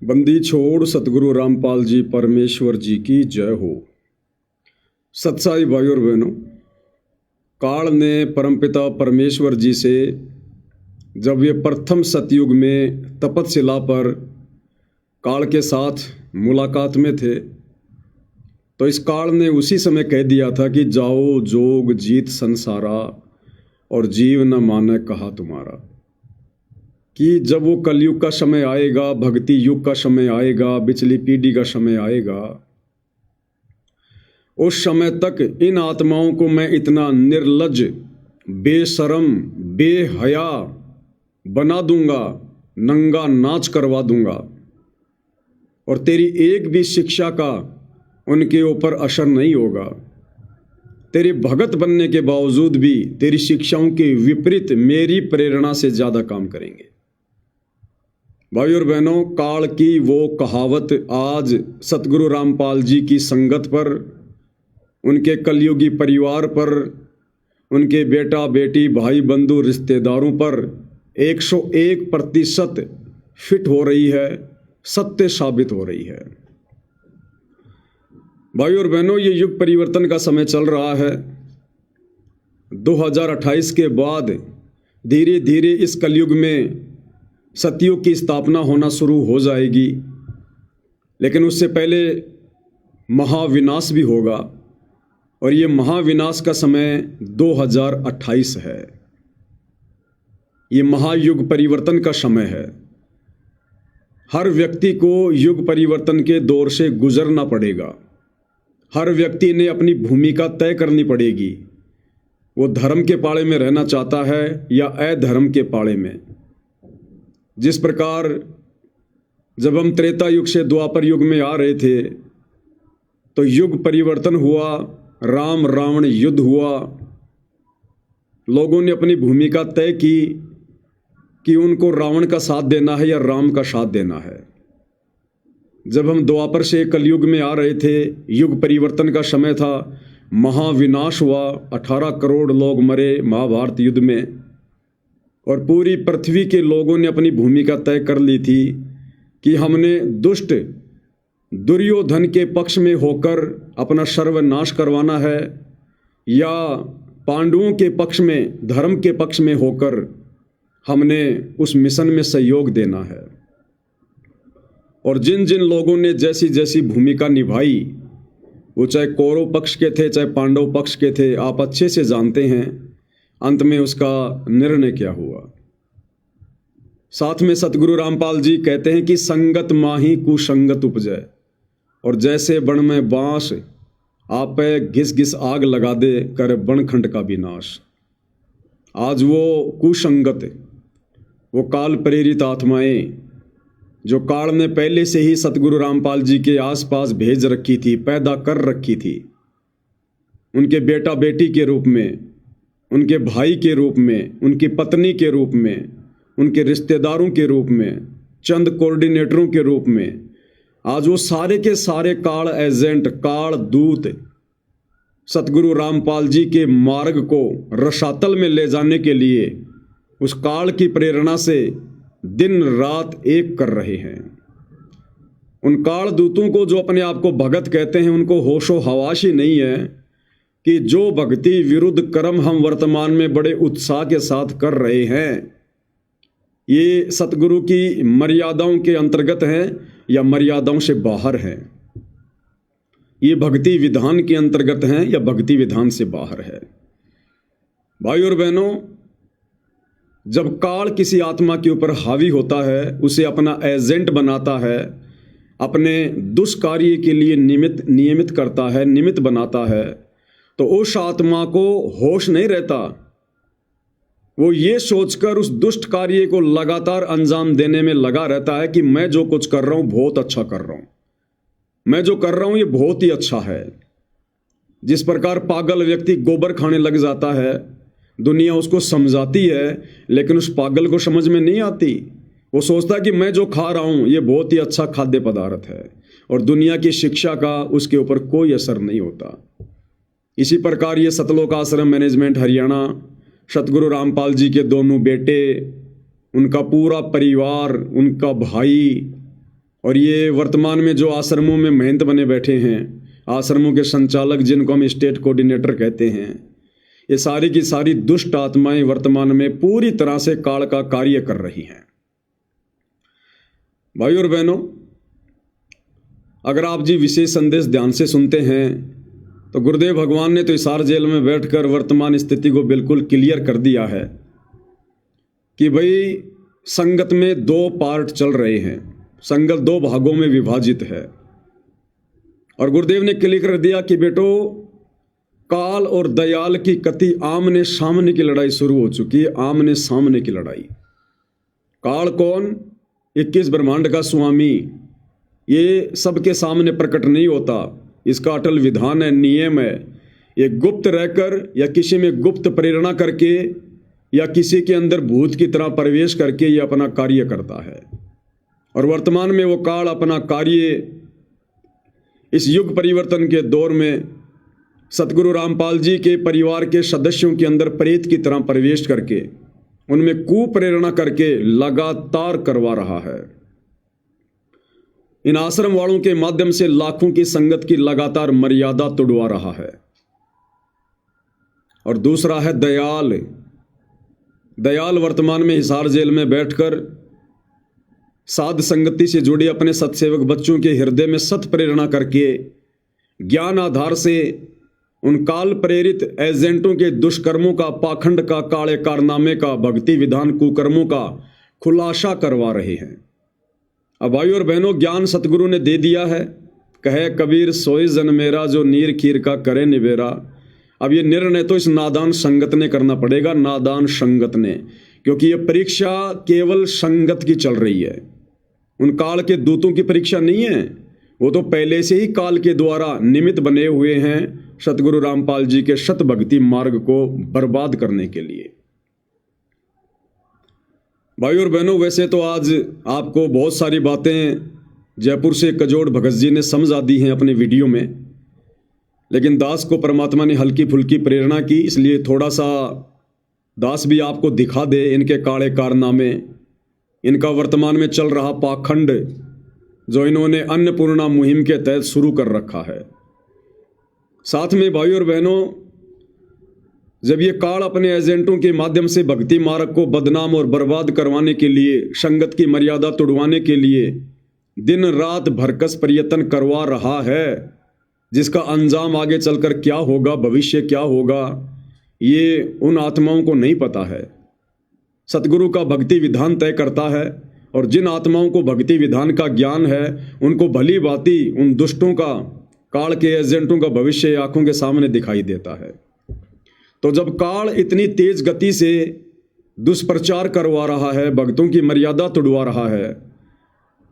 बंदी छोड़ सतगुरु रामपाल जी परमेश्वर जी की जय हो। सत्साई भाइयों और बहनों, काल ने परमपिता परमेश्वर जी से जब ये प्रथम सतयुग में तपतशिला पर काल के साथ मुलाकात में थे तो इस काल ने उसी समय कह दिया था कि जाओ जोग जीत संसारा और जीव न माने कहा तुम्हारा। कि जब वो कलयुग का समय आएगा, भक्ति युग का समय आएगा, बिचली पीढ़ी का समय आएगा, उस समय तक इन आत्माओं को मैं इतना निर्लज्ज, बेशरम, बेहया बना दूंगा, नंगा नाच करवा दूंगा और तेरी एक भी शिक्षा का उनके ऊपर असर नहीं होगा। तेरे भगत बनने के बावजूद भी तेरी शिक्षाओं के विपरीत मेरी प्रेरणा से ज़्यादा काम करेंगे। भाई और बहनों, काल की वो कहावत आज सतगुरु रामपाल जी की संगत पर, उनके कलयुगी परिवार पर, उनके बेटा बेटी भाई बंधु रिश्तेदारों पर 101% फिट हो रही है, सत्य साबित हो रही है। भाई और बहनों, ये युग परिवर्तन का समय चल रहा है। 2028 के बाद धीरे धीरे इस कलयुग में सतयुग की स्थापना होना शुरू हो जाएगी, लेकिन उससे पहले महाविनाश भी होगा और ये महाविनाश का समय 2028 है। ये महायुग परिवर्तन का समय है। हर व्यक्ति को युग परिवर्तन के दौर से गुजरना पड़ेगा। हर व्यक्ति ने अपनी भूमिका तय करनी पड़ेगी। वो धर्म के पाले में रहना चाहता है या अधर्म के पाले में। जिस प्रकार जब हम त्रेता युग से द्वापर युग में आ रहे थे तो युग परिवर्तन हुआ, राम रावण युद्ध हुआ। लोगों ने अपनी भूमिका तय की कि उनको रावण का साथ देना है या राम का साथ देना है। जब हम द्वापर से कलयुग में आ रहे थे, युग परिवर्तन का समय था, महाविनाश हुआ, 18 करोड़ लोग मरे महाभारत युद्ध में और पूरी पृथ्वी के लोगों ने अपनी भूमिका तय कर ली थी कि हमने दुष्ट दुर्योधन के पक्ष में होकर अपना सर्वनाश करवाना है या पांडवों के पक्ष में, धर्म के पक्ष में होकर हमने उस मिशन में सहयोग देना है। और जिन जिन लोगों ने जैसी जैसी भूमिका निभाई, वो चाहे कौरव पक्ष के थे चाहे पांडव पक्ष के थे, आप अच्छे से जानते हैं अंत में उसका निर्णय क्या हुआ। साथ में सतगुरु रामपाल जी कहते हैं कि संगत माही कुसंगत उपजय, और जैसे बन में बांस आप घिस घिस आग लगा दे कर बनखंड का विनाश। आज वो कुसंगत, वो काल प्रेरित आत्माएं जो काल ने पहले से ही सतगुरु रामपाल जी के आसपास भेज रखी थी, पैदा कर रखी थी, उनके बेटा बेटी के रूप में, उनके भाई के रूप में, उनकी पत्नी के रूप में, उनके रिश्तेदारों के रूप में, चंद कोऑर्डिनेटरों के रूप में, आज वो सारे के सारे काल एजेंट, काल दूत सतगुरु रामपाल जी के मार्ग को रसातल में ले जाने के लिए उस काल की प्रेरणा से दिन रात एक कर रहे हैं। उन काल दूतों को जो अपने आप को भगत कहते हैं, उनको होशो हवास ही नहीं है कि जो भक्ति विरुद्ध कर्म हम वर्तमान में बड़े उत्साह के साथ कर रहे हैं, ये सतगुरु की मर्यादाओं के अंतर्गत हैं या मर्यादाओं से बाहर हैं। ये भक्ति विधान के अंतर्गत हैं या भक्ति विधान से बाहर है। भाई और बहनों, जब काल किसी आत्मा के ऊपर हावी होता है, उसे अपना एजेंट बनाता है, अपने दुष्कार्य के लिए नियमित करता है, निमित्त बनाता है, तो उस आत्मा को होश नहीं रहता। वो ये सोचकर उस दुष्ट कार्य को लगातार अंजाम देने में लगा रहता है कि मैं जो कुछ कर रहा हूं बहुत अच्छा कर रहा हूं, मैं जो कर रहा हूं ये बहुत ही अच्छा है। जिस प्रकार पागल व्यक्ति गोबर खाने लग जाता है, दुनिया उसको समझाती है लेकिन उस पागल को समझ में नहीं आती। वो सोचता है कि मैं जो खा रहा हूं ये बहुत ही अच्छा खाद्य पदार्थ है और दुनिया की शिक्षा का उसके ऊपर कोई असर नहीं होता। इसी प्रकार ये सतलोक आश्रम मैनेजमेंट हरियाणा, सतगुरु रामपाल जी के दोनों बेटे, उनका पूरा परिवार, उनका भाई, और ये वर्तमान में जो आश्रमों में महंत बने बैठे हैं, आश्रमों के संचालक जिनको हम स्टेट कोऑर्डिनेटर कहते हैं, ये सारी की सारी दुष्ट आत्माएं वर्तमान में पूरी तरह से काल का कार्य कर रही हैं। भाई और बहनों, अगर आप जी विशेष संदेश ध्यान से सुनते हैं तो गुरुदेव भगवान ने तो हिसार जेल में बैठकर वर्तमान स्थिति को बिल्कुल क्लियर कर दिया है कि भाई संगत में दो पार्ट चल रहे हैं, संगत दो भागों में विभाजित है। और गुरुदेव ने क्लियर कर दिया कि बेटो, काल और दयाल की कति आमने सामने की लड़ाई शुरू हो चुकी है, आमने सामने की लड़ाई। काल कौन? 21 ब्रह्मांड का स्वामी। ये सबके सामने प्रकट नहीं होता, इसका अटल विधान है, नियम है। ये गुप्त रहकर या किसी में गुप्त प्रेरणा करके या किसी के अंदर भूत की तरह प्रवेश करके ये अपना कार्य करता है। और वर्तमान में वो काल अपना कार्य इस युग परिवर्तन के दौर में सतगुरु रामपाल जी के परिवार के सदस्यों के अंदर प्रेत की तरह प्रवेश करके उनमें कुप्रेरणा करके लगातार करवा रहा है। इन आश्रम वालों के माध्यम से लाखों की संगत की लगातार मर्यादा तोड़वा रहा है। और दूसरा है दयाल। दयाल वर्तमान में हिसार जेल में बैठकर साध संगति से जुड़े अपने सत्सेवक बच्चों के हृदय में सत प्रेरणा करके ज्ञान आधार से उन काल प्रेरित एजेंटों के दुष्कर्मों का, पाखंड का, काले कारनामे का, भक्ति विधान कुकर्मों का खुलासा करवा रहे हैं। अब भाई और बहनों, ज्ञान सतगुरु ने दे दिया है। कहे कबीर सोए जन मेरा, जो नीर खीर का करे निवेरा। अब ये निर्णय तो इस नादान संगत ने करना पड़ेगा, नादान संगत ने, क्योंकि ये परीक्षा केवल संगत की चल रही है। उन काल के दूतों की परीक्षा नहीं है, वो तो पहले से ही काल के द्वारा निमित्त बने हुए हैं सतगुरु रामपाल जी के शत भक्ति मार्ग को बर्बाद करने के लिए। भाई और बहनों, वैसे तो आज आपको बहुत सारी बातें जयपुर से कजोड़ भगत जी ने समझा दी हैं अपने वीडियो में, लेकिन दास को परमात्मा ने हल्की फुल्की प्रेरणा की, इसलिए थोड़ा सा दास भी आपको दिखा दे इनके काले कारनामे, इनका वर्तमान में चल रहा पाखंड जो इन्होंने अन्नपूर्णा मुहिम के तहत शुरू कर रखा है। साथ में भाई और बहनों, जब ये काल अपने एजेंटों के माध्यम से भक्ति मार्ग को बदनाम और बर्बाद करवाने के लिए, संगत की मर्यादा तोड़वाने के लिए दिन रात भरकस प्रयत्न करवा रहा है, जिसका अंजाम आगे चलकर क्या होगा, भविष्य क्या होगा, ये उन आत्माओं को नहीं पता है। सतगुरु का भक्ति विधान तय करता है, और जिन आत्माओं को भक्ति विधान का ज्ञान है उनको भली भांति उन दुष्टों का, काल के एजेंटों का भविष्य आंखों के सामने दिखाई देता है। तो जब काल इतनी तेज गति से दुष्प्रचार करवा रहा है, भक्तों की मर्यादा तोड़वा रहा है,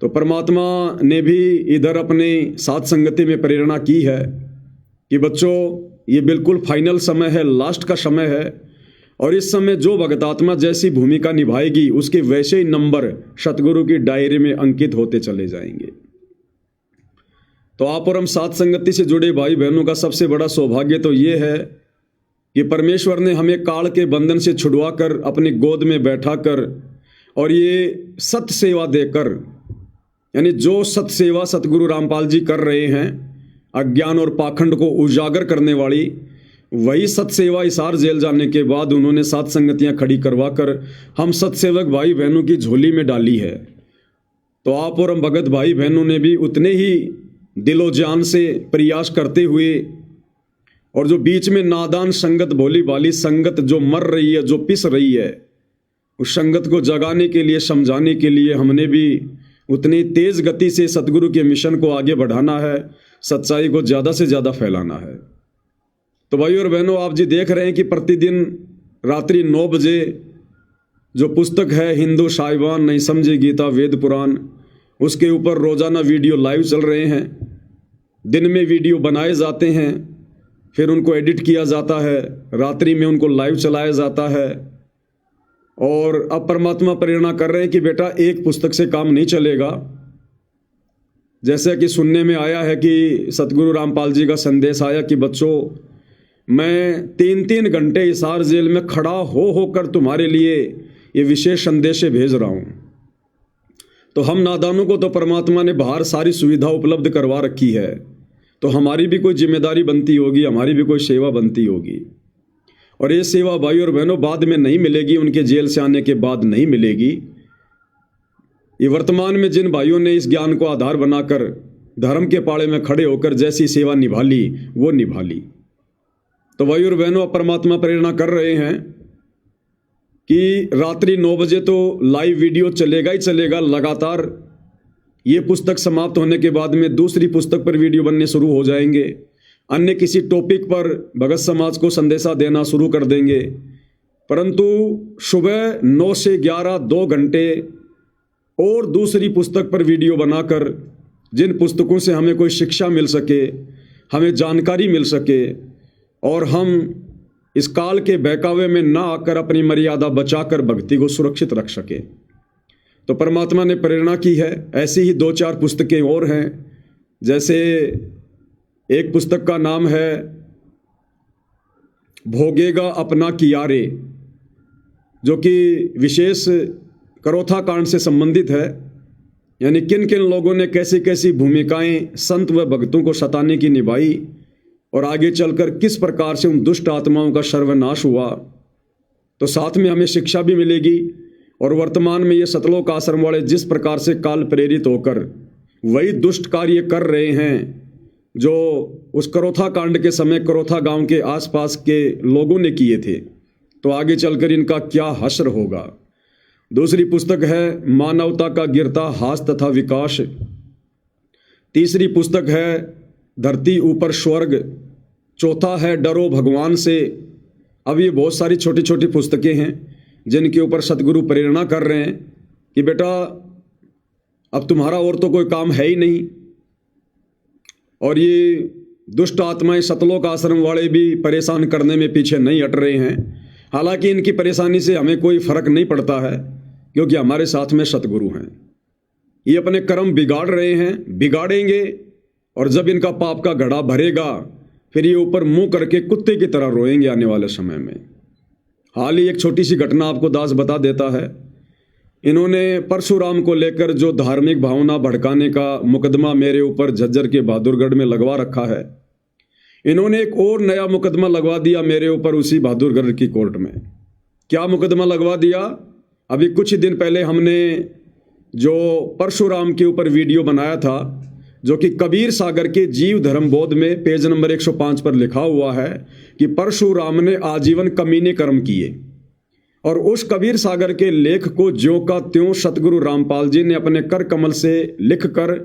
तो परमात्मा ने भी इधर अपने साथ संगति में प्रेरणा की है कि बच्चों, ये बिल्कुल फाइनल समय है, लास्ट का समय है, और इस समय जो भगतात्मा जैसी भूमिका निभाएगी उसके वैसे ही नंबर सतगुरु की डायरी में अंकित होते चले जाएंगे। तो आप और हम साथ संगति से जुड़े भाई बहनों का सबसे बड़ा सौभाग्य तो ये है कि परमेश्वर ने हमें काल के बंधन से छुड़वाकर अपनी गोद में बैठाकर और ये सत सेवा देकर, यानी जो सत सेवा सतगुरु रामपाल जी कर रहे हैं, अज्ञान और पाखंड को उजागर करने वाली, वही सत्सेवा हिसार जेल जाने के बाद उन्होंने सात संगतियां खड़ी करवाकर हम सत्सेवक भाई बहनों की झोली में डाली है। तो आप और हम भगत भाई बहनों ने भी उतने ही दिलो जान से प्रयास करते हुए, और जो बीच में नादान संगत, भोली भाली संगत जो मर रही है, जो पिस रही है, उस संगत को जगाने के लिए, समझाने के लिए हमने भी उतनी तेज गति से सतगुरु के मिशन को आगे बढ़ाना है, सच्चाई को ज़्यादा से ज़्यादा फैलाना है। तो भाई और बहनों, आप जी देख रहे हैं कि प्रतिदिन रात्रि 9 बजे जो पुस्तक है हिंदू साहिबान नहीं समझे गीता वेद पुराण, उसके ऊपर रोजाना वीडियो लाइव चल रहे हैं। दिन में वीडियो बनाए जाते हैं, फिर उनको एडिट किया जाता है, रात्रि में उनको लाइव चलाया जाता है। और अब परमात्मा प्रेरणा कर रहे हैं कि बेटा, एक पुस्तक से काम नहीं चलेगा। जैसे कि सुनने में आया है कि सतगुरु रामपाल जी का संदेश आया कि बच्चों, मैं 3-3 घंटे हिसार जेल में खड़ा होकर तुम्हारे लिए ये विशेष संदेश भेज रहा हूँ। तो हम नादानों को तो परमात्मा ने बाहर सारी सुविधा उपलब्ध करवा रखी है, तो हमारी भी कोई जिम्मेदारी बनती होगी, हमारी भी कोई सेवा बनती होगी। और ये सेवा भाई और बहनों बाद में नहीं मिलेगी, उनके जेल से आने के बाद नहीं मिलेगी। ये वर्तमान में जिन भाइयों ने इस ज्ञान को आधार बनाकर धर्म के पाड़े में खड़े होकर जैसी सेवा निभा ली वो निभा ली। तो भाई और बहनों, परमात्मा प्रेरणा कर रहे हैं कि रात्रि 9 बजे तो लाइव वीडियो चलेगा ही चलेगा लगातार। ये पुस्तक समाप्त होने के बाद में दूसरी पुस्तक पर वीडियो बनने शुरू हो जाएंगे, अन्य किसी टॉपिक पर भगत समाज को संदेशा देना शुरू कर देंगे। परंतु सुबह 9 से 11 2 घंटे और दूसरी पुस्तक पर वीडियो बनाकर जिन पुस्तकों से हमें कोई शिक्षा मिल सके, हमें जानकारी मिल सके और हम इस काल के बहकावे में ना आकर अपनी मर्यादा बचाकर भक्ति को सुरक्षित रख सके, तो परमात्मा ने प्रेरणा की है। ऐसी ही 2-4 पुस्तकें और हैं। जैसे एक पुस्तक का नाम है भोगेगा अपना कियारे, जो कि विशेष करोथा कांड से संबंधित है, यानी किन किन लोगों ने कैसी कैसी भूमिकाएं संत व भक्तों को सताने की निभाई और आगे चलकर किस प्रकार से उन दुष्ट आत्माओं का सर्वनाश हुआ। तो साथ में हमें शिक्षा भी मिलेगी और वर्तमान में ये सतलोक आश्रम वाले जिस प्रकार से काल प्रेरित होकर वही दुष्ट कार्य कर रहे हैं जो उस करोथा कांड के समय करोथा गांव के आसपास के लोगों ने किए थे, तो आगे चलकर इनका क्या हश्र होगा। दूसरी पुस्तक है मानवता का गिरता हास तथा विकास। तीसरी पुस्तक है धरती ऊपर स्वर्ग। चौथा है डरो भगवान से। अब ये बहुत सारी छोटी छोटी पुस्तकें हैं जिनके ऊपर सतगुरु प्रेरणा कर रहे हैं कि बेटा अब तुम्हारा और तो कोई काम है ही नहीं। और ये दुष्ट आत्माएं सतलोक आश्रम वाले भी परेशान करने में पीछे नहीं हट रहे हैं। हालांकि इनकी परेशानी से हमें कोई फर्क नहीं पड़ता है, क्योंकि हमारे साथ में सतगुरु हैं। ये अपने कर्म बिगाड़ रहे हैं, बिगाड़ेंगे, और जब इनका पाप का घड़ा भरेगा फिर ये ऊपर मुंह करके कुत्ते की तरह रोएंगे आने वाले समय में। हाल ही एक छोटी सी घटना आपको दास बता देता है। इन्होंने परशुराम को लेकर जो धार्मिक भावना भड़काने का मुकदमा मेरे ऊपर झज्जर के बहादुरगढ़ में लगवा रखा है, इन्होंने एक और नया मुकदमा लगवा दिया मेरे ऊपर उसी बहादुरगढ़ की कोर्ट में। क्या मुकदमा लगवा दिया? अभी कुछ दिन पहले हमने जो परशुराम के ऊपर वीडियो बनाया था, जो कि कबीर सागर के जीव धर्म बोध में पेज नंबर 105 पर लिखा हुआ है कि परशुराम ने आजीवन कमीने कर्म किए, और उस कबीर सागर के लेख को ज्यों का त्यों सतगुरु रामपाल जी ने अपने कर कमल से लिखकर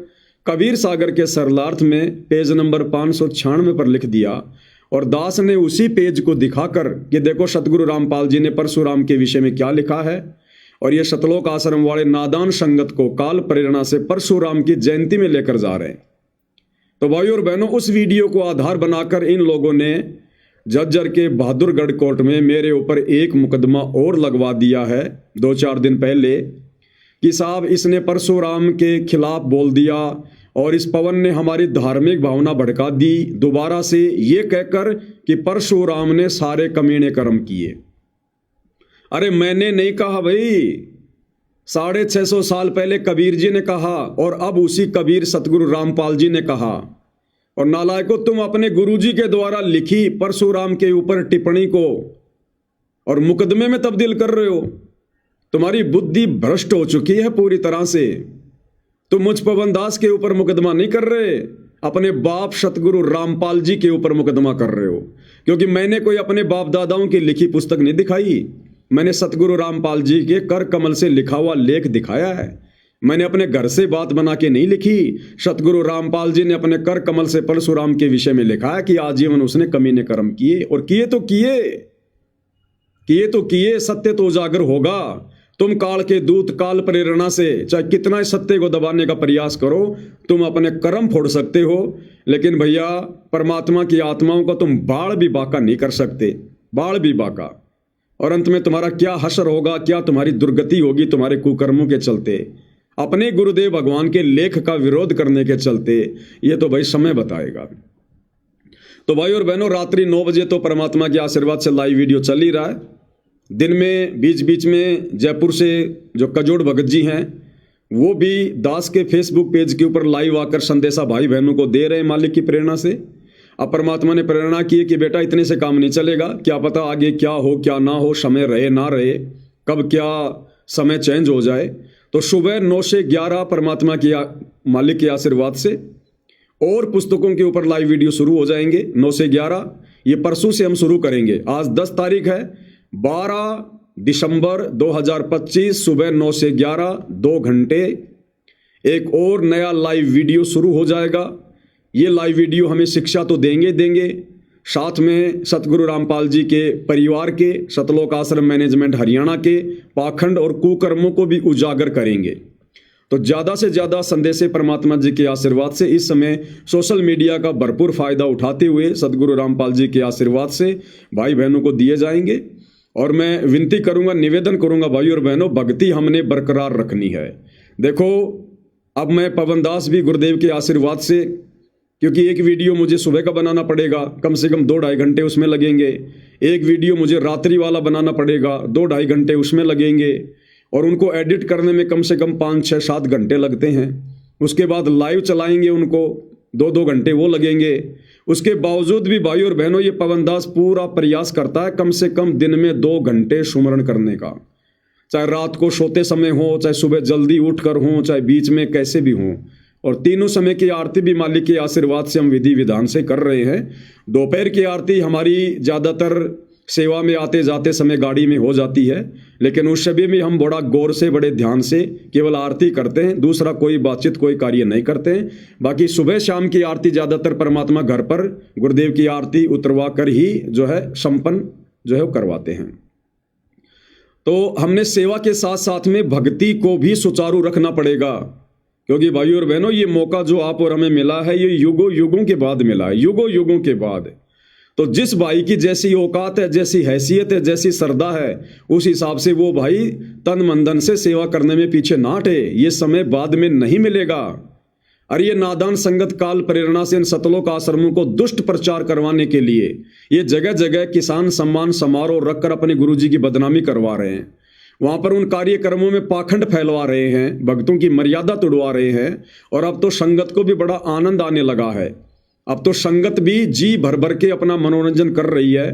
कबीर सागर के सरलार्थ में पेज नंबर 596 पर लिख दिया। और दास ने उसी पेज को दिखाकर कि देखो सतगुरु रामपाल जी ने परशुराम के विषय में क्या लिखा है, और ये सतलोक आश्रम वाले नादान संगत को काल प्रेरणा से परशुराम की जयंती में लेकर जा रहे हैं। तो भाइयों और बहनों, उस वीडियो को आधार बनाकर इन लोगों ने झज्जर के बहादुरगढ़ कोर्ट में मेरे ऊपर एक मुकदमा और लगवा दिया है 2-4 दिन पहले कि साहब इसने परशुराम के खिलाफ बोल दिया और इस पवन ने हमारी धार्मिक भावना भड़का दी, दोबारा से ये कहकर कि परशुराम ने सारे कमीने कर्म किए। अरे मैंने नहीं कहा भाई, 650 साल पहले कबीर जी ने कहा और अब उसी कबीर सतगुरु रामपाल जी ने कहा। और नालायकों, तुम अपने गुरुजी के द्वारा लिखी परशुराम के ऊपर टिप्पणी को और मुकदमे में तब्दील कर रहे हो। तुम्हारी बुद्धि भ्रष्ट हो चुकी है पूरी तरह से। तुम मुझ पवन दास के ऊपर मुकदमा नहीं कर रहे, अपने बाप सतगुरु रामपाल जी के ऊपर मुकदमा कर रहे हो। क्योंकि मैंने कोई अपने बाप दादाओं की लिखी पुस्तक नहीं दिखाई, मैंने सतगुरु रामपाल जी के कर कमल से लिखा हुआ लेख दिखाया है। मैंने अपने घर से बात बना के नहीं लिखी। सतगुरु रामपाल जी ने अपने कर कमल से परशुराम के विषय में लिखा है कि आजीवन उसने कमीने कर्म किए, और किए तो किए, सत्य तो उजागर होगा। तुम काल के दूत काल प्रेरणा से चाहे कितना ही सत्य को दबाने का प्रयास करो, तुम अपने कर्म फोड़ सकते हो, लेकिन भैया परमात्मा की आत्माओं को तुम बाढ़ भी बाका नहीं कर सकते, बाढ़ भी बाका। और अंत में तुम्हारा क्या हश्र होगा, क्या तुम्हारी दुर्गति होगी तुम्हारे कुकर्मों के चलते, अपने गुरुदेव भगवान के लेख का विरोध करने के चलते, ये तो भाई समय बताएगा। तो भाई और बहनों, रात्रि 9 बजे तो परमात्मा के आशीर्वाद से लाइव वीडियो चल ही रहा है। दिन में बीच बीच में जयपुर से जो कजोड़ भगत जी हैं वो भी दास के फेसबुक पेज के ऊपर लाइव आकर संदेशा भाई बहनों को दे रहे हैं मालिक की प्रेरणा से। अब परमात्मा ने प्रेरणा की है कि बेटा इतने से काम नहीं चलेगा, क्या पता आगे क्या हो क्या ना हो, समय रहे ना रहे, कब क्या समय चेंज हो जाए। तो सुबह 9 से 11 परमात्मा की मालिक के आशीर्वाद से और पुस्तकों के ऊपर लाइव वीडियो शुरू हो जाएंगे 9 से 11। ये परसों से हम शुरू करेंगे। आज 10 तारीख है, 12 दिसंबर 2025 सुबह 9 से 11 2 घंटे एक और नया लाइव वीडियो शुरू हो जाएगा। ये लाइव वीडियो हमें शिक्षा तो देंगे, साथ में सतगुरु रामपाल जी के परिवार के, सतलोक आश्रम मैनेजमेंट हरियाणा के पाखंड और कुकर्मों को भी उजागर करेंगे। तो ज़्यादा से ज़्यादा संदेशे परमात्मा जी के आशीर्वाद से इस समय सोशल मीडिया का भरपूर फायदा उठाते हुए सतगुरु रामपाल जी के आशीर्वाद से भाई बहनों को दिए जाएंगे। और मैं विनती करूंगा, निवेदन करूंगा भाई और बहनों, भक्ति हमने बरकरार रखनी है। देखो अब मैं पवन दास भी गुरुदेव के आशीर्वाद से, क्योंकि एक वीडियो मुझे सुबह का बनाना पड़ेगा, कम से कम 2-2.5 घंटे उसमें लगेंगे। एक वीडियो मुझे रात्रि वाला बनाना पड़ेगा, 2-2.5 घंटे उसमें लगेंगे। और उनको एडिट करने में कम से कम 5-6-7 घंटे लगते हैं। उसके बाद लाइव चलाएंगे, उनको 2-2 घंटे वो लगेंगे। उसके बावजूद भी भाई और बहनों, ये पवन दास पूरा प्रयास करता है कम से कम दिन में 2 घंटे सुमरण करने का, चाहे रात को सोते समय हो, चाहे सुबह जल्दी उठकर हो, चाहे बीच में कैसे भी हो। और तीनों समय की आरती भी मालिक के आशीर्वाद से हम विधि विधान से कर रहे हैं। दोपहर की आरती हमारी ज़्यादातर सेवा में आते जाते समय गाड़ी में हो जाती है, लेकिन उस समय भी हम बड़ा गौर से, बड़े ध्यान से केवल आरती करते हैं, दूसरा कोई बातचीत कोई कार्य नहीं करते हैं। बाकी सुबह शाम की आरती ज़्यादातर परमात्मा घर पर गुरुदेव की आरती उतरवा कर ही जो है संपन्न जो है वो करवाते हैं। तो हमने सेवा के साथ साथ में भक्ति को भी सुचारू रखना पड़ेगा, क्योंकि भाई और बहनों ये मौका जो आप और हमें मिला है ये युगों युगों के बाद मिला है, युगों युगों के बाद। तो जिस भाई की जैसी औकात है, जैसी हैसियत है, जैसी श्रद्धा है, उस हिसाब से वो भाई तन मन धन से सेवा करने में पीछे ना हटे। ये समय बाद में नहीं मिलेगा। अरे ये नादान संगत काल प्रेरणा से इन सतलोक आश्रमों को दुष्ट प्रचार करवाने के लिए ये जगह जगह किसान सम्मान समारोह रखकर अपने गुरुजी की बदनामी करवा रहे हैं। वहां पर उन कार्यक्रमों में पाखंड फैलवा रहे हैं, भक्तों की मर्यादा तोड़वा रहे हैं। और अब तो संगत को भी बड़ा आनंद आने लगा है। अब तो संगत भी जी भर भर के अपना मनोरंजन कर रही है।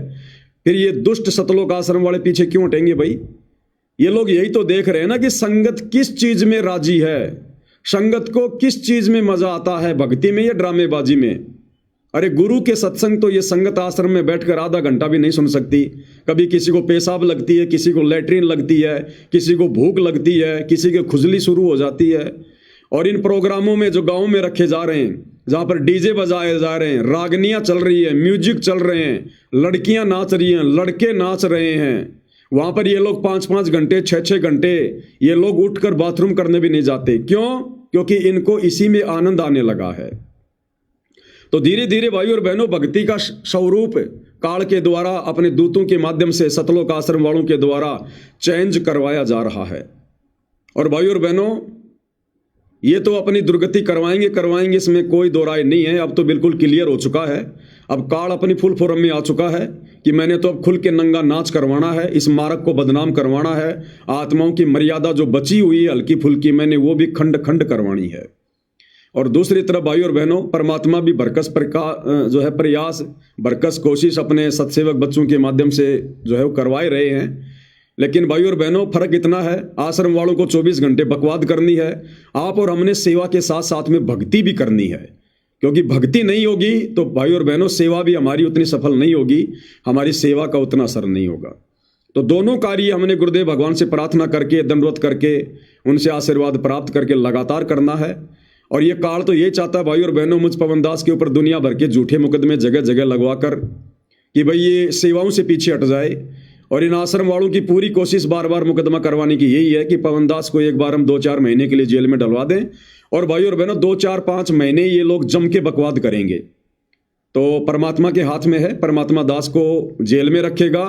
फिर ये दुष्ट सतलोक आश्रम वाले पीछे क्यों हटेंगे भाई? ये लोग यही तो देख रहे हैं ना कि संगत किस चीज में राजी है, संगत को किस चीज में मजा आता है, भक्ति में या ड्रामेबाजी में। अरे गुरु के सत्संग तो ये संगत आश्रम में बैठकर आधा घंटा भी नहीं सुन सकती। कभी किसी को पेशाब लगती है, किसी को लैट्रिन लगती है, किसी को भूख लगती है, किसी की खुजली शुरू हो जाती है। और इन प्रोग्रामों में जो गाँव में रखे जा रहे हैं, जहाँ पर डीजे बजाए जा रहे हैं, रागनियाँ चल रही है, म्यूजिक चल रहे हैं, लड़कियाँ नाच रही हैं, लड़के नाच रहे हैं, वहाँ पर ये लोग 5-5 घंटे 6-6 घंटे ये लोग उठकर बाथरूम करने भी नहीं जाते। क्यों? क्योंकि इनको इसी में आनंद आने लगा है। तो धीरे धीरे भाई और बहनों भक्ति का स्वरूप काल के द्वारा अपने दूतों के माध्यम से सतलोक आश्रम वालों के द्वारा चेंज करवाया जा रहा है। और भाई और बहनों ये तो अपनी दुर्गति करवाएंगे, इसमें कोई दो राय नहीं है। अब तो बिल्कुल क्लियर हो चुका है। अब काल अपनी फुल फॉर्म में आ चुका है कि मैंने तो अब खुल के नंगा नाच करवाना है, इस मार्ग को बदनाम करवाना है। आत्माओं की मर्यादा जो बची हुई है हल्की फुल्की, मैंने वो भी खंड खंड करवानी है। और दूसरी तरफ भाई और बहनों परमात्मा भी बरकस जो है प्रयास, बरकस कोशिश अपने सत्सेवक बच्चों के माध्यम से जो है वो करवाए रहे हैं। लेकिन भाई और बहनों फर्क इतना है, आश्रम वालों को 24 घंटे बकवाद करनी है, आप और हमने सेवा के साथ साथ में भक्ति भी करनी है। क्योंकि भक्ति नहीं होगी तो भाई और बहनों सेवा भी हमारी उतनी सफल नहीं होगी, हमारी सेवा का उतना असर नहीं होगा। तो दोनों कार्य हमने गुरुदेव भगवान से प्रार्थना करके, दंडवत करके, उनसे आशीर्वाद प्राप्त करके लगातार करना है। और ये काल तो ये चाहता है भाई और बहनों, मुझ पवन दास के ऊपर दुनिया भर के झूठे मुकदमे जगह जगह लगवा कर कि भाई ये सेवाओं से पीछे हट जाए। और इन आश्रम वालों की पूरी कोशिश बार बार मुकदमा करवाने की यही है कि पवन दास को एक बार हम 2-4 महीने के लिए जेल में डलवा दें। और भाई और बहनों 2-4-5 महीने ये लोग जम के बकवाद करेंगे। तो परमात्मा के हाथ में है, परमात्मा दास को जेल में रखेगा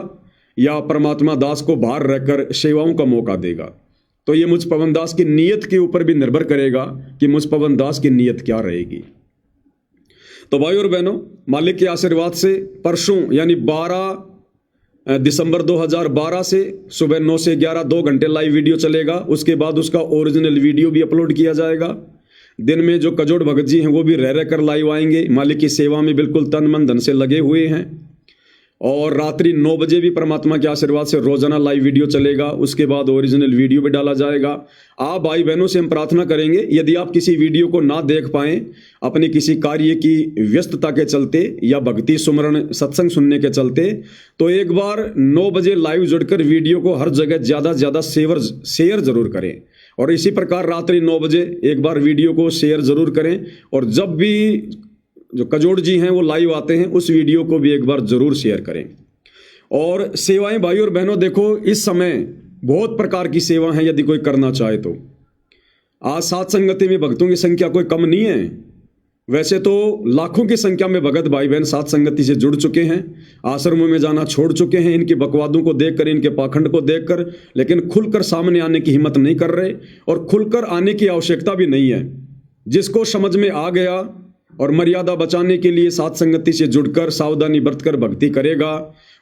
या परमात्मा दास को बाहर रहकर सेवाओं का मौका देगा। तो ये मुझ पवन दास की नीयत के ऊपर भी निर्भर करेगा कि मुझ पवन दास की नीयत क्या रहेगी। तो भाई और बहनों मालिक के आशीर्वाद से परसों यानी 12 दिसंबर 2012 से सुबह 9 से 11 2 घंटे लाइव वीडियो चलेगा। उसके बाद उसका ओरिजिनल वीडियो भी अपलोड किया जाएगा। दिन में जो कजोड़ भगत जी हैं वो भी रह कर लाइव आएंगे, मालिक की सेवा में बिल्कुल तन मन धन से लगे हुए हैं। और रात्रि 9 बजे भी परमात्मा के आशीर्वाद से रोजाना लाइव वीडियो चलेगा। उसके बाद ओरिजिनल वीडियो भी डाला जाएगा। आप भाई बहनों से हम प्रार्थना करेंगे, यदि आप किसी वीडियो को ना देख पाएं अपने किसी कार्य की व्यस्तता के चलते या भक्ति सुमरण सत्संग सुनने के चलते, तो एक बार 9 बजे लाइव जुड़कर वीडियो को हर जगह ज़्यादा से ज़्यादा शेयर जरूर करें। और इसी प्रकार रात्रि 9 बजे एक बार वीडियो को शेयर जरूर करें। और जब भी जो कजोड़ जी हैं वो लाइव आते हैं उस वीडियो को भी एक बार जरूर शेयर करें। और सेवाएं भाई और बहनों, देखो इस समय बहुत प्रकार की सेवा हैं, यदि कोई करना चाहे तो। आज सात संगति में भक्तों की संख्या कोई कम नहीं है। वैसे तो लाखों की संख्या में भगत भाई बहन सात संगति से जुड़ चुके हैं, आश्रमों में जाना छोड़ चुके हैं, इनके बकवादों को देखकर, इनके पाखंड को देखकर, लेकिन खुलकर सामने आने की हिम्मत नहीं कर रहे और खुलकर आने की आवश्यकता भी नहीं है। जिसको समझ में आ गया और मर्यादा बचाने के लिए सात संगति से जुड़कर सावधानी बरतकर भक्ति करेगा,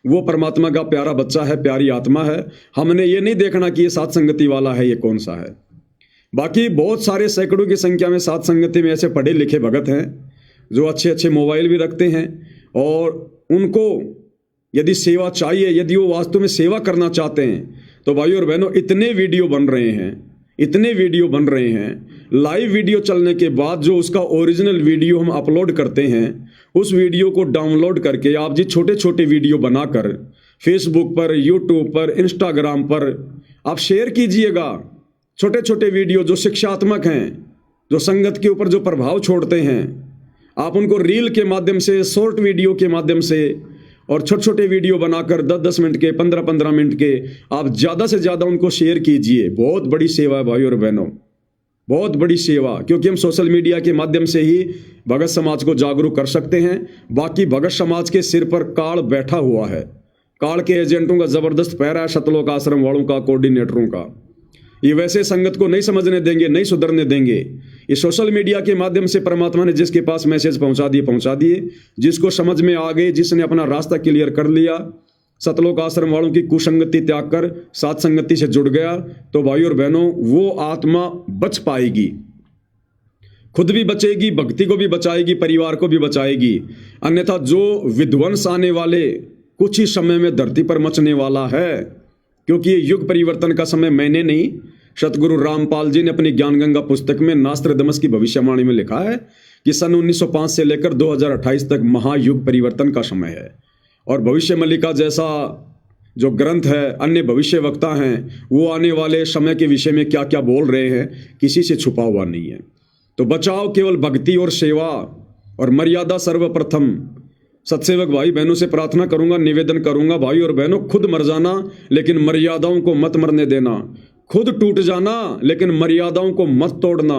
वो परमात्मा का प्यारा बच्चा है, प्यारी आत्मा है। हमने ये नहीं देखना कि ये सात संगति वाला है, ये कौन सा है। बाकी बहुत सारे सैकड़ों की संख्या में सात संगति में ऐसे पढ़े लिखे भगत हैं जो अच्छे अच्छे मोबाइल भी रखते हैं। और उनको यदि सेवा चाहिए, यदि वो वास्तव में सेवा करना चाहते हैं, तो भाइयों और बहनों इतने वीडियो बन रहे हैं, इतने वीडियो बन रहे हैं। लाइव वीडियो चलने के बाद जो उसका ओरिजिनल वीडियो हम अपलोड करते हैं, उस वीडियो को डाउनलोड करके आप जी छोटे छोटे वीडियो बनाकर फेसबुक पर, यूट्यूब पर, इंस्टाग्राम पर आप शेयर कीजिएगा। छोटे छोटे वीडियो जो शिक्षात्मक हैं, जो संगत के ऊपर जो प्रभाव छोड़ते हैं, आप उनको रील के माध्यम से, शॉर्ट वीडियो के माध्यम से और छोटे छोटे वीडियो बनाकर 10-10 मिनट के, 15-15 मिनट के आप ज़्यादा से ज़्यादा उनको शेयर कीजिए। बहुत बड़ी सेवा है भाई और बहनों, बहुत बड़ी सेवा। क्योंकि हम सोशल मीडिया के माध्यम से ही भगत समाज को जागरूक कर सकते हैं। बाकी भगत समाज के सिर पर काल बैठा हुआ है, काल के एजेंटों का ज़बरदस्त पैरा है, सतलोक आश्रम वालों का, कोऑर्डिनेटरों का। ये वैसे संगत को नहीं समझने देंगे, नहीं सुधरने देंगे। ये सोशल मीडिया के माध्यम से परमात्मा ने जिसके पास मैसेज पहुंचा दिए, जिसको समझ में आ गए, जिसने अपना रास्ता क्लियर कर लिया, सतलोक आश्रम वालों की कुसंगति त्याग कर सात संगति से जुड़ गया, तो भाई और बहनों वो आत्मा बच पाएगी, खुद भी बचेगी, भक्ति को भी बचाएगी, परिवार को भी बचाएगी। अन्यथा जो विध्वंस आने वाले कुछ ही समय में धरती पर मचने वाला है, क्योंकि ये युग परिवर्तन का समय मैंने नहीं, सतगुरु रामपाल जी ने अपनी ज्ञान गंगा पुस्तक में नास्त्रदमस की भविष्यवाणी में लिखा है कि सन 1905 से लेकर 2028 तक महायुग परिवर्तन का समय है। और भविष्य मल्लिका जैसा जो ग्रंथ है, अन्य भविष्य वक्ता हैं, वो आने वाले समय के विषय में क्या क्या बोल रहे हैं, किसी से छुपा हुआ नहीं है। तो बचाव केवल भक्ति और सेवा और मर्यादा सर्वप्रथम। सत्सेवक भाई बहनों से प्रार्थना करूंगा, निवेदन करूंगा, भाई और बहनों खुद मर जाना लेकिन मर्यादाओं को मत मरने देना। खुद टूट जाना लेकिन मर्यादाओं को मत तोड़ना।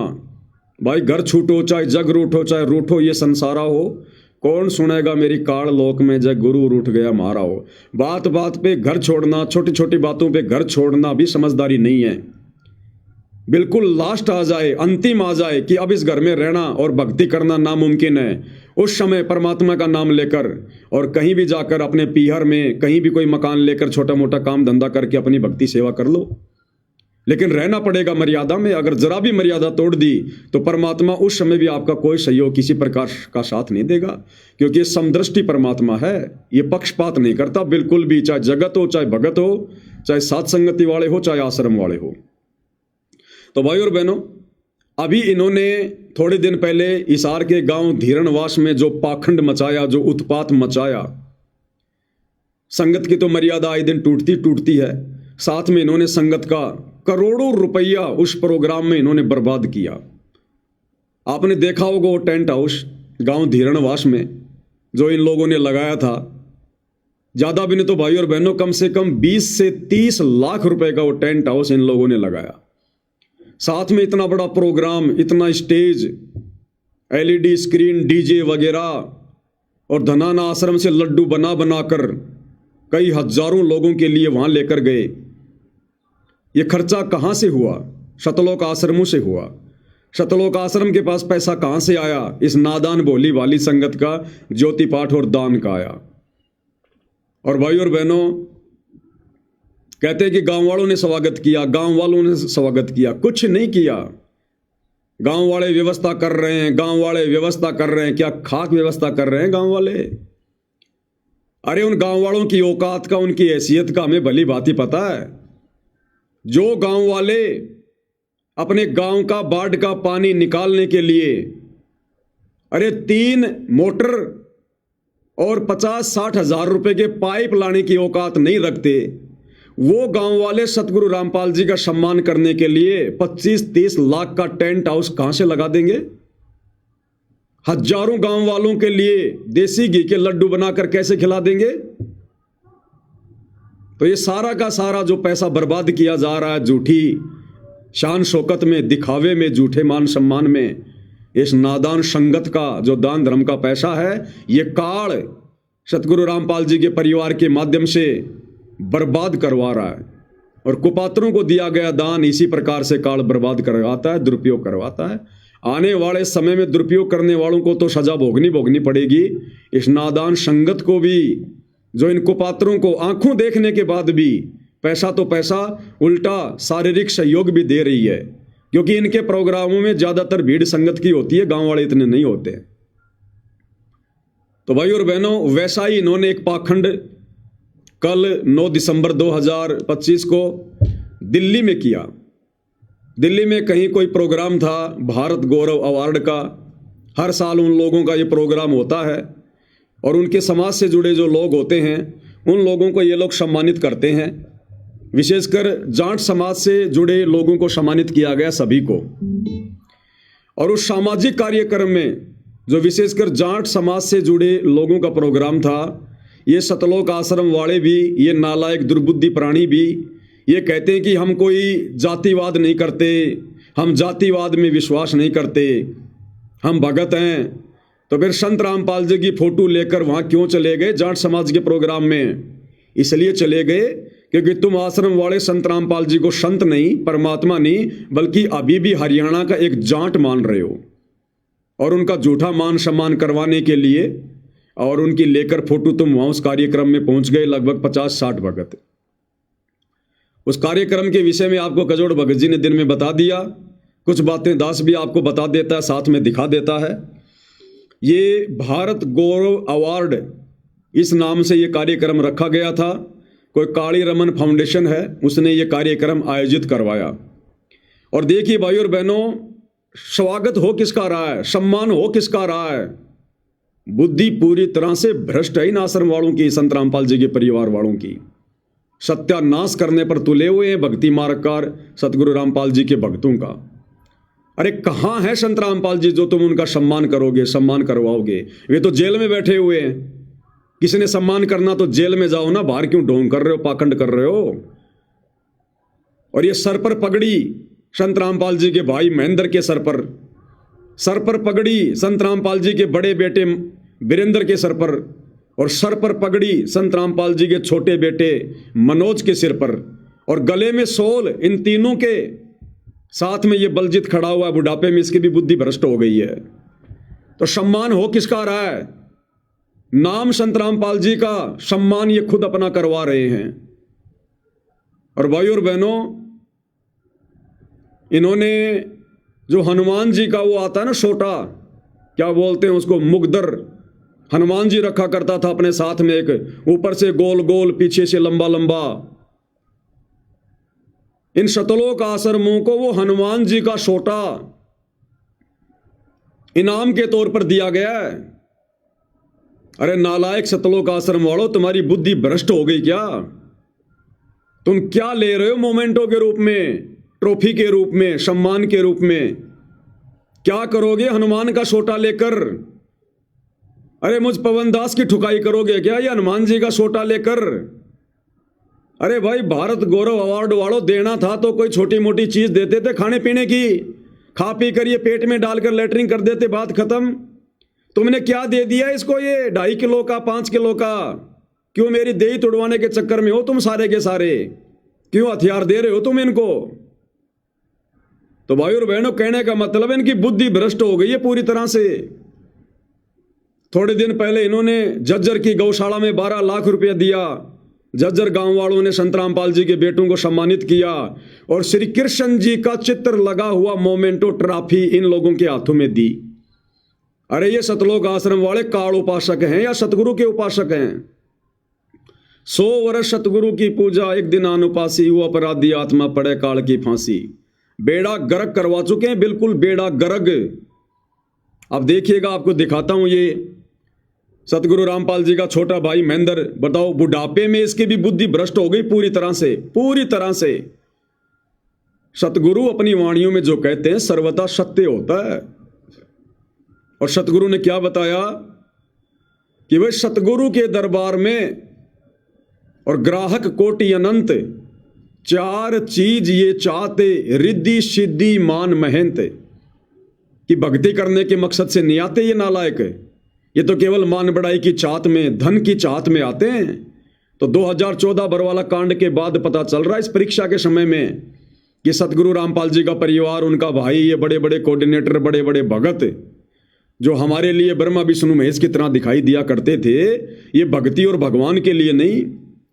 भाई घर छूटो चाहे जग रूठो, चाहे रूठो ये संसारा हो, कौन सुनेगा मेरी काल लोक में जग गुरु रूठ गया मारा हो। बात बात पे घर छोड़ना, छोटी छोटी बातों पे घर छोड़ना भी समझदारी नहीं है। बिल्कुल लास्ट आ जाए, अंतिम आ जाए कि अब इस घर में रहना और भक्ति करना नामुमकिन है, उस समय परमात्मा का नाम लेकर और कहीं भी जाकर अपने पीहर में कहीं भी कोई मकान लेकर छोटा मोटा काम धंधा करके अपनी भक्ति सेवा कर लो। लेकिन रहना पड़ेगा मर्यादा में। अगर जरा भी मर्यादा तोड़ दी तो परमात्मा उस समय भी आपका कोई सहयोग किसी प्रकार का साथ नहीं देगा, क्योंकि ये समदृष्टि परमात्मा है, ये पक्षपात नहीं करता बिल्कुल भी, चाहे जगत हो, चाहे भगत हो, चाहे सात संगति वाले हो, चाहे आश्रम वाले हो। तो भाई और बहनों, अभी इन्होंने थोड़े दिन पहले हिसार के गांव धीरणवास में जो पाखंड मचाया, जो उत्पात मचाया, संगत की तो मर्यादा आए दिन टूटती है, साथ में इन्होंने संगत का करोड़ों रुपया उस प्रोग्राम में इन्होंने बर्बाद किया। आपने देखा होगा वो टेंट हाउस गांव धीरणवास में जो इन लोगों ने लगाया था, ज्यादा भी नहीं तो भाई और बहनों कम से कम 20 से 30 लाख रुपए का वो टेंट हाउस इन लोगों ने लगाया। साथ में इतना बड़ा प्रोग्राम, इतना स्टेज, LED स्क्रीन, डीजे वगैरह, और धनाना आश्रम से लड्डू बना बनाकर कई हजारों लोगों के लिए वहां लेकर गए। ये खर्चा कहां से हुआ? सतलोक आश्रमों से हुआ। सतलोक आश्रम के पास पैसा कहां से आया? इस नादान भोली वाली संगत का ज्योति पाठ और दान का आया। और भाई और बहनों, कहते हैं कि गांव वालों ने स्वागत किया, गांव वालों ने स्वागत किया, कुछ नहीं किया। गांव वाले व्यवस्था कर रहे हैं, गांव वाले व्यवस्था कर रहे हैं, क्या खाक व्यवस्था कर रहे हैं गांव वाले? अरे उन गांव वालों की औकात का, उनकी हैसियत का हमें भली भांति पता है। जो गांव वाले अपने गांव का बाढ़ का पानी निकालने के लिए अरे 3 मोटर और 50-60 हजार रुपए के पाइप लाने की औकात नहीं रखते, वो गांव वाले सतगुरु रामपाल जी का सम्मान करने के लिए 25-30 लाख का टेंट हाउस कहां से लगा देंगे? हजारों गांव वालों के लिए देसी घी के लड्डू बनाकर कैसे खिला देंगे? तो ये सारा का सारा जो पैसा बर्बाद किया जा रहा है झूठी शान शौकत में, दिखावे में, झूठे मान सम्मान में, इस नादान संगत का जो दान धर्म का पैसा है, ये काल सतगुरु रामपाल जी के परिवार के माध्यम से बर्बाद करवा रहा है। और कुपात्रों को दिया गया दान इसी प्रकार से काल बर्बाद करवाता है, दुरुपयोग करवाता है। आने वाले समय में दुरुपयोग करने वालों को तो सजा भोगनी पड़ेगी। इस नादान संगत को भी, जो इन कुपात्रों को आंखों देखने के बाद भी पैसा तो पैसा उल्टा शारीरिक सहयोग भी दे रही है, क्योंकि इनके प्रोग्रामों में ज्यादातर भीड़ संगत की होती है, गांव वाले इतने नहीं होते। तो भाई और बहनों, वैसा ही इन्होंने एक पाखंड कल 9 दिसंबर 2025 को दिल्ली में किया। दिल्ली में कहीं कोई प्रोग्राम था भारत गौरव अवार्ड का। हर साल उन लोगों का ये प्रोग्राम होता है और उनके समाज से जुड़े जो लोग होते हैं उन लोगों को ये लोग सम्मानित करते हैं। विशेषकर जाट समाज से जुड़े लोगों को सम्मानित किया गया, सभी को। और उस सामाजिक कार्यक्रम में जो विशेषकर जाट समाज से जुड़े लोगों का प्रोग्राम था, ये सतलोक आश्रम वाले भी, ये नालायक दुर्बुद्धि प्राणी भी ये कहते हैं कि हम कोई जातिवाद नहीं करते, हम जातिवाद में विश्वास नहीं करते, हम भगत हैं। तो फिर संत रामपाल जी की फोटो लेकर वहाँ क्यों चले गए जाट समाज के प्रोग्राम में? इसलिए चले गए क्योंकि तुम आश्रम वाले संत रामपाल जी को संत नहीं, परमात्मा नहीं, बल्कि अभी भी हरियाणा का एक जाट मान रहे हो। और उनका झूठा मान सम्मान करवाने के लिए और उनकी लेकर फोटो तुम वहाँ उस कार्यक्रम में पहुँच गए, लगभग 50-60 भगत। उस कार्यक्रम के विषय में आपको कजोड़ भगत जी ने दिन में बता दिया, कुछ बातें दास भी आपको बता देता है, साथ में दिखा देता है। ये भारत गौरव अवार्ड इस नाम से ये कार्यक्रम रखा गया था। कोई काली रमन फाउंडेशन है, उसने ये कार्यक्रम आयोजित करवाया। और देखिए भाई और बहनों, स्वागत हो किसका रहा है, सम्मान हो किसका रहा है? बुद्धि पूरी तरह से भ्रष्ट है इन आश्रम वालों की, संत रामपाल जी के परिवार वालों की। सत्यानाश करने पर तुले हुए हैं भक्ति मार्गकार सतगुरु रामपाल जी के भक्तों का। अरे कहाँ है संत रामपाल जी जो तुम उनका सम्मान करोगे, सम्मान करवाओगे? वे तो जेल में बैठे हुए हैं। किसी ने सम्मान करना तो जेल में जाओ ना, बाहर क्यों ढोंग कर रहे हो, पाखंड कर रहे हो? और ये सर पर पगड़ी संत रामपाल जी के भाई महेंद्र के सर पर पगड़ी संत रामपाल जी के बड़े बेटे वीरेंद्र के सर पर, और सर पर पगड़ी संत रामपाल जी के छोटे बेटे मनोज के सिर पर, और गले में सोल इन तीनों के साथ में ये बलजीत खड़ा हुआ है बुढ़ापे में, इसकी भी बुद्धि भ्रष्ट हो गई है। तो सम्मान हो किसका रहा है? नाम संत रामपाल जी का सम्मान ये खुद अपना करवा रहे हैं। और भाई और बहनों, इन्होंने जो हनुमान जी का वो आता है ना छोटा, क्या बोलते हैं उसको, मुगदर, हनुमान जी रखा करता था अपने साथ में, एक ऊपर से गोल गोल पीछे से लंबा लंबा। इन शतलोक आश्रमों को वो हनुमान जी का छोटा इनाम के तौर पर दिया गया है। अरे नालायक शतलोक आश्रम वालों, तुम्हारी बुद्धि भ्रष्ट हो गई क्या? तुम क्या ले रहे हो मोमेंटो के रूप में, ट्रॉफी के रूप में, सम्मान के रूप में? क्या करोगे हनुमान का छोटा लेकर? अरे मुझ पवन दास की ठुकाई करोगे क्या ये हनुमान जी का छोटा लेकर? अरे भाई, भारत गौरव अवार्ड वालों, देना था तो कोई छोटी मोटी चीज देते थे खाने पीने की, खा पी कर ये पेट में डालकर लेटरिंग कर देते, बात खत्म। तुमने क्या दे दिया इसको, ये 2.5 किलो का, 5 किलो का? क्यों मेरी देही तुड़वाने के चक्कर में हो तुम सारे के सारे? क्यों हथियार दे रहे हो तुम इनको? तो भाई और बहनों, कहने का मतलब इनकी बुद्धि भ्रष्ट हो गई है पूरी तरह से। थोड़े दिन पहले इन्होंने झज्जर की गौशाला में 12 लाख रुपया दिया जज्जर गांव वालों ने संत रामपाल जी के बेटों को सम्मानित किया और श्री कृष्ण जी का चित्र लगा हुआ मोमेंटो ट्रॉफी इन लोगों के हाथों में दी। अरे ये सतलोक आश्रम वाले काल उपासक हैं या सतगुरु के उपासक हैं? 100 वर्ष सतगुरु की पूजा, एक दिन अनुपासी, हुआ अपराधी आत्मा पड़े काल की फांसी। बेड़ा गर्क करवा चुके हैं, बिल्कुल बेड़ा गर्क। अब देखिएगा, आपको दिखाता हूं ये सतगुरु रामपाल जी का छोटा भाई महेंद्र। बताओ, बुढ़ापे में इसकी भी बुद्धि भ्रष्ट हो गई पूरी तरह से, पूरी तरह से। सतगुरु अपनी वाणियों में जो कहते हैं सर्वथा सत्य होता है। और सतगुरु ने क्या बताया कि वह सतगुरु के दरबार में और ग्राहक कोटि अनंत, 4 चीज ये चाहते, रिद्धि सिद्धि मान महंत। कि भक्ति करने के मकसद से नहीं आते ये नालायक, ये तो केवल मान बढ़ाई की चाहत में, धन की चाहत में आते हैं। तो 2014 बरवाला कांड के बाद पता चल रहा है इस परीक्षा के समय में कि सतगुरु रामपाल जी का परिवार, उनका भाई, ये बड़े बड़े कोऑर्डिनेटर, बड़े बड़े भगत जो हमारे लिए ब्रह्मा विष्णु महेश की तरह दिखाई दिया करते थे, ये भक्ति और भगवान के लिए नहीं,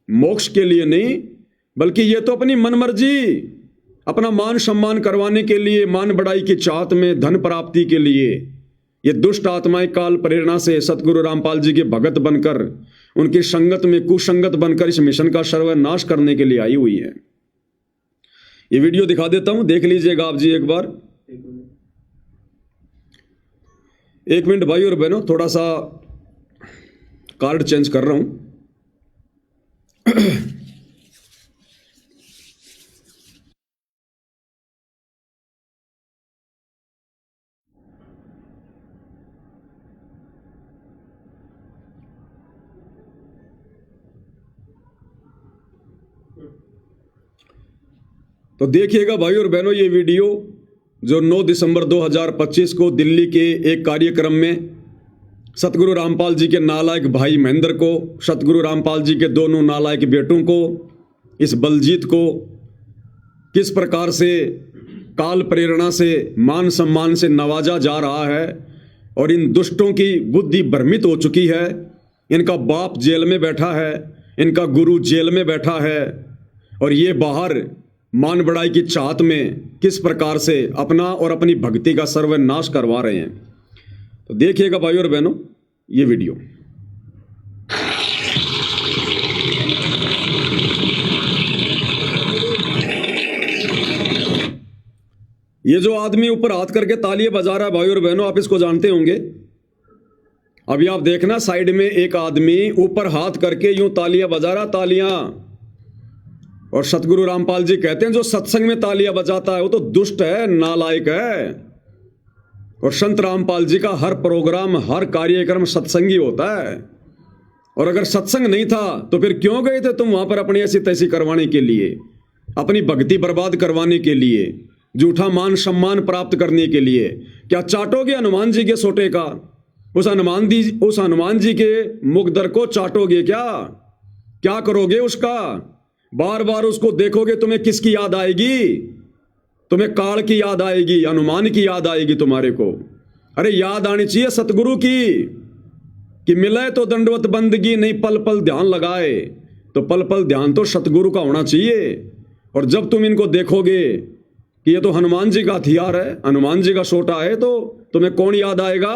मोक्ष के लिए नहीं, बल्कि ये तो अपनी मनमर्जी, अपना मान सम्मान करवाने के लिए, मान बढ़ाई की चाहत में, धन प्राप्ति के लिए, ये दुष्ट आत्माएं काल प्रेरणा से सतगुरु रामपाल जी के भगत बनकर, उनकी संगत में कुसंगत बनकर इस मिशन का सर्वनाश करने के लिए आई हुई है। ये वीडियो दिखा देता हूं, देख लीजिएगा आप जी एक बार। 1 मिनट भाई और बहनों, थोड़ा सा कार्ड चेंज कर रहा हूं। तो देखिएगा भाई और बहनों, ये वीडियो जो 9 दिसंबर 2025 को दिल्ली के एक कार्यक्रम में सतगुरु रामपाल जी के नालायक भाई महेंद्र को, सतगुरु रामपाल जी के दोनों नालायक बेटों को, इस बलजीत को किस प्रकार से काल प्रेरणा से, मान सम्मान से नवाजा जा रहा है। और इन दुष्टों की बुद्धि भ्रमित हो चुकी है। इनका बाप जेल में बैठा है, इनका गुरु जेल में बैठा है, और ये बाहर मान बढ़ाई की चाहत में किस प्रकार से अपना और अपनी भक्ति का सर्वनाश करवा रहे हैं। तो देखिएगा भाइयों और बहनों ये वीडियो। ये जो आदमी ऊपर हाथ करके तालियां बजा रहा है भाइयों और बहनों, आप इसको जानते होंगे। अभी आप देखना, साइड में एक आदमी ऊपर हाथ करके यूं तालियां बजा रहा, तालियां। और सतगुरु रामपाल जी कहते हैं जो सत्संग में तालियां बजाता है वो तो दुष्ट है, नालायक है। और संत रामपाल जी का हर प्रोग्राम, हर कार्यक्रम सत्संगी होता है। और अगर सत्संग नहीं था तो फिर क्यों गए थे तुम वहां पर अपनी ऐसी तैसी करवाने के लिए, अपनी भक्ति बर्बाद करवाने के लिए, झूठा मान सम्मान प्राप्त करने के लिए? क्या चाटोगे हनुमान जी के सोटे का? उस हनुमान जी के मुखदर को चाटोगे क्या? क्या करोगे उसका? बार बार उसको देखोगे, तुम्हें किसकी याद आएगी? तुम्हें काल की याद आएगी, हनुमान की याद आएगी तुम्हारे को। अरे याद आनी चाहिए सतगुरु की कि मिले तो दंडवत बंदगी, नहीं पल पल ध्यान लगाए। तो पल पल ध्यान तो सतगुरु का होना चाहिए। और जब तुम इनको देखोगे कि ये तो हनुमान जी का हथियार है, हनुमान जी का सोटा है, तो तुम्हें कौन याद आएगा?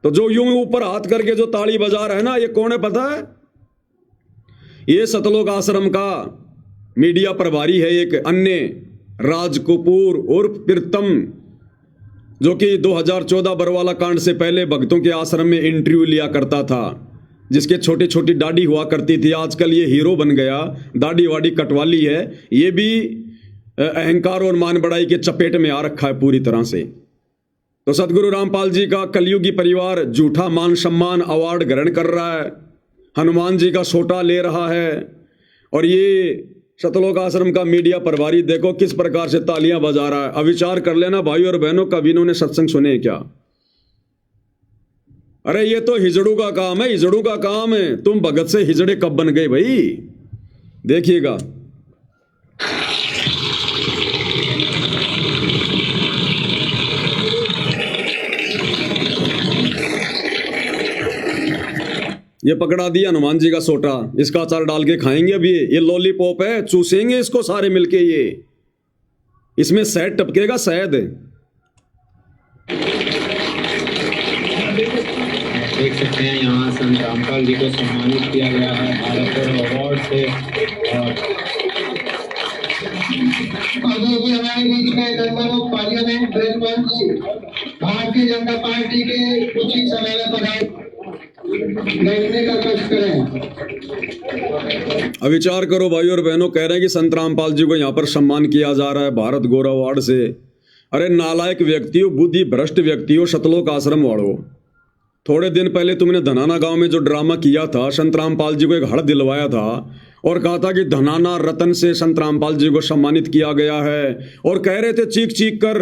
तो जो यूं ऊपर हाथ करके जो ताली बजा रहा है ना, ये कौन है पता है? ये सतलोक आश्रम का मीडिया प्रभारी है एक अन्य राज कपूर उर्फ प्रीतम, जो कि 2014 बरवाला कांड से पहले भक्तों के आश्रम में इंटरव्यू लिया करता था, जिसके छोटी छोटी दाढ़ी हुआ करती थी। आजकल ये हीरो बन गया, दाढ़ी वाड़ी कटवा ली है। ये भी अहंकार और मान बढ़ाई के चपेट में आ रखा है पूरी तरह से। तो सतगुरु रामपाल जी का कलयुगी परिवार झूठा मान सम्मान अवार्ड ग्रहण कर रहा है, हनुमान जी का सोटा ले रहा है। और ये सतलोक आश्रम का मीडिया प्रभारी देखो किस प्रकार से तालियां बजा रहा है। अब विचार कर लेना भाई और बहनों, कभी इन्होंने सत्संग सुने क्या? अरे ये तो हिजड़ू का काम है, हिजड़ू का काम है। तुम भगत से हिजड़े कब बन गए भाई? देखिएगा। ये पकड़ा दिया हनुमान जी का सोटा, इसका अचार डाल के खाएंगे। अब ये लॉलीपॉप है, चूसेंगे इसको सारे मिलके, ये इसमें शहद टपकेगा, शहद। देख सकते हैं यहाँ संत रामपाल जी को सम्मानित किया गया है भारत गौरव अवार्ड से। और अभी भी हमारे बीच में member of parliament Brijmohan ji Bharatiya Janata party के कुछ ही समय में पधारे, बैठने का कष्ट करें। अब विचार करो भाई और बहनों, कह रहे हैं कि संत रामपाल जी को यहाँ पर सम्मान किया जा रहा है भारत गौरव अवार्ड से। अरे नालायक व्यक्ति हो, बुद्धि भ्रष्ट व्यक्ति हो, शतलोक आश्रम वालों। थोड़े दिन पहले तुमने धनाना गांव में जो ड्रामा किया था, संत रामपाल जी को एक हड़ दिलवाया था और कहा था कि धनाना रतन से संत रामपाल जी को सम्मानित किया गया है, और कह रहे थे चीख चीख कर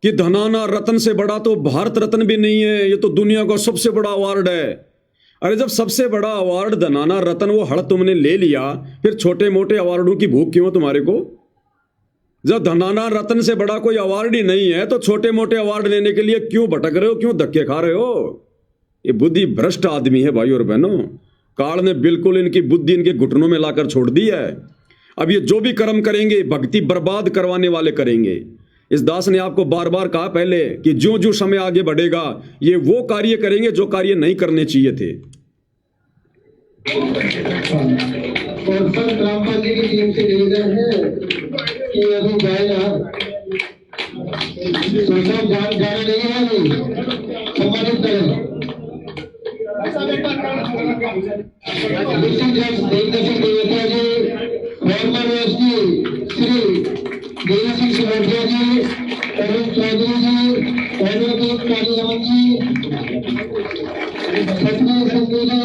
कि धनाना रतन से बड़ा तो भारत रत्न भी नहीं है, ये तो दुनिया का सबसे बड़ा अवार्ड है। अरे जब सबसे बड़ा अवार्ड धनाना रतन वो हड़ तुमने ले लिया, फिर छोटे मोटे अवार्डों की भूख क्यों तुम्हारे को? जब धनाना रतन से बड़ा कोई अवार्ड ही नहीं है तो छोटे मोटे अवार्ड लेने के लिए क्यों भटक रहे हो, क्यों धक्के खा रहे हो? ये बुद्धि भ्रष्ट आदमी है भाई और बहनों। काल ने बिल्कुल इनकी बुद्धि इनके घुटनों में लाकर छोड़ दी है। अब ये जो भी कर्म करेंगे भक्ति बर्बाद करवाने वाले करेंगे। इस दास ने आपको बार बार कहा पहले कि जो जो समय आगे बढ़ेगा ये वो कार्य करेंगे जो कार्य नहीं करने चाहिए थे। और संत रामपाल जी की टीम से निवेदन है कि अभी जाएगा तो सब जाना नहीं है, अभी सम्मानित करें। फॉर्मर एसपी श्री देवी सिंह सिमोटिया जी, अरुण चौधरी जी, एडवोकेट काली रमन जी, सतनाम सिंधु जी,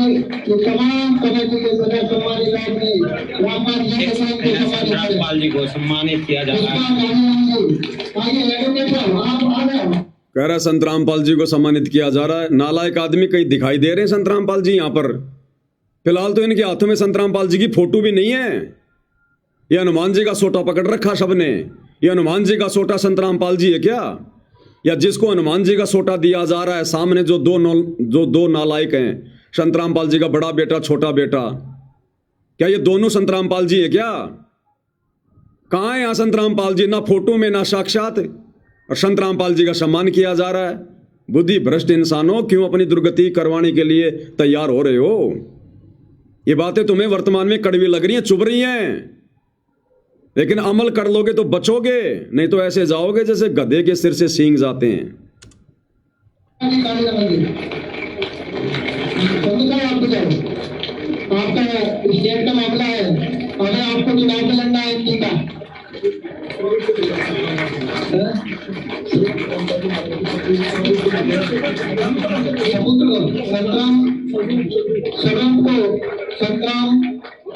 ये तमाम कमेटी के सदस्य सम्मानित आदमी रामपाल जी को सम्मानित किया जा रहा है। आगे एडवोकेट साहब आप आ गए। कह रहा है संत रामपाल जी को सम्मानित किया जा रहा है। नालायक आदमी कहीं दिखाई दे रहे हैं संत रामपाल जी यहाँ पर? फिलहाल तो इनके हाथों में संत रामपाल जी की फोटो भी नहीं है। ये हनुमान जी का सोटा पकड़ रखा सबने। ये हनुमान जी का सोटा संत रामपाल जी है क्या? या जिसको हनुमान जी का सोटा दिया जा रहा है सामने जो दो नालायक हैं, संत रामपाल जी का बड़ा बेटा छोटा बेटा, क्या ये दोनों संत रामपाल जी है क्या? कहाँ है यहाँ संत रामपाल जी? ना फोटो में ना साक्षात, और संत रामपाल जी का सम्मान किया जा रहा है। बुद्धि भ्रष्ट इंसानों, क्यों अपनी दुर्गति करवाने के लिए तैयार हो रहे हो? ये बातें तुम्हें वर्तमान में कड़वी लग रही हैं, चुभ रही हैं, लेकिन अमल कर लोगे तो बचोगे, नहीं तो ऐसे जाओगे जैसे गधे के सिर से सींग जाते हैं। आपका स्टेट का मामला है, अगर आपको चुनाव में लड़ना है इनकी का संतराम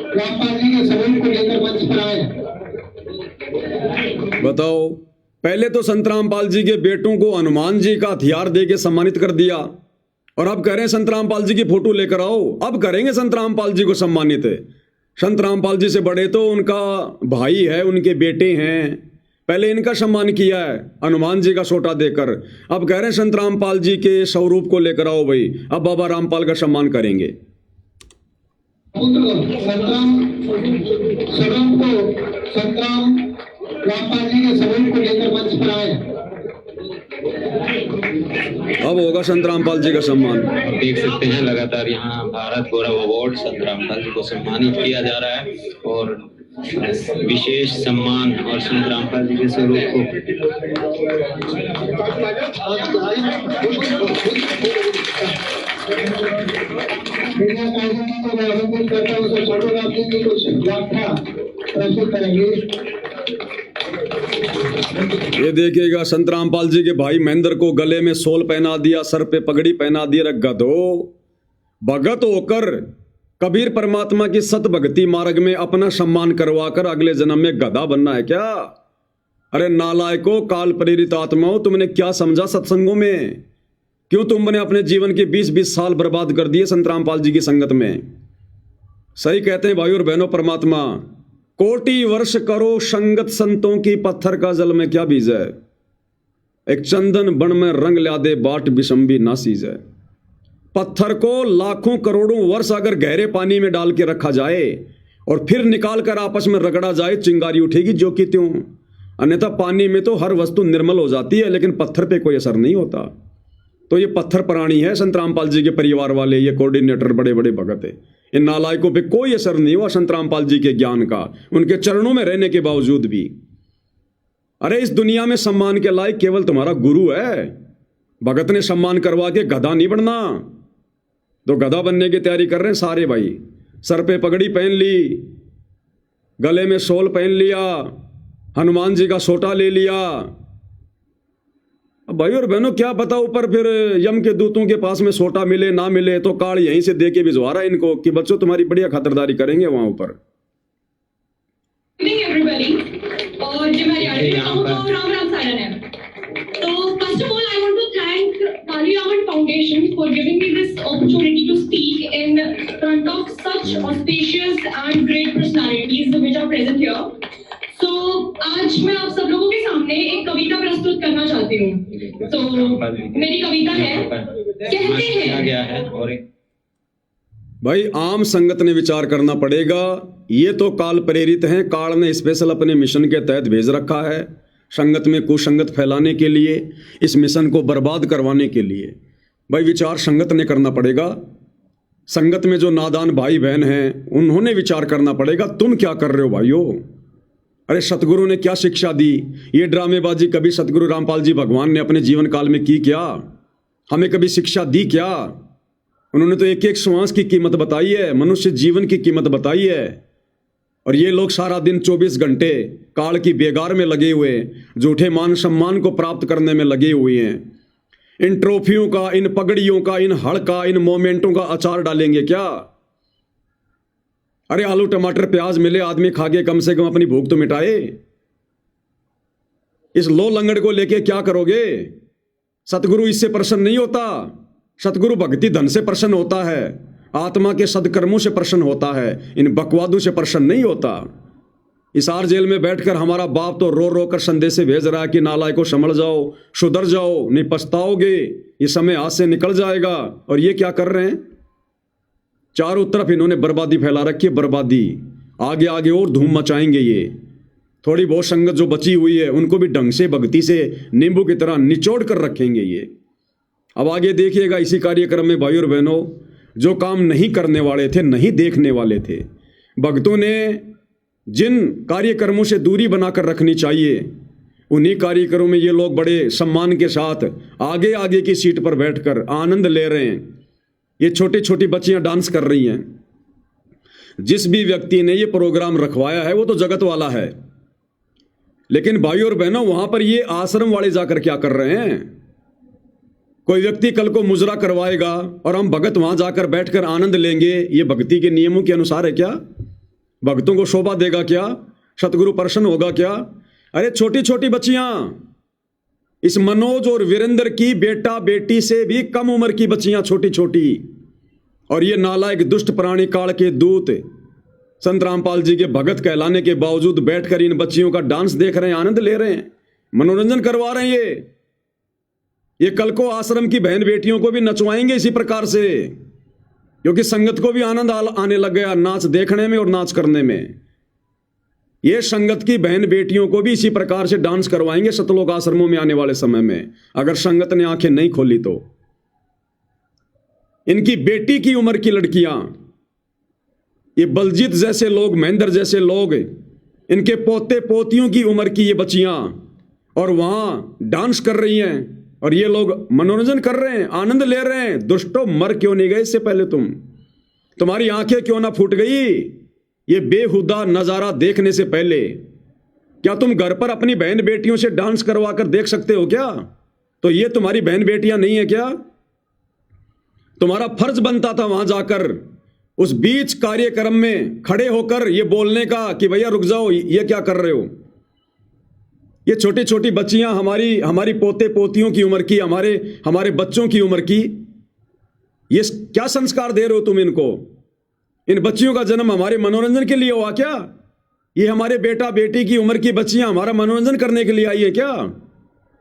रामपाल जी के सबूत को लेकर मंच पर आए। बताओ, पहले तो संत रामपाल जी के बेटों को हनुमान जी का हथियार दे के सम्मानित कर दिया, और अब कह रहे हैं संत रामपाल जी की फोटो लेकर आओ। अब करेंगे संत रामपाल जी को सम्मानित। संत रामपाल जी से बड़े तो उनका भाई है, उनके बेटे हैं, पहले इनका सम्मान किया है हनुमान जी का सोटा देकर। अब कह रहे हैं संत रामपाल जी के स्वरूप को लेकर आओ भाई, अब बाबा रामपाल का सम्मान करेंगे। रामपाल जी के स्वरूप को लेकर मंच पर आए। अब होगा संत रामपाल जी का सम्मान। देख सकते हैं लगातार यहाँ भारत गौरव अवार्ड संत रामपाल जी को सम्मानित किया जा रहा है, और विशेष सम्मान और संत रामपाल जी के स्वरूप को ये देखिएगा संत रामपाल जी के भाई महेंद्र को गले में सोल पहना दिया, सर पे पगड़ी पहना दिया। गधो, भगत होकर कबीर परमात्मा की सत भक्ति मार्ग में अपना सम्मान करवाकर अगले जन्म में गधा बनना है क्या? अरे नालायकों, काल प्रेरित आत्माओं, तुमने क्या समझा सत्संगों में? क्यों तुमने अपने जीवन के 20-20 साल बर्बाद कर दिए संत रामपाल जी की संगत में? सही कहते हैं भाई और बहनों, परमात्मा कोटि वर्ष करो संगत संतों की, पत्थर का जल में क्या बीज है? एक चंदन बन में रंग ला दे बाट बिशंबी ना सीज है। पत्थर को लाखों करोड़ों वर्ष अगर गहरे पानी में डाल के रखा जाए और फिर निकाल कर आपस में रगड़ा जाए, चिंगारी उठेगी जो कि त्यों। अन्यथा पानी में तो हर वस्तु निर्मल हो जाती है, लेकिन पत्थर पे कोई असर नहीं होता। तो ये पत्थर प्राणी है संत रामपाल जी के परिवार वाले, ये कोऑर्डिनेटर बड़े बड़े भगत है। इन नालायकों पे कोई असर नहीं हुआ संत रामपाल जी के ज्ञान का, उनके चरणों में रहने के बावजूद भी। अरे इस दुनिया में सम्मान के लायक केवल तुम्हारा गुरु है। भगत ने सम्मान करवा के गधा नहीं बनना। तो गधा बनने की तैयारी कर रहे हैं सारे भाई। सर पे पगड़ी पहन ली, गले में शॉल पहन लिया, हनुमान जी का सोटा ले लिया। अब भाई और बहनों क्या पता ऊपर फिर यम के दूतों के पास में सोटा मिले ना मिले, तो कार्ड यहीं से दे के भिजवा रहा है इनको कि बच्चों तुम्हारी बढ़िया खातिरदारी करेंगे वहां ऊपर। और जो मेरी राम राम सारन है। तो first of all I want to thank Paliraman foundation for giving me this opportunity to speak in front of such auspicious and great personalities which are present here. So आज मैं आप सब लोगों के सामने एक कविता प्रस्तुत करना चाहती हूँ। तो मेरी कविता है, कहते हैं। भाई आम संगत ने विचार करना पड़ेगा। ये तो काल प्रेरित हैं, काल ने स्पेशल अपने मिशन के तहत भेज रखा है संगत में कुसंगत फैलाने के लिए, इस मिशन को बर्बाद करवाने के लिए। भाई विचार संगत ने करना पड़ेगा। संगत में जो नादान भाई बहन हैं उन्होंने विचार करना पड़ेगा, तुम क्या कर रहे हो भाइयों। अरे सतगुरु ने क्या शिक्षा दी, ये ड्रामेबाजी कभी सतगुरु रामपाल जी भगवान ने अपने जीवन काल में की क्या? हमें कभी शिक्षा दी क्या? उन्होंने तो एक एक श्वास की कीमत बताई है, मनुष्य जीवन की कीमत बताई है। और ये लोग सारा दिन 24 घंटे काल की बेगार में लगे हुए, झूठे मान सम्मान को प्राप्त करने में लगे हुए हैं। इन ट्रॉफियों का, इन पगड़ियों का, इन हड़ का, इन मोमेंटों का अचार डालेंगे क्या? अरे आलू टमाटर प्याज मिले, आदमी खा के कम से कम अपनी भूख तो मिटाए। इस लो लंगड़ को लेके क्या करोगे? सतगुरु इससे प्रसन्न नहीं होता। सतगुरु भक्ति धन से प्रसन्न होता है, आत्मा के सदकर्मों से प्रसन्न होता है, इन बकवादों से प्रसन्न नहीं होता। इसार जेल में बैठकर हमारा बाप तो रो रो कर संदेशे भेज रहा है कि नालायकों संभल जाओ, सुधर जाओ, नहीं पछताओगे, ये समय हाथ से निकल जाएगा। और ये क्या कर रहे हैं? चारों तरफ इन्होंने बर्बादी फैला रखी है, बर्बादी। आगे आगे और धूम मचाएंगे ये। थोड़ी बहुत संगत जो बची हुई है उनको भी ढंग से भक्ति से नींबू की तरह निचोड़ कर रखेंगे ये। अब आगे देखिएगा इसी कार्यक्रम में भाई और बहनों, जो काम नहीं करने वाले थे, नहीं देखने वाले थे, भक्तों ने जिन कार्यक्रमों से दूरी बनाकर रखनी चाहिए, उन्हीं कार्यक्रमों में ये लोग बड़े सम्मान के साथ आगे आगे की सीट पर बैठकर आनंद ले रहे हैं। ये छोटी छोटी बच्चियां डांस कर रही हैं। जिस भी व्यक्ति ने ये प्रोग्राम रखवाया है वो तो जगत वाला है, लेकिन भाई और बहनों वहां पर ये आश्रम वाले जाकर क्या कर रहे हैं? कोई व्यक्ति कल को मुजरा करवाएगा और हम भगत वहां जाकर बैठकर आनंद लेंगे, ये भक्ति के नियमों के अनुसार है क्या? भक्तों को शोभा देगा क्या? सतगुरु प्रसन्न होगा क्या? अरे छोटी छोटी बच्चियां, इस मनोज और वीरेंद्र की बेटा बेटी से भी कम उम्र की बच्चियां, छोटी छोटी, और ये नालायक दुष्ट प्राणी काल के दूत संत रामपाल जी के भगत कहलाने के बावजूद बैठकर इन बच्चियों का डांस देख रहे हैं, आनंद ले रहे हैं, मनोरंजन करवा रहे हैं। ये कल को आश्रम की बहन बेटियों को भी नचवाएंगे इसी प्रकार से, क्योंकि संगत को भी आनंद आने लग गया नाच देखने में और नाच करने में। ये संगत की बहन बेटियों को भी इसी प्रकार से डांस करवाएंगे सतलोक आश्रमों में आने वाले समय में, अगर संगत ने आंखें नहीं खोली तो। इनकी बेटी की उम्र की लड़कियां, ये बलजीत जैसे लोग, महेंद्र जैसे लोग, इनके पोते पोतियों की उम्र की ये बच्चियां, और वहां डांस कर रही हैं, और ये लोग मनोरंजन कर रहे हैं, आनंद ले रहे हैं। दुष्टों, मर क्यों नहीं गए इससे पहले? तुम्हारी आंखें क्यों ना फूट गई ये बेहुदा नजारा देखने से पहले? क्या तुम घर पर अपनी बहन बेटियों से डांस करवा कर देख सकते हो क्या? तो ये तुम्हारी बहन बेटियां नहीं है क्या? तुम्हारा फर्ज बनता था वहां जाकर उस बीच कार्यक्रम में खड़े होकर ये बोलने का कि भैया रुक जाओ, ये क्या कर रहे हो? ये छोटी छोटी बच्चियां, हमारी पोते पोतियों की उम्र की, हमारे बच्चों की उम्र की, ये क्या संस्कार दे रहे हो तुम इनको? इन बच्चियों का जन्म हमारे मनोरंजन के लिए हुआ क्या? ये हमारे बेटा बेटी की उम्र की बच्चियां हमारा मनोरंजन करने के लिए आई है क्या?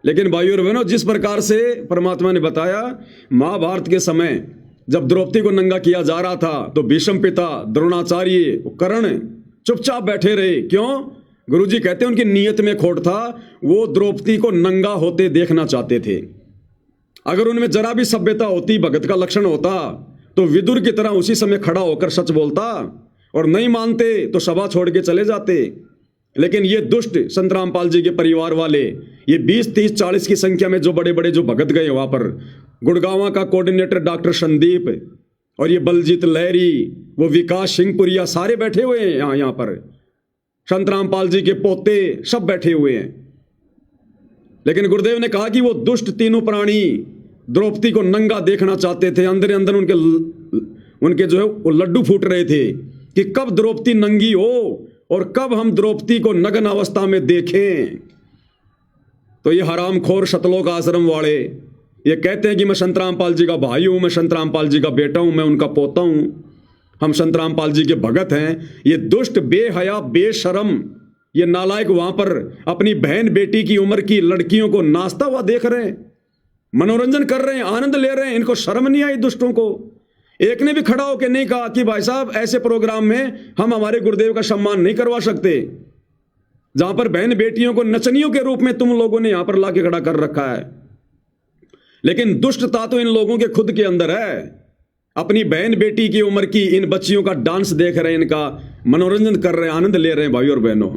लेकिन भाइयों और बहनों, जिस प्रकार से परमात्मा ने बताया, महाभारत के समय जब द्रौपदी को नंगा किया जा रहा था तो भीष्म पिता, द्रोणाचार्य, कर्ण चुपचाप बैठे रहे। क्यों? गुरुजी कहते हैं उनकी नीयत में खोट था, वो द्रौपदी को नंगा होते देखना चाहते थे। अगर उनमें जरा भी सभ्यता होती, भगत का लक्षण होता, तो विदुर की तरह उसी समय खड़ा होकर सच बोलता, और नहीं मानते तो सभा छोड़ के चले जाते। लेकिन ये दुष्ट संत रामपाल जी के परिवार वाले, ये 20, 30, 40 की संख्या में जो बड़े बड़े जो भगत गए वहां पर, गुड़गांव का कोऑर्डिनेटर डॉक्टर संदीप, और ये बलजीत लहरी, वो विकास सिंहपुरिया, सारे बैठे हुए हैं यहाँ पर। संत रामपाल जी के पोते सब बैठे हुए हैं। लेकिन गुरुदेव ने कहा कि वो दुष्ट तीनों प्राणी द्रौपदी को नंगा देखना चाहते थे। अंदर अंदर उनके जो है वो लड्डू फूट रहे थे कि कब द्रौपदी नंगी हो और कब हम द्रौपदी को नग्न अवस्था में देखें। तो ये हरामखोर सतलोक आश्रम वाले ये कहते हैं कि मैं संत रामपाल जी का भाई हूं, मैं संत रामपाल जी का बेटा हूं, मैं उनका पोता हूं, हम संत रामपाल जी के भगत हैं। ये दुष्ट, बेहया, बेशरम, ये नालायक वहां पर अपनी बहन बेटी की उम्र की लड़कियों को नाचता हुआ देख रहे हैं, मनोरंजन कर रहे हैं, आनंद ले रहे हैं। इनको शर्म नहीं आई दुष्टों को? एक ने भी खड़ा होकर नहीं कहा कि भाई साहब ऐसे प्रोग्राम में हम हमारे गुरुदेव का सम्मान नहीं करवा सकते, जहां पर बहन बेटियों को नचनियों के रूप में तुम लोगों ने यहां पर लाके खड़ा कर रखा है। लेकिन दुष्टता तो इन लोगों के खुद के अंदर है। अपनी बहन बेटी की उम्र की इन बच्चियों का डांस देख रहे हैं, इनका मनोरंजन कर रहे हैं, आनंद ले रहे हैं। भाई और बहनों,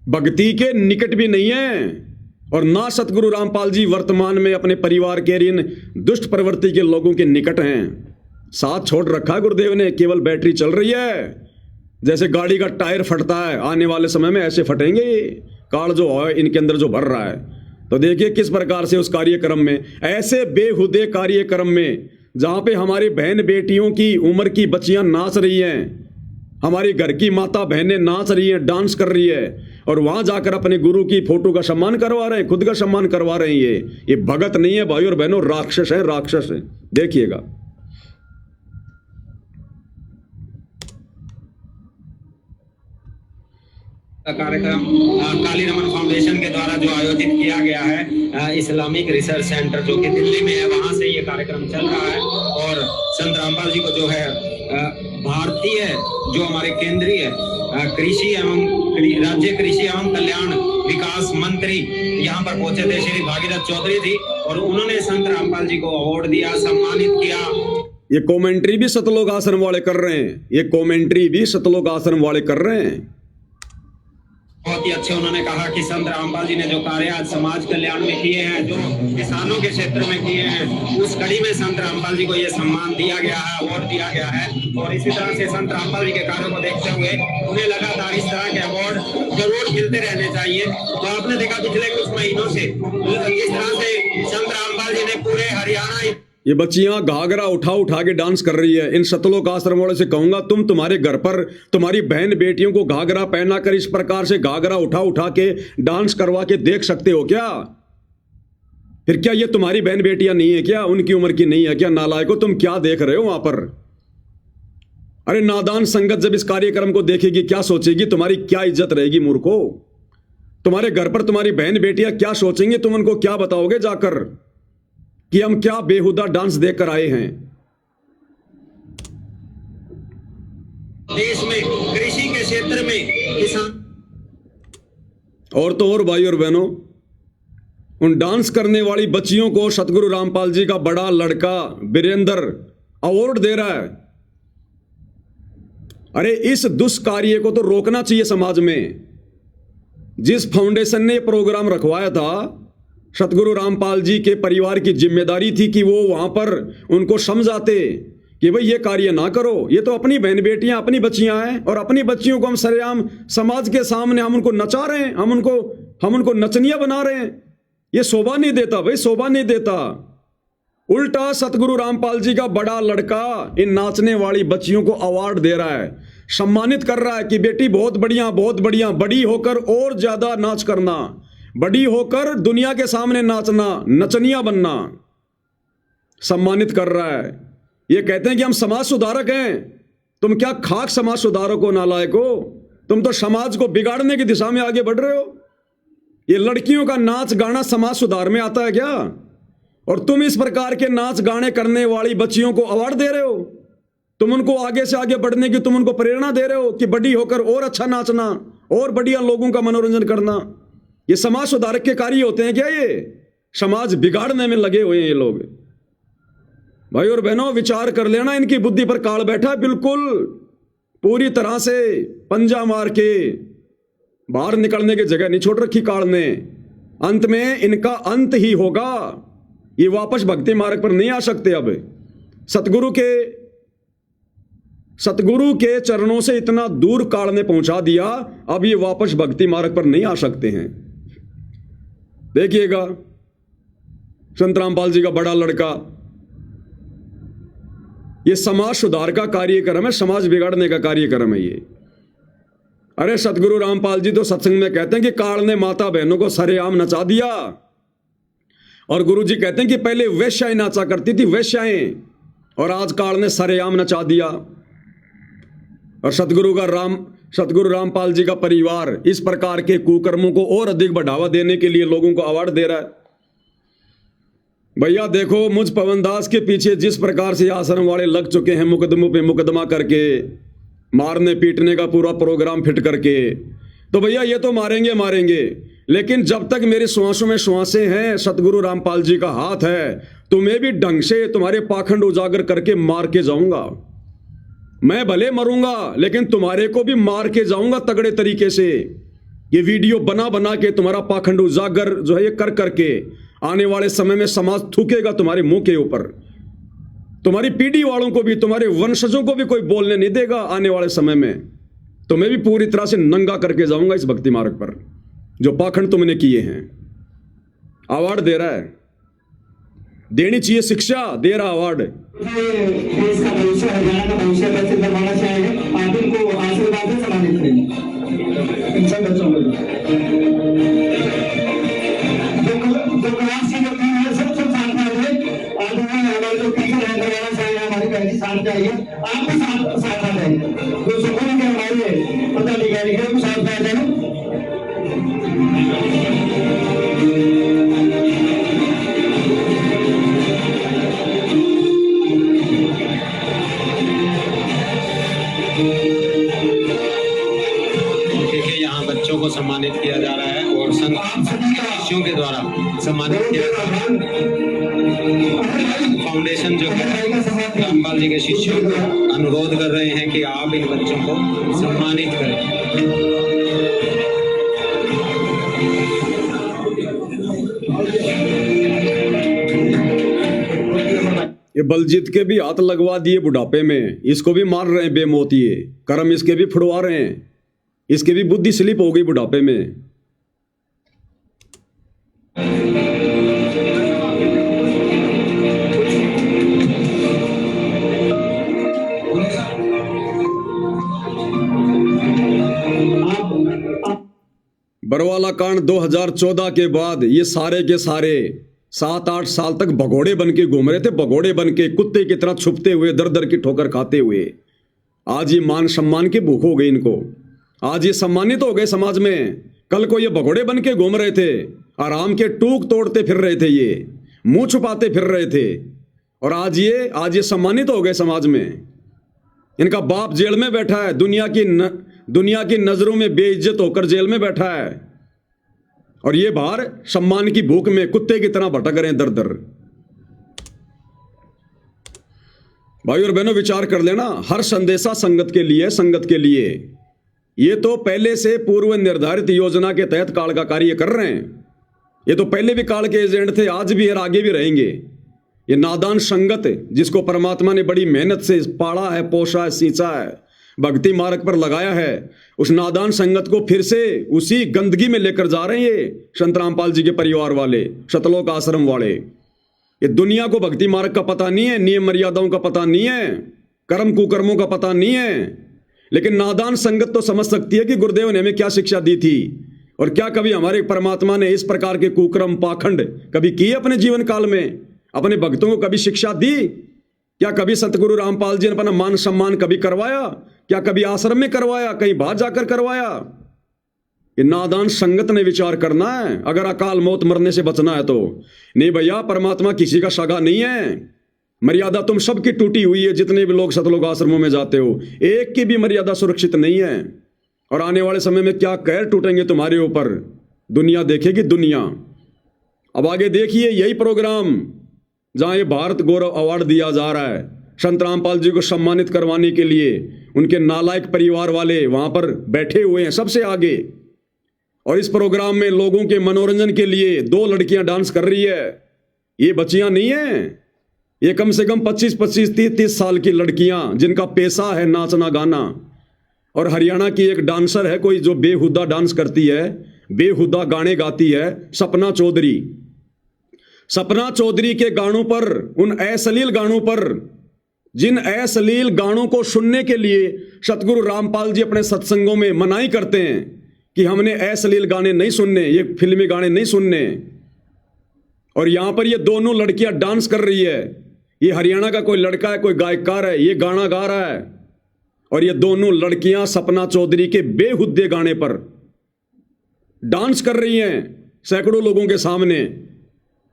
भक्ति के निकट भी नहीं है, और ना सतगुरु रामपाल जी वर्तमान में अपने परिवार के इन दुष्ट प्रवृत्ति के लोगों के निकट हैं। साथ छोड़ रखा गुरुदेव ने, केवल बैटरी चल रही है। जैसे गाड़ी का टायर फटता है, आने वाले समय में ऐसे फटेंगे कार जो है इनके अंदर जो भर रहा है। तो देखिए किस प्रकार से उस कार्यक्रम में, ऐसे बेहुदे कार्यक्रम में जहां पे हमारी बहन बेटियों की उम्र की बच्चियां नाच रही हैं, हमारी घर की माता बहनें नाच रही हैं, डांस कर रही है, और वहां जाकर अपने गुरु की फोटो का सम्मान करवा रहे हैं, खुद का सम्मान करवा रहे हैं। ये भगत नहीं है भाई और बहनों, राक्षस है, राक्षस है। देखिएगा कार्यक्रम काली रमन फाउंडेशन के द्वारा जो आयोजित किया गया है, इस्लामिक रिसर्च सेंटर जो कि दिल्ली में है, वहां से ये कार्यक्रम चल रहा है। और संत रामपाल जी को जो है भारतीय जो हमारे केंद्रीय कृषि एवं राज्य कृषि एवं कल्याण विकास मंत्री यहाँ पर पहुंचे थे, श्री भागीरथ चौधरी जी, और उन्होंने संत रामपाल जी को अवार्ड दिया, सम्मानित किया। ये कमेंट्री भी सतलोक आश्रम वाले कर रहे हैं, ये कमेंट्री भी सतलोक आश्रम वाले कर रहे हैं। बहुत ही अच्छे उन्होंने कहा कि संत रामपाल जी ने जो कार्य आज समाज कल्याण में किए हैं, जो किसानों के क्षेत्र में किए हैं, उस कड़ी में संत रामपाल जी को ये सम्मान दिया गया है, अवार्ड दिया गया है। और इसी तरह से संत रामपाल जी के कार्यों को देखते हुए उन्हें लगातार इस तरह के अवार्ड जरूर मिलते रहने चाहिए। तो आपने देखा पिछले कुछ महीनों से इस तरह से संत रामपाल जी ने पूरे हरियाणा, ये बच्चियां घाघरा उठा के डांस कर रही है। इन सतलोक आश्रम वालों से कहूंगा, तुम तुम्हारे घर पर तुम्हारी बहन बेटियों को घाघरा पहना कर इस प्रकार से घाघरा उठा के डांस करवा के देख सकते हो क्या? फिर क्या ये तुम्हारी बहन बेटियां नहीं है क्या? उनकी उम्र की नहीं है क्या? नालायकों, तुम क्या देख रहे हो वहां पर? अरे नादान संगत जब इस कार्यक्रम को देखेगी क्या सोचेगी? तुम्हारी क्या इज्जत रहेगी मूर्खों? तुम्हारे घर पर तुम्हारी बहन बेटियां क्या सोचेंगे? तुम उनको क्या बताओगे जाकर कि हम क्या बेहुदा डांस देखकर आए हैं? देश में कृषि के क्षेत्र में किसान, और तो और भाई और बहनों, उन डांस करने वाली बच्चियों को सतगुरु रामपाल जी का बड़ा लड़का वीरेंद्र अवार्ड दे रहा है। अरे इस दुष्कार्य को तो रोकना चाहिए समाज में। जिस फाउंडेशन ने प्रोग्राम रखवाया था, सतगुरु रामपाल जी के परिवार की जिम्मेदारी थी कि वो वहां पर उनको समझाते कि भाई ये कार्य ना करो, ये तो अपनी बहन बेटियां, अपनी बच्चियां हैं, और अपनी बच्चियों को हम सरेआम समाज के सामने हम उनको नचा रहे हैं, हम उनको नचनिया बना रहे हैं। ये शोभा नहीं देता भाई, शोभा नहीं देता। उल्टा सतगुरु रामपाल जी का बड़ा लड़का इन नाचने वाली बच्चियों को अवार्ड दे रहा है, सम्मानित कर रहा है कि बेटी बहुत बढ़िया, बहुत बढ़िया, बड़ी होकर और ज्यादा नाच करना, बड़ी होकर दुनिया के सामने नाचना, नचनिया बनना, सम्मानित कर रहा है। ये कहते हैं कि हम समाज सुधारक हैं। तुम क्या खाक समाज सुधारक हो नालायको? तुम तो समाज को बिगाड़ने की दिशा में आगे बढ़ रहे हो। ये लड़कियों का नाच गाना समाज सुधार में आता है क्या? और तुम इस प्रकार के नाच गाने करने वाली बच्चियों को अवार्ड दे रहे हो। तुम उनको आगे से आगे बढ़ने की तुम उनको प्रेरणा दे रहे हो कि बड़ी होकर और अच्छा नाचना और बढ़िया लोगों का मनोरंजन करना। ये समाज सुधारक के कार्य होते हैं क्या? ये समाज बिगाड़ने में लगे हुए हैं ये लोग। भाई और बहनों, विचार कर लेना, इनकी बुद्धि पर काल बैठा है बिल्कुल, पूरी तरह से पंजा मार के बाहर निकलने की जगह नहीं छोड़ रखी काल ने। अंत में इनका अंत ही होगा, ये वापस भक्ति मार्ग पर नहीं आ सकते। अब सतगुरु के चरणों से इतना दूर काल ने पहुंचा दिया, अब ये वापस भक्ति मार्ग पर नहीं आ सकते हैं। देखिएगा, संत रामपाल जी का बड़ा लड़का, ये समाज सुधार का कार्यक्रम है, समाज बिगाड़ने का कार्यक्रम है ये। अरे सतगुरु रामपाल जी तो सत्संग में कहते हैं कि काल ने माता बहनों को सरेआम नचा दिया, और गुरु जी कहते हैं कि पहले वेश्याएं नाचा करती थी, वेश्याएं, और आज काल ने सरेआम नचा दिया। और सतगुरु रामपाल जी का परिवार इस प्रकार के कुकर्मों को और अधिक बढ़ावा देने के लिए लोगों को अवार्ड दे रहा है। भैया देखो, मुझ पवनदास के पीछे जिस प्रकार से आश्रम वाले लग चुके हैं, मुकदमों पे मुकदमा करके, मारने पीटने का पूरा प्रोग्राम फिट करके, तो भैया ये तो मारेंगे, लेकिन जब तक मेरी श्वासों में श्वासें हैं, सतगुरु रामपाल जी का हाथ है, तुम्हें भी ढंग से तुम्हारे पाखंड उजागर करके मार के जाऊंगा। मैं भले मरूंगा, लेकिन तुम्हारे को भी मार के जाऊंगा तगड़े तरीके से। ये वीडियो बना बना के तुम्हारा पाखंड उजागर जो है ये कर करके आने वाले समय में समाज थूकेगा तुम्हारे मुंह के ऊपर। तुम्हारी पीढ़ी वालों को भी, तुम्हारे वंशजों को भी कोई बोलने नहीं देगा आने वाले समय में। तुम्हें भी पूरी तरह से नंगा करके जाऊंगा इस भक्ति मार्ग पर, जो पाखंड तुमने किए हैं। अवार्ड दे रहा है, देनी चाहिए शिक्षा, दे रहा अवार्ड। देश का भविष्य, हरियाणा का भविष्य कैसे करवाना चाहेंगे, आप इनको आशीर्वाद से सम्मानित करेंगे इन सब बच्चों को। जो क्लास की जो टीम है सब साथ में रहे, और हमारे जो टीचर है हरियाणा से हमारी बहनी साथ चाहिए, आप भी साथ आ जाएंगे। जो सुकून के हमारे पता नहीं क्या है, साथ में आ जाएंगे। को सम्मानित किया जा रहा है और संत शिष्यों के द्वारा सम्मानित किया जा रहा है। फाउंडेशन जो है रामपाल जी के शिष्यों को अनुरोध कर रहे हैं कि आप इन बच्चों को सम्मानित करें। ये बलजीत के भी हाथ लगवा दिए बुढ़ापे में, इसको भी मार रहे हैं बेमौतिए, कर्म इसके भी फुड़वा रहे हैं, इसकी भी बुद्धि स्लिप हो गई बुढ़ापे में। बरवाला कांड 2014 के बाद ये सारे के सारे 7-8 साल तक भगोड़े बन के घूम रहे थे, भगोड़े बन के कुत्ते की तरह छुपते हुए, दर दर की ठोकर खाते हुए। आज ये मान सम्मान की भूख हो गई इनको, आज ये सम्मानित हो गए समाज में। कल को ये भगोड़े बन के घूम रहे थे, आराम के टूक तोड़ते फिर रहे थे, ये मुंह छुपाते फिर रहे थे, और आज ये सम्मानित हो गए समाज में। इनका बाप जेल में बैठा है, दुनिया की नजरों में बेइज्जत होकर जेल में बैठा है, और ये बाहर सम्मान की भूख में कुत्ते की तरह भटक रहे हैं दर दर। भाई और बहनों, विचार कर लेना, हर संदेशा संगत के लिए, संगत के लिए। ये तो पहले से पूर्व निर्धारित योजना के तहत काल का कार्य कर रहे हैं। ये तो पहले भी काल के एजेंट थे, आज भी और आगे भी रहेंगे। ये नादान संगत जिसको परमात्मा ने बड़ी मेहनत से पाला है, पोषा है, सींचा है, भक्ति मार्ग पर लगाया है, उस नादान संगत को फिर से उसी गंदगी में लेकर जा रहे हैं ये संत रामपाल जी के परिवार वाले, शतलोक आश्रम वाले। ये दुनिया को भक्ति मार्ग का पता नहीं है, नियम मर्यादाओं का पता नहीं है, कर्म कुकर्मों का पता नहीं है, लेकिन नादान संगत तो समझ सकती है कि गुरुदेव ने हमें क्या शिक्षा दी थी, और क्या कभी हमारे परमात्मा ने इस प्रकार के कुकर्म पाखंड कभी किए अपने जीवन काल में, अपने भक्तों को कभी शिक्षा दी? क्या कभी सतगुरु रामपाल जी ने अपना मान सम्मान कभी करवाया? क्या कभी आश्रम में करवाया, कहीं बाहर जाकर करवाया? ये नादान संगत ने विचार करना है अगर अकाल मौत मरने से बचना है तो। नहीं भैया, परमात्मा किसी का सगा नहीं है। मर्यादा तुम सबकी टूटी हुई है, जितने भी लोग सतलोक आश्रमों में जाते हो, एक की भी मर्यादा सुरक्षित नहीं है। और आने वाले समय में क्या कहर टूटेंगे तुम्हारे ऊपर, दुनिया देखेगी दुनिया। अब आगे देखिए यही प्रोग्राम जहां ये भारत गौरव अवार्ड दिया जा रहा है, संत रामपाल जी को सम्मानित करवाने के लिए उनके नालायक परिवार वाले वहां पर बैठे हुए हैं सबसे आगे। और इस प्रोग्राम में लोगों के मनोरंजन के लिए 2 लड़कियां डांस कर रही है। ये बच्चियां नहीं है, ये कम से कम 25-25, 30-30 साल की लड़कियां जिनका पेशा है नाचना गाना। और हरियाणा की एक डांसर है कोई जो बेहुदा डांस करती है, बेहुदा गाने गाती है, सपना चौधरी। सपना चौधरी के गानों पर, उन अश्लील गानों पर, जिन अश्लील गानों को सुनने के लिए सतगुरु रामपाल जी अपने सत्संगों में मनाही करते हैं कि हमने अश्लील गाने नहीं सुनने, ये फिल्मी गाने नहीं सुनने। और यहां पर ये दोनों लड़कियां डांस कर रही है। ये हरियाणा का कोई लड़का है, कोई गायकार है, ये गाना गा रहा है। और ये दोनों लड़कियां सपना चौधरी के बेहुद्दे गाने पर डांस कर रही हैं सैकड़ों लोगों के सामने।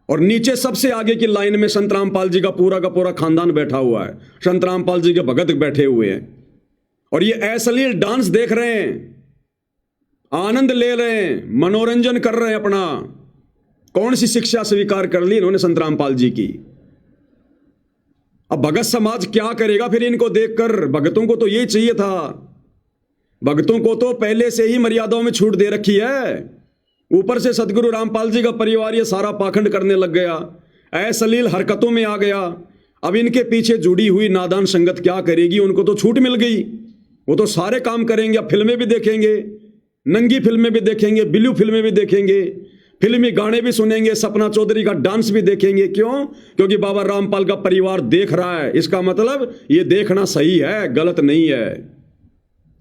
और नीचे सबसे आगे की लाइन में संत रामपाल जी का पूरा खानदान बैठा हुआ है, संत रामपाल जी के भगत बैठे हुए हैं। और ये अश्लील डांस देख रहे हैं, आनंद ले रहे हैं, मनोरंजन कर रहे हैं अपना। कौन सी शिक्षा स्वीकार कर ली इन्होंने संत रामपाल जी की। अब भगत समाज क्या करेगा फिर इनको देखकर। भगतों को तो ये चाहिए था, भगतों को तो पहले से ही मर्यादाओं में छूट दे रखी है। ऊपर से सतगुरु रामपाल जी का परिवार ये सारा पाखंड करने लग गया, अश्लील हरकतों में आ गया। अब इनके पीछे जुड़ी हुई नादान संगत क्या करेगी, उनको तो छूट मिल गई, वो तो सारे काम करेंगे। अब फिल्में भी देखेंगे, नंगी फिल्में भी देखेंगे, ब्लू फिल्में भी देखेंगे, फिल्मी गाने भी सुनेंगे, सपना चौधरी का डांस भी देखेंगे। क्यों? क्योंकि बाबा रामपाल का परिवार देख रहा है। इसका मतलब ये देखना सही है, गलत नहीं है।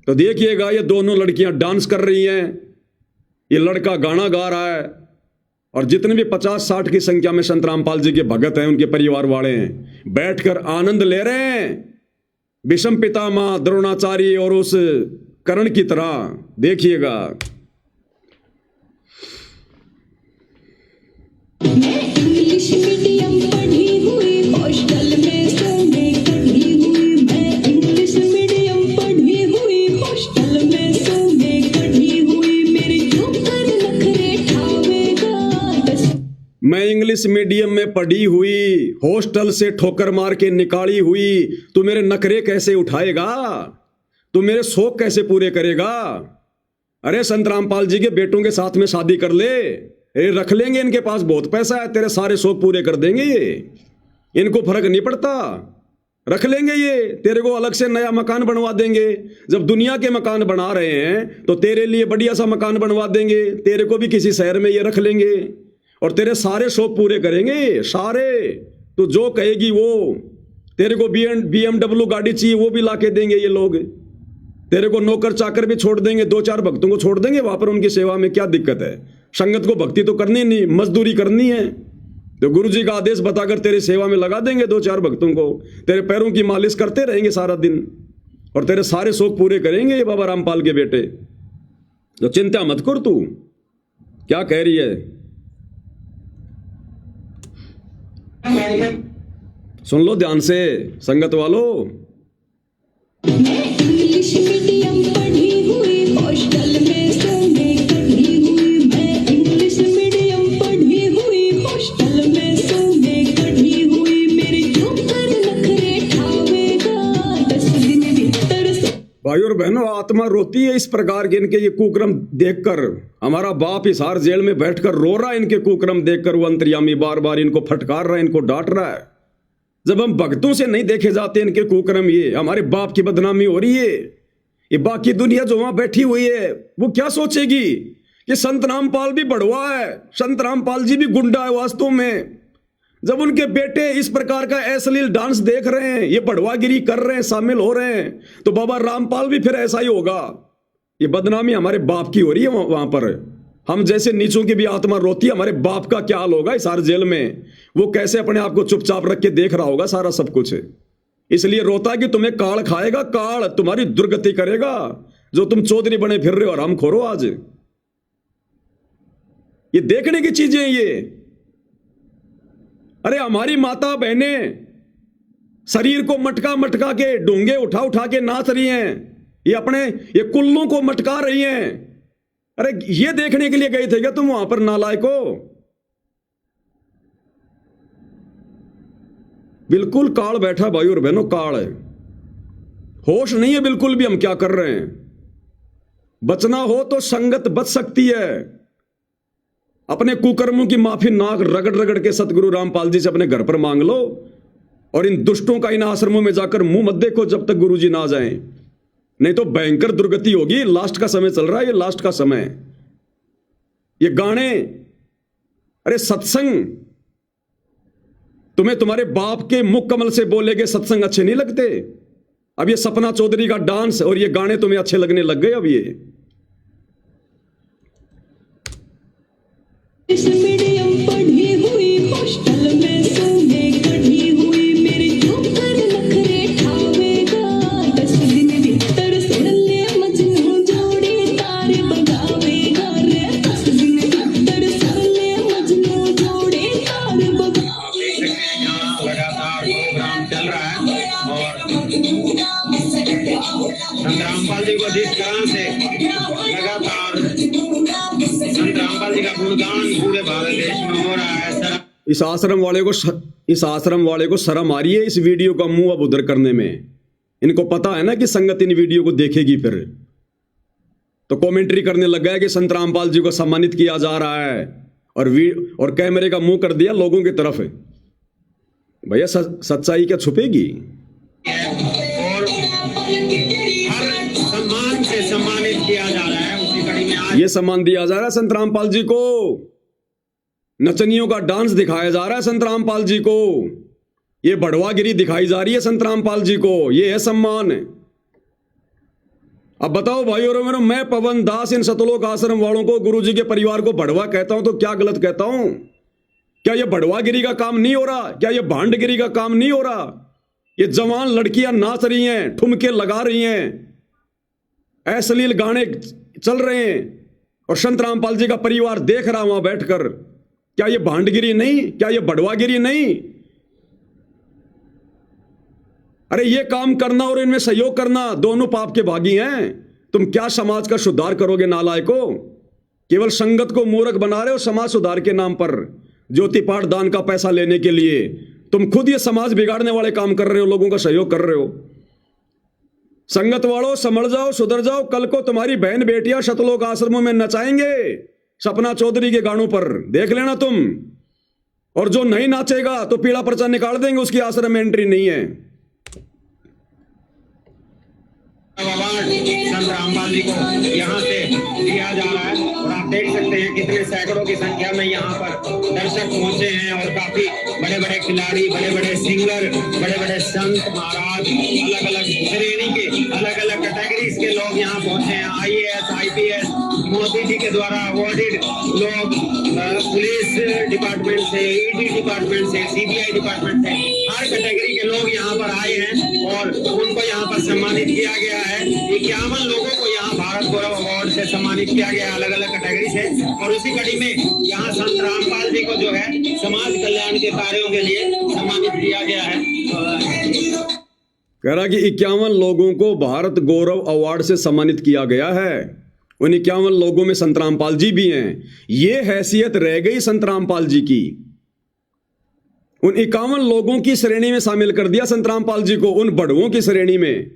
तो देखिएगा ये दोनों लड़कियां डांस कर रही हैं, ये लड़का गाना गा रहा है। और जितने भी 50-60 की संख्या में संत रामपाल जी के भगत हैं, उनके परिवार वाले हैं, बैठकर आनंद ले रहे हैं विषम पितामह द्रोणाचार्य और उस कर्ण की तरह। देखिएगा इंग्लिश मीडियम पढ़ी हुई, हॉस्टल में सोने कढ़ी हुई। मैं इंग्लिश मीडियम पढ़ी हुई, हॉस्टल में सोने कढ़ी हुई। मेरे ऊपर नखरे ठावेगा। मैं इंग्लिश मीडियम में पढ़ी हुई, हॉस्टल से ठोकर मार के निकाली हुई। तू मेरे नखरे कैसे उठाएगा, तू मेरे शौक कैसे पूरे करेगा। अरे संत रामपाल जी के बेटों के साथ में शादी कर ले, रख लेंगे, इनके पास बहुत पैसा है, तेरे सारे शौक पूरे कर देंगे ये। इनको फर्क नहीं पड़ता, रख लेंगे ये, तेरे को अलग से नया मकान बनवा देंगे। जब दुनिया के मकान बना रहे हैं तो तेरे लिए बढ़िया सा मकान बनवा देंगे, तेरे को भी किसी शहर में ये रख लेंगे और तेरे सारे शौक पूरे करेंगे सारे। तो जो कहेगी वो, तेरे को BMW गाड़ी चाहिए वो भी ला के देंगे ये लोग। तेरे को नौकर चाकर भी छोड़ देंगे, 2-4 भक्तों को छोड़ देंगे वहां पर उनकी सेवा में। क्या दिक्कत है, संगत को भक्ति तो करनी नहीं, मजदूरी करनी है। तो गुरु जी का आदेश बताकर तेरी सेवा में लगा देंगे 2-4 भक्तों को, तेरे पैरों की मालिश करते रहेंगे सारा दिन और तेरे सारे शौक पूरे करेंगे ये बाबा रामपाल के बेटे। तो चिंता मत कर। तू क्या कह रही है, सुन लो ध्यान से संगत वालों। मैं इंग्लिश मीडियम पढ़ी हुई, हॉस्टल में सोने कढ़ी हुई। मैं इंग्लिश मीडियम पढ़ी हुई, हॉस्टल में सोने कढ़ी हुई। मेरे ऊपर नखरे ठावेगा 10 दिन भीतर से। भाई और बहनों, आत्मा रोती है इस प्रकार के इनके ये कुक्रम देखकर। हमारा बाप हिसार जेल में बैठकर रो रहा है इनके कुक्रम देखकर। वो अंतर्यामी बार बार इनको फटकार रहा है, इनको डांट रहा है। जब हम भक्तों से नहीं देखे जाते इनके कुक्रम, ये हमारे बाप की बदनामी हो रही है। ये बाकी दुनिया जो वहां बैठी हुई है वो क्या सोचेगी कि संत रामपाल भी बड़वा है, संत रामपाल जी भी गुंडा है वास्तव में। जब उनके बेटे इस प्रकार का अश्लील डांस देख रहे हैं, ये बड़वागिरी कर रहे हैं, शामिल हो रहे हैं, तो बाबा रामपाल भी फिर ऐसा ही होगा। ये बदनामी हमारे बाप की हो रही है वहां पर। हम जैसे नीचों की भी आत्मा रोती है, हमारे बाप का क्या हाल होगा इस हर जेल में। वो कैसे अपने आप को चुपचाप रख के देख रहा होगा सारा सब कुछ। इसलिए रोता है कि तुम्हें काल खाएगा, काल तुम्हारी दुर्गति करेगा, जो तुम चौधरी बने फिर रहे हो, आराम खोरो आज। ये देखने की चीजें ये। अरे हमारी माता बहनें शरीर को मटका मटका के, डोंगे उठा उठा के नाच रही हैं, ये कुल्लों को मटका रही हैं। अरे ये देखने के लिए गए थे क्या तुम वहां पर, नालायको? बिल्कुल काल बैठा भाई और बहनों, काल है। होश नहीं है बिल्कुल भी हम क्या कर रहे हैं। बचना हो तो संगत बच सकती है। अपने कुकर्मों की माफी नाक रगड़ रगड़ के सतगुरु रामपाल जी से अपने घर पर मांग लो, और इन दुष्टों का इन आश्रमों में जाकर मुंह मत देखो जब तक गुरुजी ना जाएं, नहीं तो भयंकर दुर्गति होगी। लास्ट का समय चल रहा है, ये लास्ट का समय। ये गाने, अरे सत्संग, तुम्हें तुम्हारे बाप के मुख कमल से बोले गए सत्संग अच्छे नहीं लगते? अब ये सपना चौधरी का डांस और ये गाने तुम्हें अच्छे लगने लग गए अब ये। इंग्लिश मीडियम पढ़ी हुई, हॉस्टल में सोने कढ़ी हुई, मेरे ऊपर नखरे ठावेगा, 10 दिन भीतर सुन ले मजनू जोड़ी तार बगावेगा रे, 10 दिन भीतर सुन ले मजनू जोड़ी तार बगावेगा। यहाँ लगातार प्रोग्राम चल रहा है और संत रामपाल जी को जिस तरह से लगातार संत रामपाल जी का गुणगान पूरे भारत देश में हो रहा है। इस आश्रम वाले को शर्म आ रही है इस वीडियो का मुंह अब उधर करने में। इनको पता है ना कि संगत इन वीडियो को देखेगी, फिर तो कमेंट्री करने लग गया कि संत रामपाल जी को सम्मानित किया जा रहा है, और कैमरे का मुंह कर दिया लोगों की तरफ। भैया सच्चाई क्या छुपेगी? और हर सम्मान से सम्मानित किया जा रहा है। उसी कड़ी में आज ये सम्मान दिया जा रहा है संत रामपाल जी को। नचनियों का डांस दिखाया जा रहा है संत रामपाल जी को। ये बढ़वागिरी दिखाई जा रही है संत रामपाल जी को। ये है सम्मान। अब बताओ भाई और मेरे, मैं पवन दास इन सतलोक आश्रम वालों को, गुरु जी के परिवार को बढ़वा कहता हूं तो क्या गलत कहता हूं? क्या ये बढ़वागिरी का काम नहीं हो रहा? क्या ये भांडगिरी का काम नहीं हो रहा? ये जवान लड़कियां नाच रही हैं, ठुमके लगा रही हैं, अश्लील गाने चल रहे हैं, और संत रामपाल जी का परिवार देख रहा वहां बैठकर। क्या ये भांडगिरी नहीं? क्या ये बढ़वागिरी नहीं? अरे ये काम करना और इनमें सहयोग करना दोनों पाप के भागी हैं। तुम क्या समाज का सुधार करोगे नालायको? केवल संगत को मूर्ख बना रहे हो समाज सुधार के नाम पर, ज्योति पाठ दान का पैसा लेने के लिए। तुम खुद ये समाज बिगाड़ने वाले काम कर रहे हो, लोगों का सहयोग कर रहे हो। संगत वालों समझ जाओ, सुधर जाओ। कल को तुम्हारी बहन बेटियां सतलोक आश्रमों में नचाएंगे सपना चौधरी के गानों पर, देख लेना तुम। और जो नहीं नाचेगा तो पीला पर्चा निकाल देंगे, उसकी आश्रम में एंट्री नहीं है। अवार्ड संत रामपाल जी को यहाँ से दिया जा रहा है, और आप देख सकते हैं कितने सैकड़ों की संख्या में यहाँ पर दर्शक पहुंचे हैं, और काफी बड़े बड़े खिलाड़ी, बड़े बड़े सिंगर, बड़े बड़े संत महाराज, अलग अलग श्रेणी के, अलग अलग कैटेगरीज के लोग यहाँ पहुंचे हैं। IAS, IPS, मोदी जी के द्वारा अवॉर्डेड लोग, पुलिस डिपार्टमेंट से, ED डिपार्टमेंट से, CBI डिपार्टमेंट से, हर कैटेगरी के लोग यहाँ पर आए हैं और उनको यहाँ पर सम्मानित किया गया है। 51 लोगों को यहाँ भारत गौरव अवार्ड से सम्मानित किया गया अलग अलग कैटेगरी से, और उसी कड़ी में यहाँ संत रामपाल जी को जो है समाज कल्याण के कार्यों के लिए सम्मानित किया गया है। कह रहा कि 51 लोगों को भारत गौरव अवार्ड से सम्मानित किया गया है। उन 51 लोगों में संत रामपाल जी भी हैं। ये हैसियत रह गई संत रामपाल जी की। उन 51 लोगों की श्रेणी में शामिल कर दिया संत रामपाल जी को, उन बड़ुओं की श्रेणी में।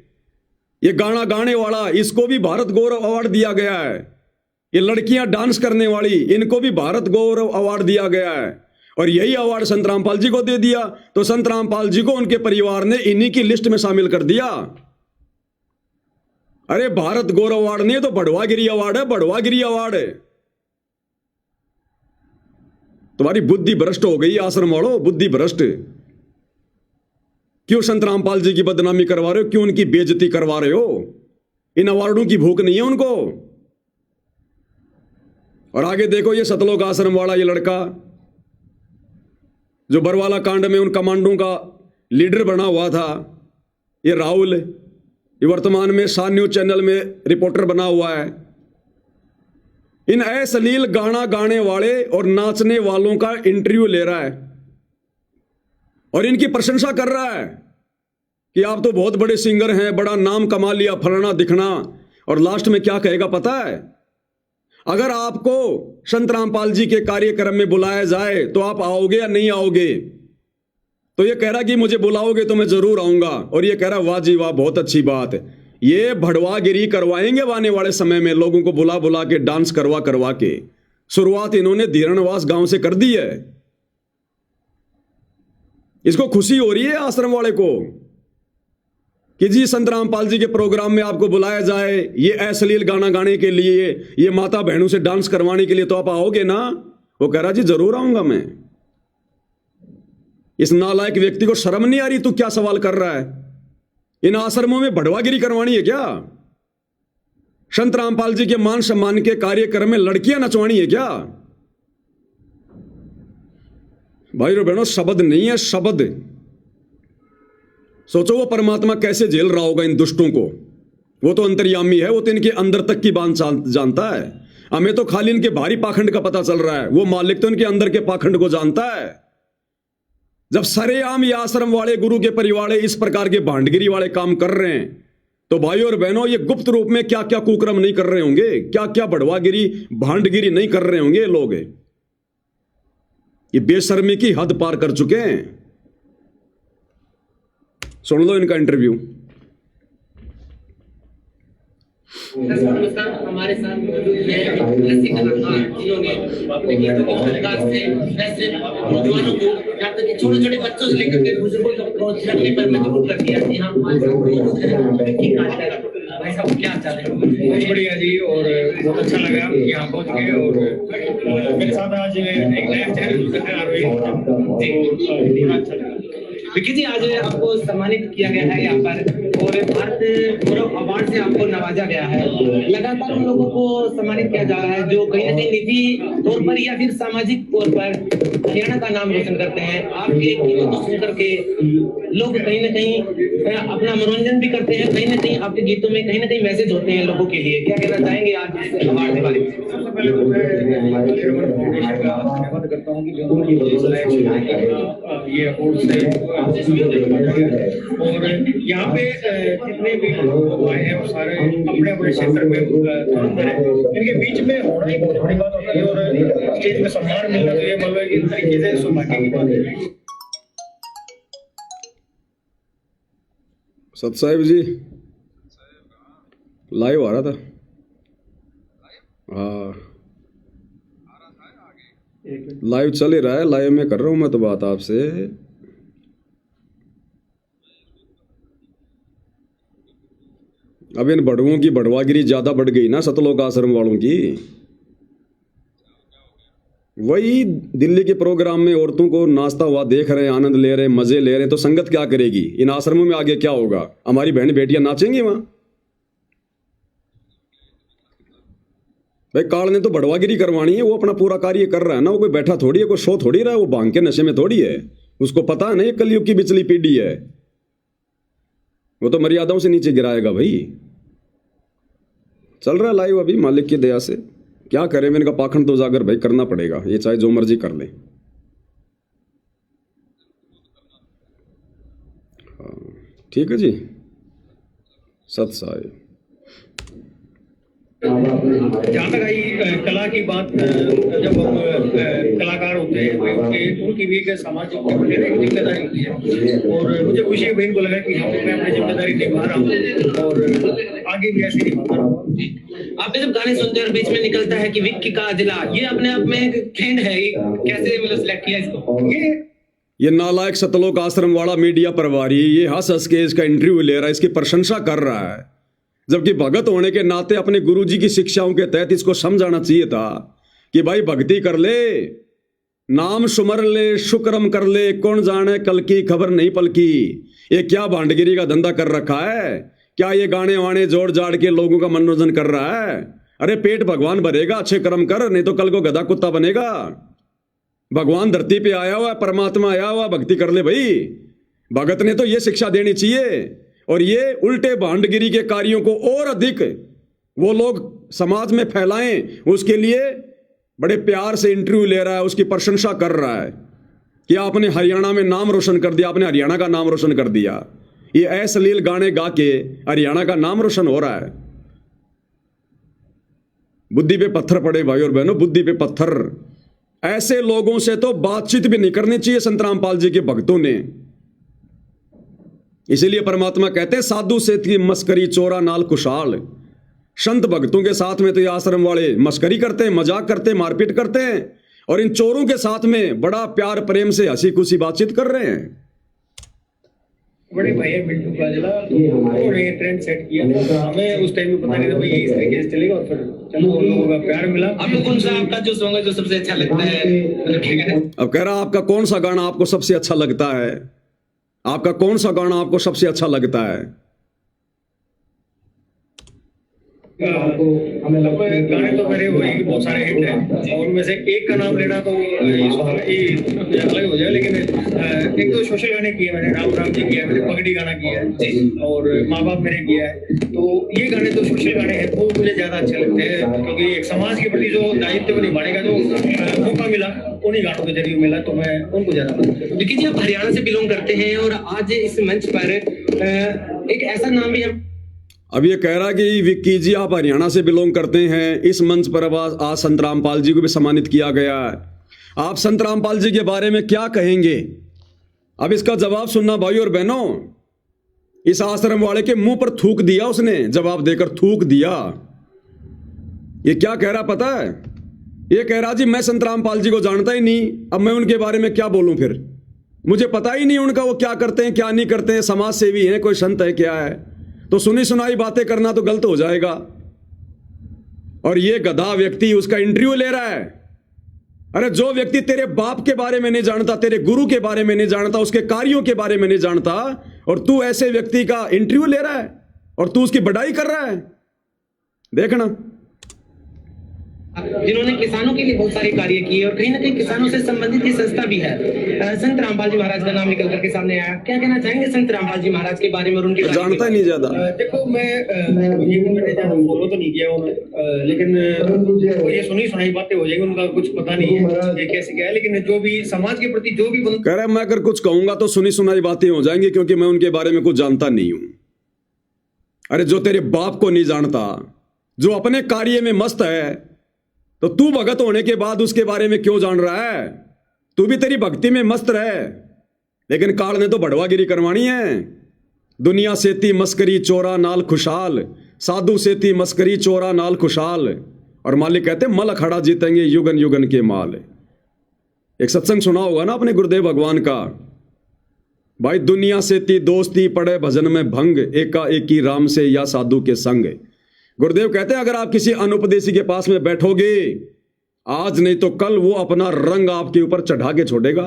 ये गाना गाने वाला, इसको भी भारत गौरव अवार्ड दिया गया है। ये लड़कियां डांस करने वाली, इनको भी भारत गौरव अवार्ड दिया गया है। और यही अवार्ड संत रामपाल जी को दे दिया, तो संत रामपाल जी को उनके परिवार ने इन्हीं की लिस्ट में शामिल कर दिया। अरे भारत गौरव अवार्ड नहीं तो बढ़वागिरी अवार्ड है, बढ़वागिरी अवार्ड है। तुम्हारी बुद्धि भ्रष्ट हो गई आश्रम वालों, बुद्धि भ्रष्ट। क्यों संत रामपाल जी की बदनामी करवा रहे हो? क्यों उनकी बेइज्जती करवा रहे हो? इन अवार्डों की भूख नहीं है उनको। और आगे देखो, ये सतलोक आश्रम वाला ये लड़का जो बरवाला कांड में उन कमांडों का लीडर बना हुआ था, ये राहुल, ये वर्तमान में सान न्यूज चैनल में रिपोर्टर बना हुआ है। इन अश्लील गाना गाने वाले और नाचने वालों का इंटरव्यू ले रहा है और इनकी प्रशंसा कर रहा है कि आप तो बहुत बड़े सिंगर हैं, बड़ा नाम कमा लिया, फलाना दिखना। और लास्ट में क्या कहेगा पता है? अगर आपको संत रामपाल जी के कार्यक्रम में बुलाया जाए तो आप आओगे या नहीं आओगे? तो ये कह रहा कि मुझे बुलाओगे तो मैं जरूर आऊंगा। और ये कह रहा वाह जी वाह, बहुत अच्छी बात है। ये भड़वागिरी करवाएंगे आने वाले समय में, लोगों को बुला बुला के, डांस करवा करवा के। शुरुआत इन्होंने धीरणवास गांव से कर दी है। इसको खुशी हो रही है आश्रम वाले को कि जी संत रामपाल जी के प्रोग्राम में आपको बुलाया जाए, ये अश्लील गाना गाने के लिए, ये माता बहनों से डांस करवाने के लिए, तो आप आओगे ना? वो कह रहा जी जरूर आऊंगा मैं। इस नालायक व्यक्ति को शर्म नहीं आ रही? तू क्या सवाल कर रहा है? इन आश्रमों में भड़वागिरी करवानी है क्या? संत रामपाल जी के मान सम्मान के कार्यक्रम में लड़कियां नचवानी है क्या? भाई और बहनों, शब्द नहीं है, शब्द। सोचो वो परमात्मा कैसे झेल रहा होगा इन दुष्टों को। वो तो अंतर्यामी है, वो तो इनके अंदर तक की बात जानता है। हमें तो खाली इनके भारी पाखंड का पता चल रहा है, वो मालिक तो इनके अंदर के पाखंड को जानता है। जब सरेआम ये आश्रम वाले, गुरु के परिवार इस प्रकार के भांडगिरी वाले काम कर रहे हैं, तो भाई और बहनों, ये गुप्त रूप में क्या क्या कुकर्म नहीं कर रहे होंगे, क्या क्या बढ़वागिरी, भांडगिरी नहीं कर रहे होंगे लोग। ये बेशर्मी की हद पार कर चुके हैं। सुन लो इनका इंटरव्यू। नमस्कार, हमारे साथ मौजूद हैं ऐसे कलाकार जिन्होंने अपने गीतों के प्रकार से ऐसे नौजवानों को, यहाँ तक कि छोटे छोटे बच्चों से लेकर के बुजुर्गों तक पहुंच रखने पर मजबूर कर दिया। जी हाँ, हमारे साथ मौजूद हैं। भाई साहब क्या चाहते हैं? बहुत बढ़िया जी, और बहुत अच्छा लगा कि यहाँ पहुँच गए। और मेरे साथ आज एक नया चैनल आ रही है, अच्छा लगा। विकी जी, आज आपको सम्मानित किया गया है यहाँ पर और भारत गौरव अवार्ड से आपको नवाजा गया है। लगातार उन लोगों को सम्मानित किया जा रहा है जो कहीं ना कहीं निजी तौर पर या फिर सामाजिक तौर पर हरियाणा का नाम रोशन करते हैं। आपके गीतों को सुन करके लोग कहीं ना कहीं अपना मनोरंजन भी करते हैं, कहीं ना कहीं आपके गीतों में कहीं ना कहीं मैसेज होते हैं लोगों के लिए। क्या कहना चाहेंगे आज इस अवार्ड के बारे में? सबसे पहले तो मैं काली रमन फाउंडेशन का धन्यवाद करता हूँ कि जो ये अवार्ड से और यहाँ पे जितने भी लोग आए हैं वो सारे अपने अपने क्षेत्र में धुरंधर हैं। इनके बीच में होना ही बहुत बड़ी बात होती है और स्टेज में सम्मान मिलना तो ये मतलब इस तरीके से सौभाग्य की बात है। सत साहिब जी लाइव आ रहा था। हाँ, लाइव चल ही रहा है, लाइव में कर रहा हूँ मैं तो बात आपसे। अब इन बड़ुओं की बढ़वागिरी ज्यादा बढ़ गई ना, सतलोक आश्रम वालों की। वही दिल्ली के प्रोग्राम में औरतों को नाचता हुआ देख रहे हैं, आनंद ले रहे हैं, मजे ले रहे हैं, तो संगत क्या करेगी? इन आश्रमों में आगे क्या होगा? हमारी बहन बेटियां नाचेंगी वहां? भाई काल ने तो बढ़वागिरी करवानी है, वो अपना पूरा कार्य कर रहा है ना। वो कोई बैठा थोड़ी है, कोई सो थोड़ी रहा है, वो भांग के नशे में थोड़ी है। उसको पता है ना ये कलयुग की बिचली पीढ़ी है, वो तो मर्यादाओं से नीचे गिराएगा। भाई चल रहा है लाइव अभी, मालिक की दया से। क्या करें, मैंने कहा पाखंड तो उजागर भाई करना पड़ेगा, ये चाहे जो मर्जी कर ले। हाँ ठीक है जी, सत साहिब। जहाँ तक आई कला की बात, जब हम कलाकार होते हैं तो उनकी भी एक सामाजिक जिम्मेदारी होती है और मुझे खुशी है बहन को लगा कि मैं अपनी जिम्मेदारी निभा रहा हूँ और आगे भी ऐसे निभाता रहूँगा। आपने जब गाने सुनते हैं और बीच में निकलता है कि विक्की का जिला, ये अपने आप में एक ट्रेंड है, कैसे मतलब सिलेक्ट किया इसको? ये नालायक सतलोक आश्रम वाला मीडिया प्रभारी ये हंस हंस के इसका इंटरव्यू ले रहा है, इसकी प्रशंसा कर रहा है, जबकि भगत होने के नाते अपने गुरुजी की शिक्षाओं के तहत इसको समझाना चाहिए था कि भाई भक्ति कर ले, नाम सुमर ले, शुक्रम कर ले, कौन जाने कल की खबर नहीं पलकी। ये क्या भांडगिरी का धंधा कर रखा है? क्या ये गाने वाने जोड़ जाड़ के लोगों का मनोरंजन कर रहा है? अरे पेट भगवान भरेगा, अच्छे कर्म कर, नहीं तो कल को गधा कुत्ता बनेगा। भगवान धरती पे आया हुआ, परमात्मा आया हुआ, भक्ति कर ले भाई। भगत ने तो ये शिक्षा देनी चाहिए और ये उल्टे भांडगिरी के कार्यों को और अधिक वो लोग समाज में फैलाएं, उसके लिए बड़े प्यार से इंटरव्यू ले रहा है, उसकी प्रशंसा कर रहा है कि आपने हरियाणा में नाम रोशन कर दिया, आपने हरियाणा का नाम रोशन कर दिया। ये अश्लील गाने गा के हरियाणा का नाम रोशन हो रहा है। बुद्धि पे पत्थर पड़े भाई और बहनों, बुद्धि पे पत्थर। ऐसे लोगों से तो बातचीत भी नहीं करनी चाहिए संत रामपाल जी के भक्तों ने। इसीलिए परमात्मा कहते हैं साधु से थी मस्करी चोरा नाल खुशहाल। संत भक्तों के साथ में तो ये आश्रम वाले मस्करी करते हैं, मजाक करते हैं, मारपीट करते हैं, और इन चोरों के साथ में बड़ा प्यार प्रेम से हंसी खुशी बातचीत कर रहे हैं। बड़े भैया बिल्टू काजला उन्होंने ट्रेंड सेट किया, हमें उस टाइम में पता नहीं था भाई इस तरीके से चलेगा, और फिर चलो लोगों का प्यार मिला। आपको कौन सा आपका जो सॉन्ग है जो सबसे अच्छा लगता है? अब कह रहा आपका कौन सा गाना आपको सबसे अच्छा लगता है, आपका कौन सा गाना आपको सबसे अच्छा लगता है? गाने तो मेरे वही बहुत सारे हिट हैं, और उनमें से एक का नाम लेना तो ये अलग हो जाए, लेकिन एक तो सोशल गाने किए मैंने, राम राम जी किया, मैंने पगड़ी गाना किया है, और माँ बाप मेरे किया है। तो ये गाने तो सोशल गाने हैं, वो मुझे ज्यादा अच्छे लगते हैं, क्योंकि एक समाज के प्रति जो दायित्व निभाने का जो मौका मिला उन्हीं गानों के जरिए मिला, तो मैं उनको ज्यादा पसंद करता हूं। देखिए जी, आप हरियाणा से बिलोंग करते हैं और आज इस मंच पर एक ऐसा नाम भी है। अब ये कह रहा कि विक्की जी आप हरियाणा से बिलोंग करते हैं, इस मंच पर आज संत रामपाल जी को भी सम्मानित किया गया है। आप संत रामपाल जी के बारे में क्या कहेंगे? अब इसका जवाब सुनना भाई और बहनों। इस आश्रम वाले के मुंह पर थूक दिया उसने, जवाब देकर थूक दिया। ये क्या कह रहा पता है? ये कह रहा जी मैं संत रामपाल जी को जानता ही नहीं, अब मैं उनके बारे में क्या बोलूं, फिर मुझे पता ही नहीं उनका वो क्या करते हैं क्या नहीं करते हैं, समाज सेवी हैं, कोई संत है क्या है, तो सुनी सुनाई बातें करना तो गलत हो जाएगा। और ये गधा व्यक्ति उसका इंटरव्यू ले रहा है। अरे जो व्यक्ति तेरे बाप के बारे में नहीं जानता, तेरे गुरु के बारे में नहीं जानता, उसके कार्यों के बारे में नहीं जानता, और तू ऐसे व्यक्ति का इंटरव्यू ले रहा है और तू उसकी बड़ाई कर रहा है, देखना। जिन्होंने किसानों के लिए बहुत सारे कार्य किए और कहीं ना कहीं किसानों से संबंधित ये संस्था भी है। संत रामपाल जी महाराज का नाम निकल करके सामने आया, क्या कहना चाहेंगे संत रामपाल जी महाराज के बारे में और उनके जानता ही नहीं ज्यादा। देखो मैं मैंने ज्यादा फॉलो तो नहीं किया उन्हें, लेकिन ये सुनी सुनाई बातें हो जाएंगी, उनका कुछ पता नहीं है ये कैसे क्या है, लेकिन जो भी समाज के प्रति जो भी कह रहा है मैं अगर कुछ कहूंगा तो सुनी सुनाई बातें हो जाएंगी, क्योंकि मैं उनके बारे में कुछ जानता नहीं हूं। अरे जो तेरे बाप को नहीं जानता, जो अपने कार्य में मस्त है, तो तू भगत होने के बाद उसके बारे में क्यों जान रहा है? तू भी तेरी भक्ति में मस्त रहे, लेकिन काल ने तो बढ़वागिरी करवानी है। दुनिया से थी मस्करी चोरा नाल खुशहाल, साधु से थी मस्करी चोरा नाल खुशहाल, और मालिक कहते मल अखाड़ा जीतेंगे युगन युगन के माल। एक सत्संग सुना होगा ना अपने गुरुदेव भगवान का, भाई दुनिया से थी दोस्ती पड़े भजन में भंग, एका एकी राम से या साधु के संग। गुरुदेव कहते हैं अगर आप किसी अनुपदेशी के पास में बैठोगे, आज नहीं तो कल वो अपना रंग आपके ऊपर चढ़ा के छोड़ेगा।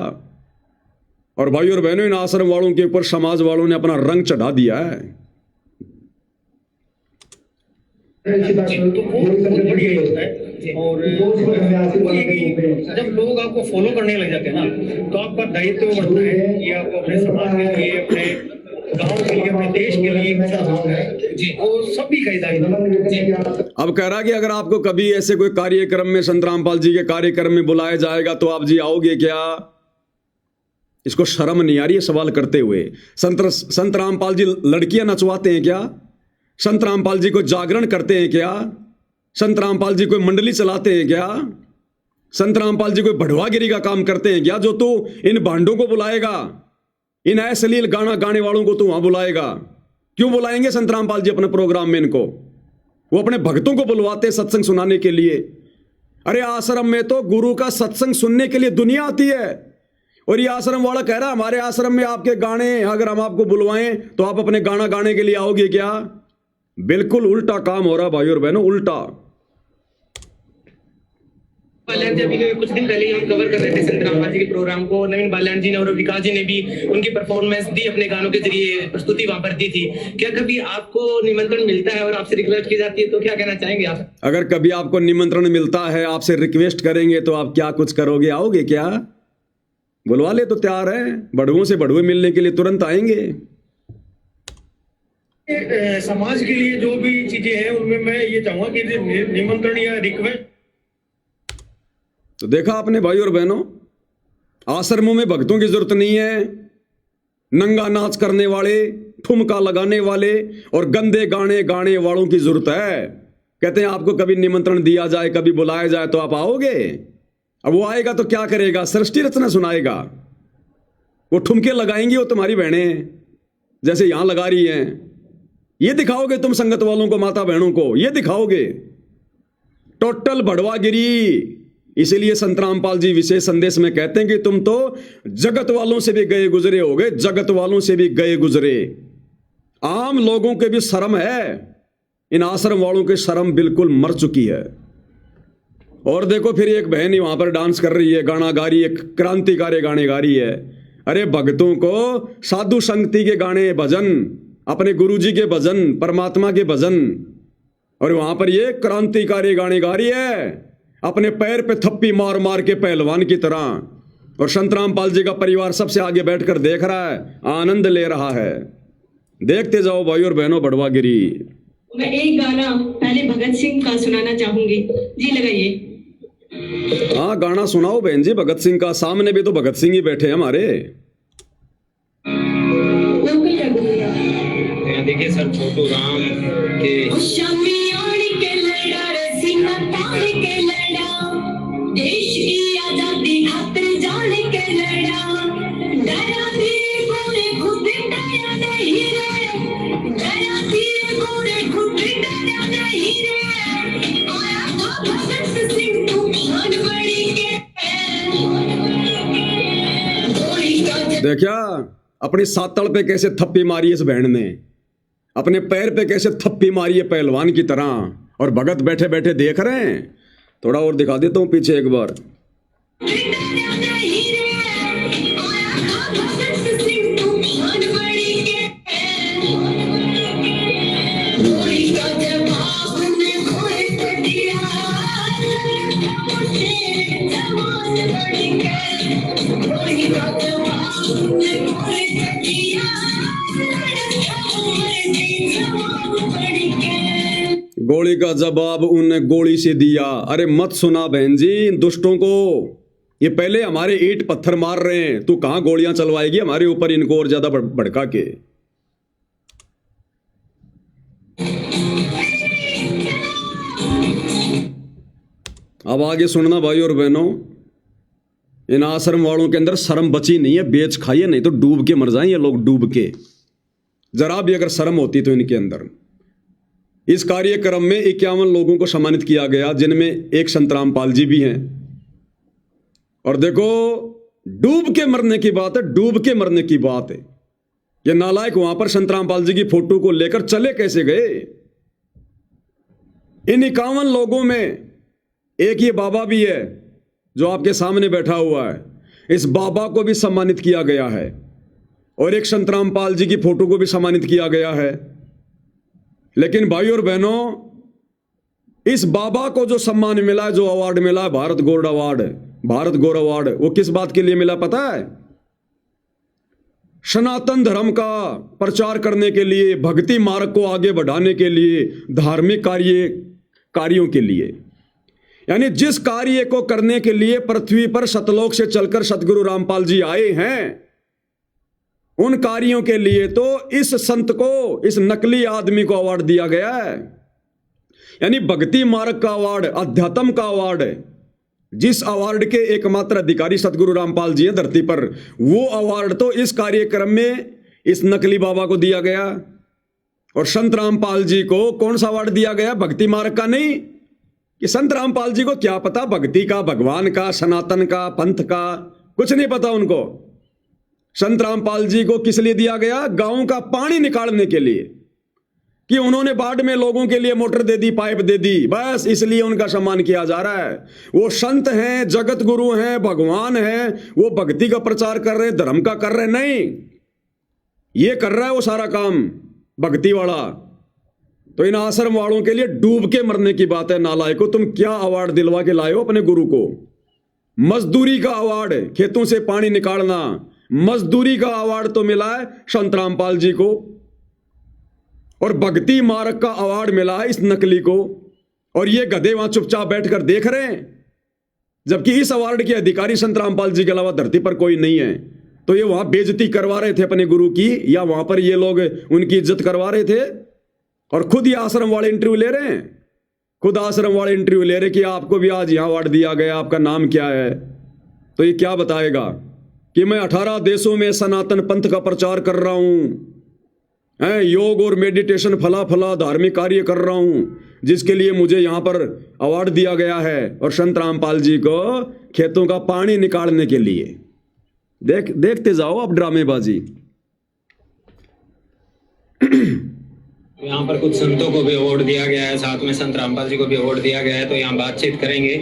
और भाई और बहनों, इन आश्रम वालों के ऊपर समाज वालों ने अपना रंग चढ़ा दिया है। तो वो बहुत बढ़िया होता है। और जब लोग आपको फॉलो करने लग जाते हैं ना, तो आपका दायित्व बढ़ता है कि आप अपने समाज के लिए, अपने गांव के लिए, अपने देश के लिए जी, और सभी का दायित्व। अब कह रहा कि अगर आपको कभी ऐसे कोई कार्यक्रम में संत रामपाल जी के कार्यक्रम में बुलाया जाएगा तो आप जी आओगे क्या? इसको शर्म नहीं आ रही है सवाल करते हुए। संत रामपाल जी लड़कियां नचवाते हैं क्या? संत रामपाल जी को जागरण करते हैं क्या? संत रामपाल जी कोई मंडली चलाते हैं क्या? संत रामपाल जी कोई बढ़वागिरी का काम करते हैं क्या? जो तू इन भांडों को बुलाएगा, इन अश्लील गाना गाने वालों को तू वहां बुलाएगा? क्यों बुलाएंगे संत रामपाल जी अपने प्रोग्राम में इनको? वो अपने भक्तों को बुलवाते सत्संग सुनाने के लिए। अरे आश्रम में तो गुरु का सत्संग सुनने के लिए दुनिया आती है, और ये आश्रम वाला कह रहा है हमारे आश्रम में आपके गाने अगर हम आपको बुलवाएं तो आप अपने गाना गाने के लिए आओगे क्या? बिल्कुल उल्टा काम हो रहा भाई और बहनों, उल्टा। बाल्याण जी अभी कुछ दिन पहले ही हम कवर कर रहे थे संत रामपाल जी के प्रोग्राम को। नवीन बाल्याण जी ने और विकास जी ने भी उनकी परफॉर्मेंस दी, अपने गानों के जरिए प्रस्तुति वहां पर दी थी। क्या कभी आपको निमंत्रण मिलता है और आपसे रिक्वेस्ट की जाती है तो क्या कहना चाहेंगे आप? अगर कभी आपको निमंत्रण मिलता है, आपसे रिक्वेस्ट करेंगे तो आप क्या कुछ करोगे? आओगे क्या? बुलवा ले तो तैयार है, बड़ुओं से बड़ुए मिलने के लिए तुरंत आएंगे। समाज के लिए जो भी चीजें हैं उनमें मैं ये चाहूंगा कि निमंत्रण या रिक्वेस्ट। तो देखा आपने भाई और बहनों, आश्रमों में भक्तों की जरूरत नहीं है, नंगा नाच करने वाले, ठुमका लगाने वाले और गंदे गाने गाने वालों की जरूरत है। कहते हैं आपको कभी निमंत्रण दिया जाए, कभी बुलाया जाए तो आप आओगे। अब वो आएगा तो क्या करेगा? सृष्टि रचना सुनाएगा। वो ठुमके लगाएंगी, वो तुम्हारी बहनें जैसे यहां लगा रही हैं। ये दिखाओगे तुम संगत वालों को, माता बहनों को ये दिखाओगे? टोटल भड़वागिरी। इसीलिए संत रामपाल जी विशेष संदेश में कहते हैं कि तुम तो जगत वालों से भी गए गुजरे होगे, जगत वालों से भी गए गुजरे। आम लोगों के भी शर्म है, इन आश्रम वालों की शर्म बिल्कुल मर चुकी है। और देखो फिर एक बहन ही वहां पर डांस कर रही है, गाना गा रही है, क्रांतिकारी गाने गा रही है। अरे भक्तों को साधु संगति के गाने, भजन, अपने गुरुजी के भजन, परमात्मा के भजन, और वहां पर ये क्रांतिकारी गाने गा रही है, अपने पैर पे थप्पी मार मार के पहलवान की तरह। और संत रामपाल जी का परिवार सबसे आगे बैठकर देख रहा है, आनंद ले रहा है। देखते जाओ भाई और बहनों भड़वागिरी। मैं एक गाना पहले भगत सिंह का सुनाना चाहूंगी जी, लगाइए। हाँ गाना सुनाओ बहन जी भगत सिंह का। सामने भी तो भगत सिंह ही बैठे हैं हमारे। लोकल कर दूंगा। यहाँ देखिए सर, छोटू राम के देश की आजादी खातिर जान के लड़ा, डरा दिए गोरे खुद डरा नहीं रे, डरा दिए गोरे खुद डरा नहीं रे, आया था भगत सिंह तूफान बड़ी के। देखा अपनी सातड़ पे कैसे थप्पी मारी इस बहन ने, अपने पैर पे कैसे थप्पी मारी है पहलवान की तरह, और भगत बैठे बैठे देख रहे हैं। थोड़ा और दिखा देता हूं पीछे एक बार। गोली का जवाब उनने गोली से दिया। अरे मत सुना बहन जी इन दुष्टों को, ये पहले हमारे ईंट पत्थर मार रहे हैं, तू कहां गोलियां चलवाएगी हमारे ऊपर इनको और ज्यादा भड़का के। अब आगे सुनना भाई और बहनों, इन आश्रम वालों के अंदर शर्म बची नहीं है, बेच खाइए नहीं तो डूब के मर जाएं ये लोग, डूब के। जरा भी अगर शर्म होती तो इनके अंदर। इस कार्यक्रम में 51 लोगों को सम्मानित किया गया, जिनमें एक संत रामपाल जी भी हैं। और देखो डूब के मरने की बात है, डूब के मरने की बात है। ये नालायक वहां पर संत रामपाल जी की फोटो को लेकर चले कैसे गए? इन 51 लोगों में एक ये बाबा भी है जो आपके सामने बैठा हुआ है, इस बाबा को भी सम्मानित किया गया है, और एक संत रामपाल जी की फोटो को भी सम्मानित किया गया है। लेकिन भाई और बहनों, इस बाबा को जो सम्मान मिला, जो अवार्ड मिला, भारत गौरव अवार्ड, भारत गौरव अवार्ड, वो किस बात के लिए मिला पता है? सनातन धर्म का प्रचार करने के लिए, भक्ति मार्ग को आगे बढ़ाने के लिए, धार्मिक कार्यों के लिए। यानी जिस कार्य को करने के लिए पृथ्वी पर सतलोक से चलकर सतगुरु रामपाल जी आए हैं, उन कार्यों के लिए तो इस संत को, इस नकली आदमी को अवार्ड दिया गया है। यानी भक्ति मार्ग का अवार्ड, अध्यात्म का अवार्ड, जिस अवार्ड के एकमात्र अधिकारी सतगुरु रामपाल जी हैं धरती पर, वो अवार्ड तो इस कार्यक्रम में इस नकली बाबा को दिया गया। और संत रामपाल जी को कौन सा अवार्ड दिया गया? भक्ति मार्ग का नहीं। कि संत रामपाल जी को क्या पता भक्ति का, भगवान का, सनातन का, पंथ का, कुछ नहीं पता उनको। संत रामपाल जी को किस लिए दिया गया? गांव का पानी निकालने के लिए, कि उन्होंने बाढ़ में लोगों के लिए मोटर दे दी, पाइप दे दी, बस इसलिए उनका सम्मान किया जा रहा है। वो संत हैं, जगत गुरु हैं, भगवान हैं, वो भक्ति का प्रचार कर रहे, धर्म का कर रहे नहीं, ये कर रहा है वो सारा काम भक्ति वाला। तो इन आश्रम वालों के लिए डूब के मरने की बात है। नालायको, तुम क्या अवार्ड दिलवा के लाए हो अपने गुरु को? मजदूरी का अवार्ड, खेतों से पानी निकालना, मजदूरी का अवार्ड तो मिला है संत रामपाल जी को। और भक्ति मार्ग का अवार्ड मिला है इस नकली को, और ये गधे वहां चुपचाप बैठकर देख रहे हैं, जबकि इस अवार्ड के अधिकारी संत रामपाल जी के अलावा धरती पर कोई नहीं है। तो ये वहां बेइज्जती करवा रहे थे अपने गुरु की, या वहां पर ये लोग उनकी इज्जत करवा रहे थे? और खुद ये आश्रम वाले इंटरव्यू ले रहे हैं, खुद आश्रम वाले इंटरव्यू ले रहे कि आपको भी आज यहां अवार्ड दिया गया, आपका नाम क्या है? तो ये क्या बताएगा कि मैं 18 देशों में सनातन पंथ का प्रचार कर रहा हूं, योग और मेडिटेशन फला फला धार्मिक कार्य कर रहा हूं, जिसके लिए मुझे यहां पर अवार्ड दिया गया है, और संत रामपाल जी को खेतों का पानी निकालने के लिए। देखते जाओ आप ड्रामेबाजी। यहाँ पर कुछ संतों को भी अवार्ड दिया गया है, साथ में संत रामपाल जी को भी अवार्ड दिया गया है, तो यहाँ बातचीत करेंगे।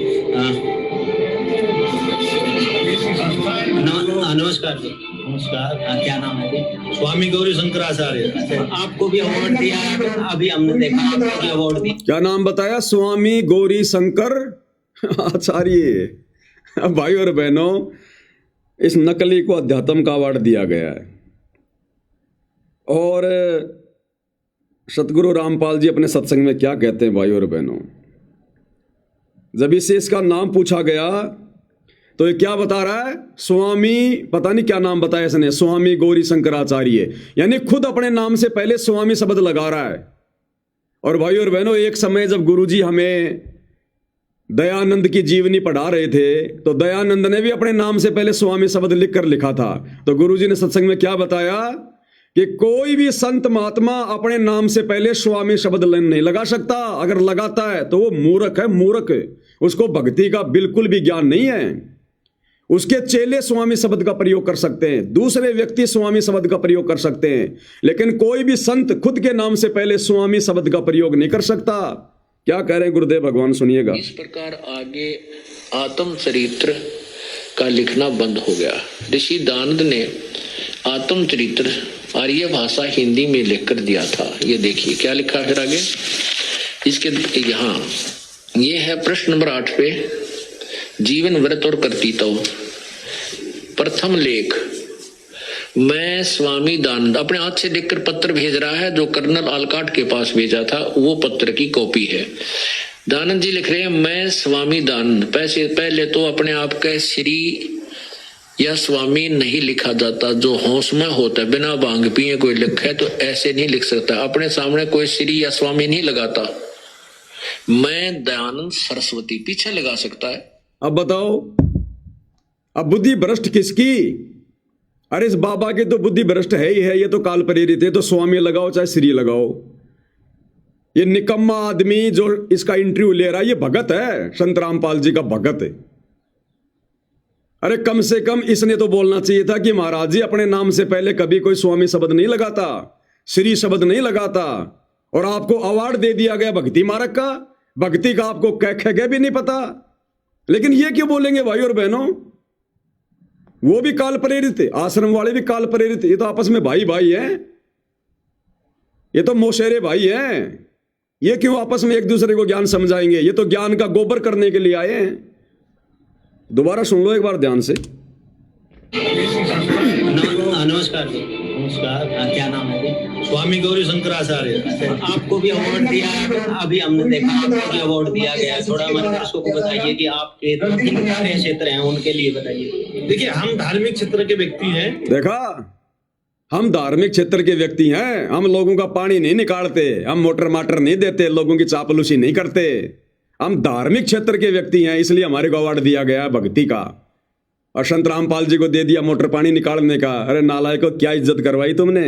नमस्कार जी। नमस्कार। क्या नाम है जी? स्वामी गौरी शंकराचार्य। आपको भी अवार्ड दिया है, अभी हमने देखा आपको भी अवार्ड दिया। क्या नाम बताया? स्वामी गौरी शंकर आचार्य। अब भाई और बहनों, इस नकली को अध्यात्म का अवार्ड दिया गया है, और सतगुरु रामपाल जी अपने सत्संग में क्या कहते हैं भाई और बहनों? जब इससे इसका नाम पूछा गया तो ये क्या बता रहा है? स्वामी, पता नहीं क्या नाम बताया इसने, स्वामी गौरी शंकराचार्य, यानी खुद अपने नाम से पहले स्वामी शब्द लगा रहा है। और भाई और बहनों, एक समय जब गुरुजी हमें दयानंद की जीवनी पढ़ा रहे थे, तो दयानंद ने भी अपने नाम से पहले स्वामी शब्द लिखकर लिखा था। तो गुरुजी ने सत्संग में क्या बताया कि कोई भी संत महात्मा अपने नाम से पहले स्वामी शब्द नहीं लगा सकता। अगर लगाता है तो वो मूर्ख है, मूर्ख। उसको भक्ति का बिल्कुल भी ज्ञान नहीं है। उसके चेले स्वामी शब्द का प्रयोग कर सकते हैं, दूसरे व्यक्ति स्वामी शब्द का प्रयोग कर सकते हैं, लेकिन कोई भी संत खुद के नाम से पहले स्वामी शब्द का प्रयोग नहीं कर सकता। क्या कह रहे हैं गुरुदेव भगवान, सुनिएगा। इस प्रकार आगे आत्म चरित्र का लिखना बंद हो गया। ऋषि दानंद ने आत्म चरित्र आर्य भाषा हिंदी में लिखकर दिया था। ये देखिए क्या लिखा फिर आगे इसके यहाँ, ये है प्रश्न नंबर 8 पे, जीवन व्रत और कर्तृत्व। प्रथम लेख, मैं स्वामी दानंद अपने हाथ से लिखकर पत्र भेज रहा है, जो कर्नल आलकाट के पास भेजा था वो पत्र की कॉपी है। दानंद जी लिख रहे हैं, मैं स्वामी दानंद। पहले तो अपने आप का श्री या स्वामी नहीं लिखा जाता, जो होश में होता है, बिना भांग पिए कोई लिखे तो ऐसे नहीं लिख सकता। अपने सामने कोई श्री या स्वामी नहीं लगाता। मैं दयानंद सरस्वती पीछे लगा सकता है। अब बताओ, अब बुद्धि भ्रष्ट किसकी? अरे इस बाबा की तो बुद्धि भ्रष्ट है ही है, ये तो काल प्रेरित है, तो स्वामी लगाओ चाहे श्री लगाओ। ये निकम्मा आदमी जो इसका इंटरव्यू ले रहा है, ये भगत है, संत रामपाल जी का भगत है। अरे कम से कम इसने तो बोलना चाहिए था कि महाराज जी अपने नाम से पहले कभी कोई स्वामी शब्द नहीं लगाता, श्री शब्द नहीं लगाता, और आपको अवार्ड दे दिया गया भक्ति मार्ग का। भक्ति का आपको कह भी नहीं पता, लेकिन ये क्यों बोलेंगे भाई और बहनों? वो भी काल प्रेरित है, आश्रम वाले भी काल प्रेरित है। ये तो आपस में भाई भाई हैं, ये तो मोशेरे भाई हैं। ये क्यों आपस में एक दूसरे को ज्ञान समझाएंगे? ये तो ज्ञान का गोबर करने के लिए आए हैं। दोबारा सुन लो एक बार ध्यान से। नमस्कार जी। नमस्कार। क्या नाम है जी? स्वामी गौरी शंकराचार्य। आपको भी अवार्ड दिया है, अभी हमने देखा आपको भी अवार्ड दिया गया है। थोड़ा हमारे दर्शकों को बताइए कि आपके कार्य क्षेत्र हैं उनके लिए बताइए। देखिए, हम धार्मिक क्षेत्र के व्यक्ति हैं। देखा, हम धार्मिक क्षेत्र के व्यक्ति हैं। हम लोगों का पानी नहीं निकालते, हम मोटर माटर नहीं देते, लोगों की चापलूसी नहीं करते। हम धार्मिक क्षेत्र के व्यक्ति हैं, इसलिए हमारे को अवार्ड दिया गया भक्ति का। और संत रामपाल जी को दे दिया मोटर पानी निकालने का। अरे नालायकों, क्या इज्जत करवाई तुमने?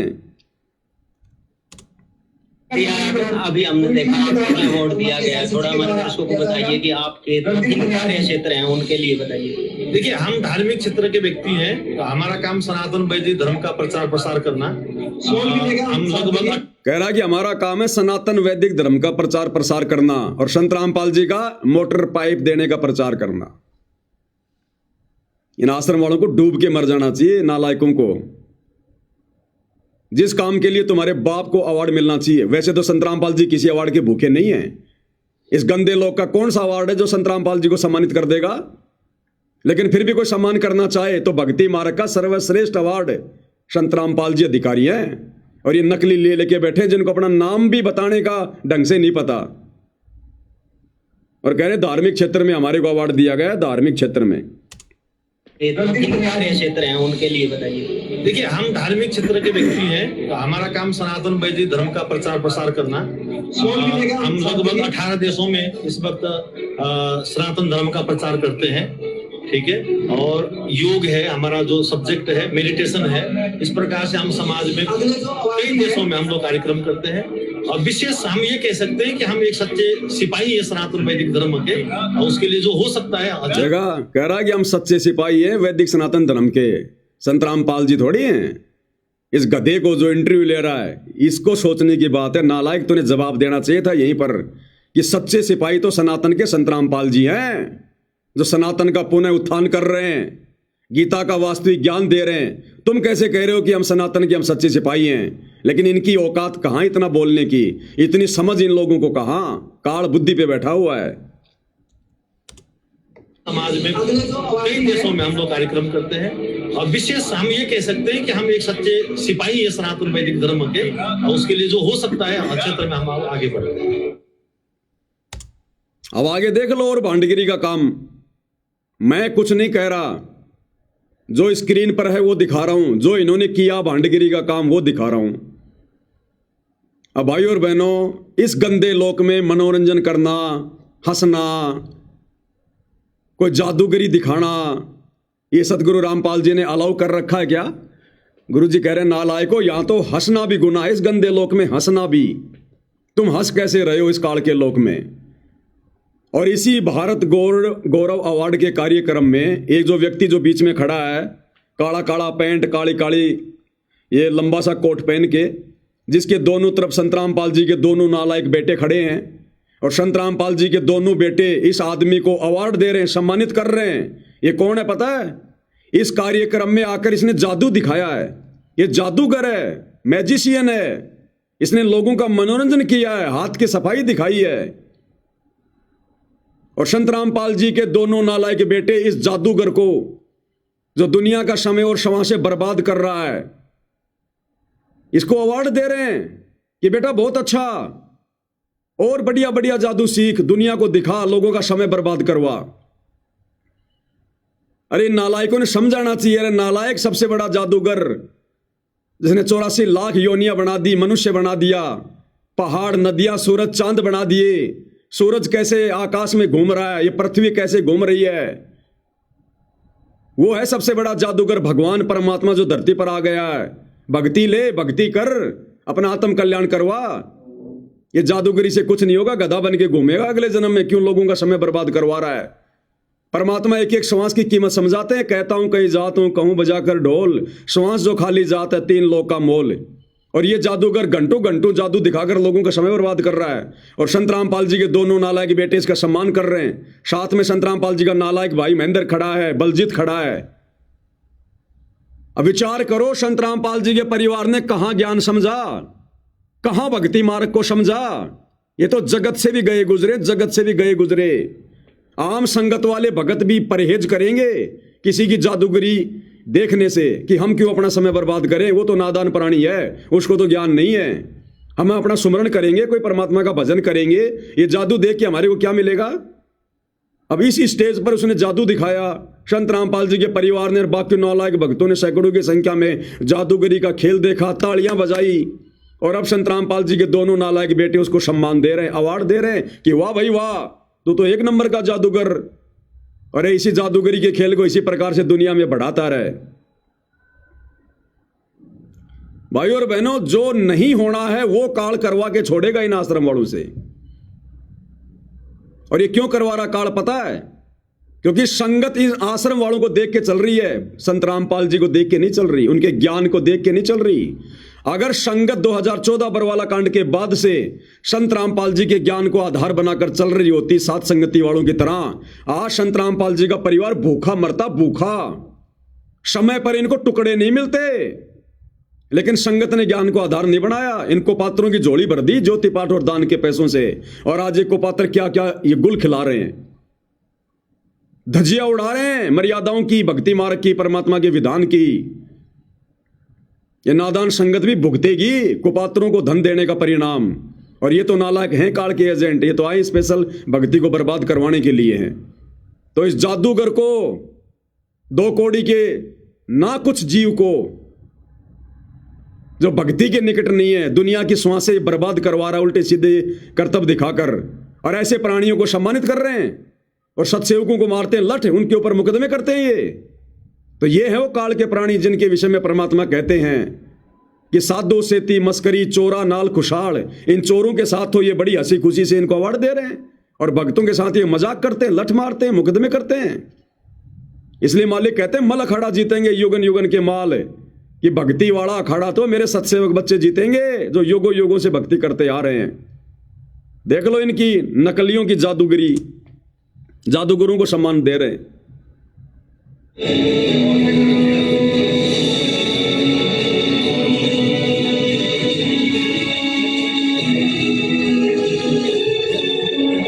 अभी हमने देखा आपको भी अवार्ड दिया गया है। थोड़ा हमारे दर्शकों को बताइए कि आपके कार्य क्षेत्र हैं उनके लिए बताइए। देखिए, हम धार्मिक क्षेत्र के व्यक्ति हैं, तो हमारा काम सनातन वैदिक धर्म का प्रचार प्रसार करना। हम लगभग कह रहा कि हमारा काम है सनातन वैदिक धर्म का प्रचार प्रसार करना, और संत रामपाल जी का मोटर पाइप देने का प्रचार करना। इन आश्रम वालों को डूब के मर जाना चाहिए, नालायकों को। जिस काम के लिए तुम्हारे बाप को अवार्ड मिलना चाहिए। वैसे तो संत रामपाल जी किसी अवार्ड के भूखे नहीं हैं। इस गंदे लोग का कौन सा अवार्ड है जो संत रामपाल जी को सम्मानित कर देगा? लेकिन फिर भी कोई सम्मान करना चाहे तो भक्ति मार्ग का सर्वश्रेष्ठ अवार्ड संत रामपाल जी अधिकारी हैं। और ये नकली ले लेके बैठे हैं जिनको अपना नाम भी बताने का ढंग से नहीं पता, और कह रहे धार्मिक क्षेत्र में हमारे को अवार्ड दिया गया है। धार्मिक क्षेत्र में कार्य क्षेत्र हैं उनके लिए बताइए। देखिए, हम धार्मिक क्षेत्र के व्यक्ति हैं, तो हमारा काम सनातन वैदिक धर्म का प्रचार प्रसार करना। हम लगभग 18 देशों में इस वक्त सनातन धर्म का प्रचार करते हैं, ठीक है। और योग है हमारा जो सब्जेक्ट है, मेडिटेशन है। इस प्रकार से हम समाज में कई देशों में हम लोग कार्यक्रम करते हैं। और विशेष हम ये कह सकते हैं कि हम एक सच्चे सिपाही है सनातन वैदिक धर्म के, और उसके लिए जो हो सकता है जगह कह रहा है कि हम सच्चे सिपाही हैं वैदिक सनातन धर्म के। संत रामपाल जी थोड़ी हैं। इस गधे को जो इंटरव्यू ले रहा है, इसको सोचने की बात है। नालायक, तूने जवाब देना चाहिए था यहीं पर कि सच्चे सिपाही तो सनातन के संत रामपाल जी हैं, जो सनातन का पुनः उत्थान कर रहे हैं, गीता का वास्तविक ज्ञान दे रहे हैं। तुम कैसे कह रहे हो कि हम सनातन के, हम सच्चे सिपाही हैं? लेकिन इनकी औकात कहाँ इतना बोलने की, इतनी समझ इन लोगों को कहाँ? काल बुद्धि पे बैठा हुआ है। समाज में कई देशों में हम लोग कार्यक्रम करते हैं। और विशेष हम ये कह सकते हैं कि हम एक सच्चे सिपाही है सनातन वैदिक धर्म के, और उसके लिए जो हो सकता है क्षेत्र में हम आगे बढ़ते हैं। अब आगे देख लो। और भांडगिरी का काम मैं कुछ नहीं कह रहा, जो स्क्रीन पर है वो दिखा रहा हूं। जो इन्होंने किया भांडगिरी का काम वो दिखा रहा हूं। अब भाई और बहनों, इस गंदे लोक में मनोरंजन करना, हंसना, कोई जादूगरी दिखाना, ये सतगुरु रामपाल जी ने अलाउ कर रखा है क्या? गुरु जी कह रहे हैं नालायको, यहां तो हंसना भी गुनाह है। इस गंदे लोक में हंसना भी। तुम हंस कैसे रहे हो इस काल के लोक में? और इसी भारत गौरव अवार्ड के कार्यक्रम में एक जो व्यक्ति जो बीच में खड़ा है, काला काला पैंट, काली काली ये लंबा सा कोट पहन के, जिसके दोनों तरफ संत रामपाल जी के दोनों नालायक बेटे खड़े हैं, और संत रामपाल जी के दोनों बेटे इस आदमी को अवार्ड दे रहे हैं, सम्मानित कर रहे हैं। ये कौन है पता है? इस कार्यक्रम में आकर इसने जादू दिखाया है। ये जादूगर है, मैजिशियन है। इसने लोगों का मनोरंजन किया है, हाथ की सफाई दिखाई है। और संत रामपाल जी के दोनों नालायक बेटे इस जादूगर को, जो दुनिया का समय और क्षमा से बर्बाद कर रहा है, इसको अवार्ड दे रहे हैं कि बेटा बहुत अच्छा, और बढ़िया बढ़िया जादू सीख, दुनिया को दिखा, लोगों का समय बर्बाद करवा। अरे नालायकों ने समझाना चाहिए। अरे नालायक सबसे बड़ा जादूगर, जिसने 84 लाख योनियां बना दी, मनुष्य बना दिया, पहाड़, नदियां, सूरज, चांद बना दिए। सूरज कैसे आकाश में घूम रहा है, ये पृथ्वी कैसे घूम रही है, वो है सबसे बड़ा जादूगर, भगवान परमात्मा जो धरती पर आ गया है। भक्ति ले, भक्ति कर, अपना आत्म कल्याण करवा। ये जादूगरी से कुछ नहीं होगा, गधा बन के घूमेगा अगले जन्म में। क्यों लोगों का समय बर्बाद करवा रहा है? परमात्मा एक एक श्वास की कीमत समझाते हैं। कहता हूं कहीं जात हूं, कहूं बजाकर ढोल, श्वास जो खाली जात है 3 लोग का मोल। और ये जादूगर घंटों घंटों जादू दिखाकर लोगों का समय बर्बाद कर रहा है। और संत रामपाल जी के दोनों नालायक बेटे इसका सम्मान कर रहे हैं। साथ में संत रामपाल जी का नालायक भाई महेंद्र खड़ा है, बलजीत खड़ा है। अब विचार करो, संत रामपाल जी के परिवार ने कहां ज्ञान समझा, कहां भक्ति मार्ग को समझा? ये तो जगत से भी गए गुजरे, जगत से भी गए गुजरे। आम संगत वाले भगत भी परहेज करेंगे किसी की जादूगरी देखने से कि हम क्यों अपना समय बर्बाद करें। वो तो नादान प्राणी है, उसको तो ज्ञान नहीं है। हम अपना सुमरण करेंगे, कोई परमात्मा का भजन करेंगे। ये जादू देख के हमारे को क्या मिलेगा? अब इस स्टेज पर उसने जादू दिखाया, संत रामपाल जी के परिवार ने और बाकी नालायक भक्तों ने सैकड़ों की संख्या में जादूगरी का खेल देखा, तालियां बजाई। और अब संत रामपाल जी के दोनों नालायक बेटे उसको सम्मान दे रहे हैं, अवार्ड दे रहे हैं कि वाह भाई वाह, तू तो 1 नंबर का जादूगर। और इसी जादूगरी के खेल को इसी प्रकार से दुनिया में बढ़ाता रहे। भाई और बहनों, जो नहीं होना है वो काल करवा के छोड़ेगा इन आश्रम वालों से। और ये क्यों करवा रहा काल पता है? क्योंकि संगत इन आश्रम वालों को देख के चल रही है, संत रामपाल जी को देख के नहीं चल रही, उनके ज्ञान को देख के नहीं चल रही। अगर संगत 2014 बरवाला कांड के बाद से संत रामपाल जी के ज्ञान को आधार बनाकर चल रही होती सात संगति वालों की तरह, आज संत रामपाल जी का परिवार भूखा मरता, भूखा। समय पर इनको टुकड़े नहीं मिलते, लेकिन संगत ने ज्ञान को आधार नहीं बनाया। इनको पात्रों की झोली भर दी ज्योति पाठ और दान के पैसों से, और आज एक को पात्र क्या क्या ये गुल खिला रहे हैं, धजिया उड़ा रहे हैं मर्यादाओं की, भक्ति मार्ग की, परमात्मा के विधान की। ये नादान संगत भी भुगतेगी कुपात्रों को धन देने का परिणाम। और ये तो नालायक हैं काल के एजेंट, ये तो आए स्पेशल भक्ति को बर्बाद करवाने के लिए हैं। तो इस जादूगर को, 2 कौड़ी के ना कुछ जीव को जो भक्ति के निकट नहीं है, दुनिया की श्वासें बर्बाद करवा रहा, उल्टे सीधे करतब दिखाकर, और ऐसे प्राणियों को सम्मानित कर रहे हैं और सत्सेवकों को मारते हैं लठ, उनके ऊपर मुकदमे करते हैं। ये तो ये है वो काल के प्राणी जिनके विषय में परमात्मा कहते हैं कि साधो सेती मस्करी चोरा नाल खुशाल, इन चोरों के साथ तो ये बड़ी हंसी खुशी से इनको अवार्ड दे रहे हैं और भक्तों के साथ ये मजाक करते हैं, लठ मारते हैं, मुकदमे करते हैं। इसलिए मालिक कहते हैं मल अखाड़ा जीतेंगे युगन युगन के माल, कि भक्ति वाला अखाड़ा तो मेरे सत्सेवक बच्चे जीतेंगे जो युगों युगों से भक्ति करते आ रहे हैं। देख लो इनकी नकलियों की जादूगरी, जादूगरों को सम्मान दे रहे हैं।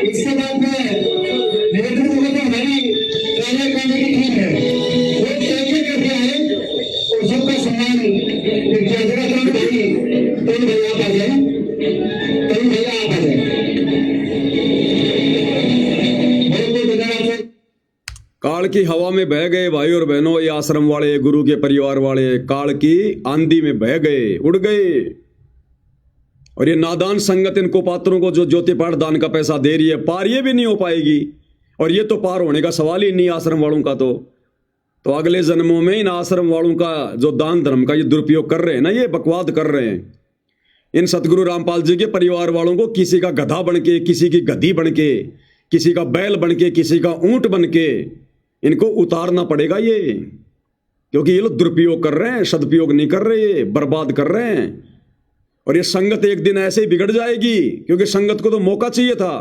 इसके बाद में निवेदन होगा तो हमारी कार्य करने की टीम है, वो कैसे करके आए और सबका सम्मान किया जाएगा। तो भैया आप आ जाए, तो भैया आप आ जाए। काल की हवा में बह गए भाई और बहनों, ये आश्रम वाले, गुरु के परिवार वाले काल की आंधी में बह गए, उड़ गए। और ये नादान संगत इन कुपात्रों को जो ज्योति पाठ दान का पैसा दे रही है, पार ये भी नहीं हो पाएगी। और ये तो पार होने का सवाल ही नहीं आश्रम वालों का। तो अगले जन्मों में इन आश्रम वालों का जो दान धर्म का ये दुरुपयोग कर रहे हैं ना, ये बकवाद कर रहे हैं। इन सतगुरु रामपाल जी के परिवार वालों को किसी का गधा बन के, किसी की गधी बन के, किसी का बैल बन के, किसी का ऊंट बन के इनको उतारना पड़ेगा ये, क्योंकि ये लोग दुरुपयोग कर रहे हैं, सदुपयोग नहीं कर रहे, बर्बाद कर रहे हैं। और ये संगत एक दिन ऐसे ही बिगड़ जाएगी, क्योंकि संगत को तो मौका चाहिए था,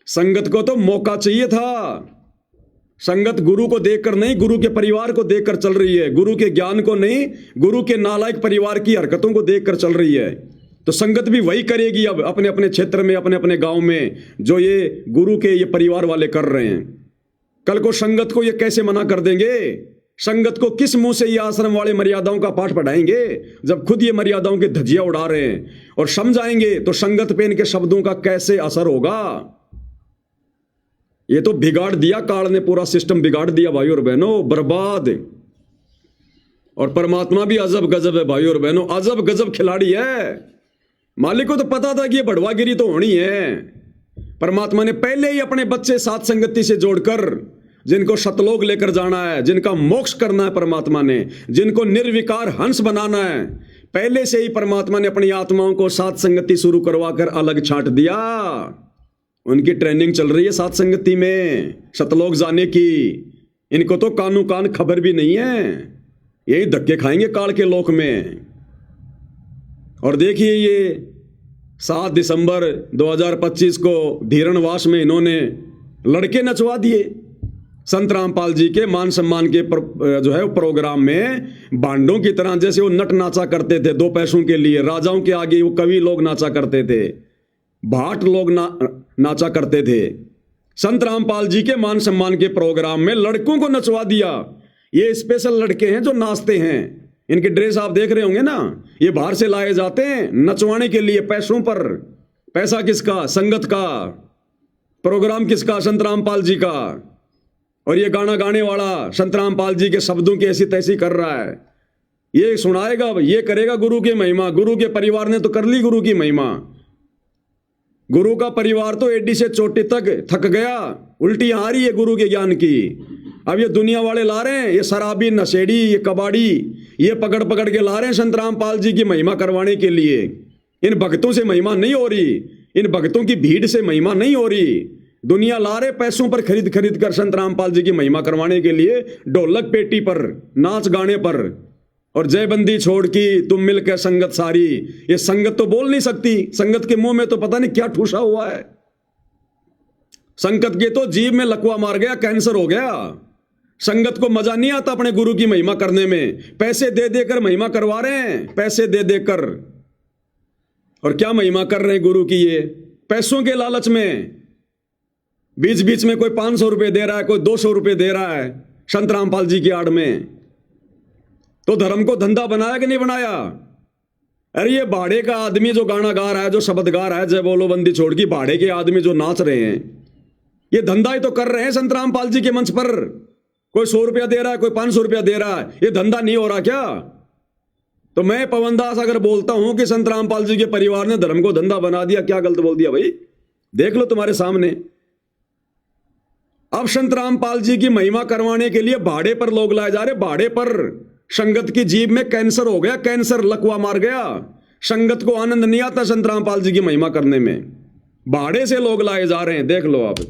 संगत को तो मौका चाहिए था। संगत गुरु को देखकर नहीं, गुरु के परिवार को देखकर चल रही है, गुरु के ज्ञान को नहीं, गुरु के नालायक परिवार की हरकतों को देखकर चल रही है। तो संगत भी वही करेगी अब अपने अपने क्षेत्र में, अपने अपने गांव में, जो ये गुरु के ये परिवार वाले कर रहे हैं। कल को संगत को ये कैसे मना कर देंगे? संगत को किस मुंह से ये आश्रम वाले मर्यादाओं का पाठ पढ़ाएंगे, जब खुद ये मर्यादाओं की धज्जियां उड़ा रहे हैं? और समझाएंगे तो संगत पे इनके शब्दों का कैसे असर होगा? ये तो बिगाड़ दिया काल ने, पूरा सिस्टम बिगाड़ दिया भाई और बहनों, बर्बाद। और परमात्मा भी अजब गजब है भाई और बहनों, अजब गजब खिलाड़ी है। मालिक को तो पता था कि ये बढ़वागिरी तो होनी है। परमात्मा ने पहले ही अपने बच्चे साथ संगति से जोड़कर, जिनको सतलोक लेकर जाना है, जिनका मोक्ष करना है परमात्मा ने, जिनको निर्विकार हंस बनाना है, पहले से ही परमात्मा ने अपनी आत्माओं को साथ संगति शुरू करवा कर अलग छांट दिया। उनकी ट्रेनिंग चल रही है साथ संगति में, सतलोक जाने की। इनको तो कानू कान खबर भी नहीं है, यही धक्के खाएंगे काल के लोक में। और देखिए ये 7 दिसंबर 2025 को धीरणवास में इन्होंने लड़के नचवा दिए। संत रामपाल जी के मान सम्मान के जो है प्रोग्राम में भांडों की तरह, जैसे वो नट नाचा करते थे 2 पैसों के लिए, राजाओं के आगे वो कवि लोग नाचा करते थे, भाट लोग नाचा करते थे। संत रामपाल जी के मान सम्मान के प्रोग्राम में लड़कों को नचवा दिया। ये स्पेशल लड़के हैं जो नाचते हैं, इनके ड्रेस आप देख रहे होंगे ना, ये बाहर से लाए जाते हैं नचवाने के लिए पैसों पर। पैसा किसका? संगत का। प्रोग्राम किसका? संत रामपाल जी का। और ये गाना गाने वाला संत रामपाल जी के शब्दों की ऐसी तैसी कर रहा है, ये सुनाएगा, ये करेगा गुरु की महिमा। गुरु के परिवार ने तो कर ली गुरु की महिमा। गुरु का परिवार तो एडी से चोटी तक थक गया, उल्टी आ रही है गुरु के ज्ञान की। अब ये दुनिया वाले ला रहे हैं, ये शराबी, नशेड़ी, ये कबाड़ी, ये पकड़ पकड़ के ला रहे हैं संत रामपाल जी की महिमा करवाने के लिए। इन भक्तों से महिमा नहीं हो रही, इन भक्तों की भीड़ से महिमा नहीं हो रही। दुनिया ला रहे पैसों पर खरीद खरीद कर संत रामपाल जी की महिमा करवाने के लिए, ढोलक पेटी पर, नाच गाने पर, और जयबंदी छोड़ की तुम मिलकर संगत सारी। ये संगत तो बोल नहीं सकती, संगत के मुंह में तो पता नहीं क्या ठूसा हुआ है। संगत के तो जीभ में लकवा मार गया, कैंसर हो गया। संगत को मजा नहीं आता अपने गुरु की महिमा करने में। पैसे दे देकर महिमा करवा रहे हैं, पैसे दे देकर। और क्या महिमा कर रहे हैं गुरु की? ये पैसों के लालच में बीच बीच में कोई 500 रुपए दे रहा है, कोई 200 रुपए दे रहा है संत रामपाल जी की आड़ में। तो धर्म को धंधा बनाया कि नहीं बनाया? अरे ये भाड़े का आदमी जो गाना गा रहा है, जो शब्द गा रहा है, जय बोलो बंदी छोड़ की, भाड़े के आदमी जो नाच रहे हैं, ये धंधा ही तो कर रहे हैं संत रामपाल जी के मंच पर। कोई 100 रुपया दे रहा है, कोई 500 रुपया दे रहा है, ये धंधा नहीं हो रहा क्या? तो मैं पवन दास अगर बोलता हूं कि संत रामपाल जी के परिवार ने धर्म को धंधा बना दिया, क्या गलत बोल दिया भाई? देख लो तुम्हारे सामने। अब संत रामपाल जी की महिमा करवाने के लिए भाड़े पर लोग लाए जा रहे। भाड़े पर संगत की जीभ में कैंसर हो गया, कैंसर लकवा मार गया। संगत को आनंद नहीं आता संत रामपाल जी की महिमा करने में, भाड़े से लोग लाए जा रहे हैं। देख लो आप।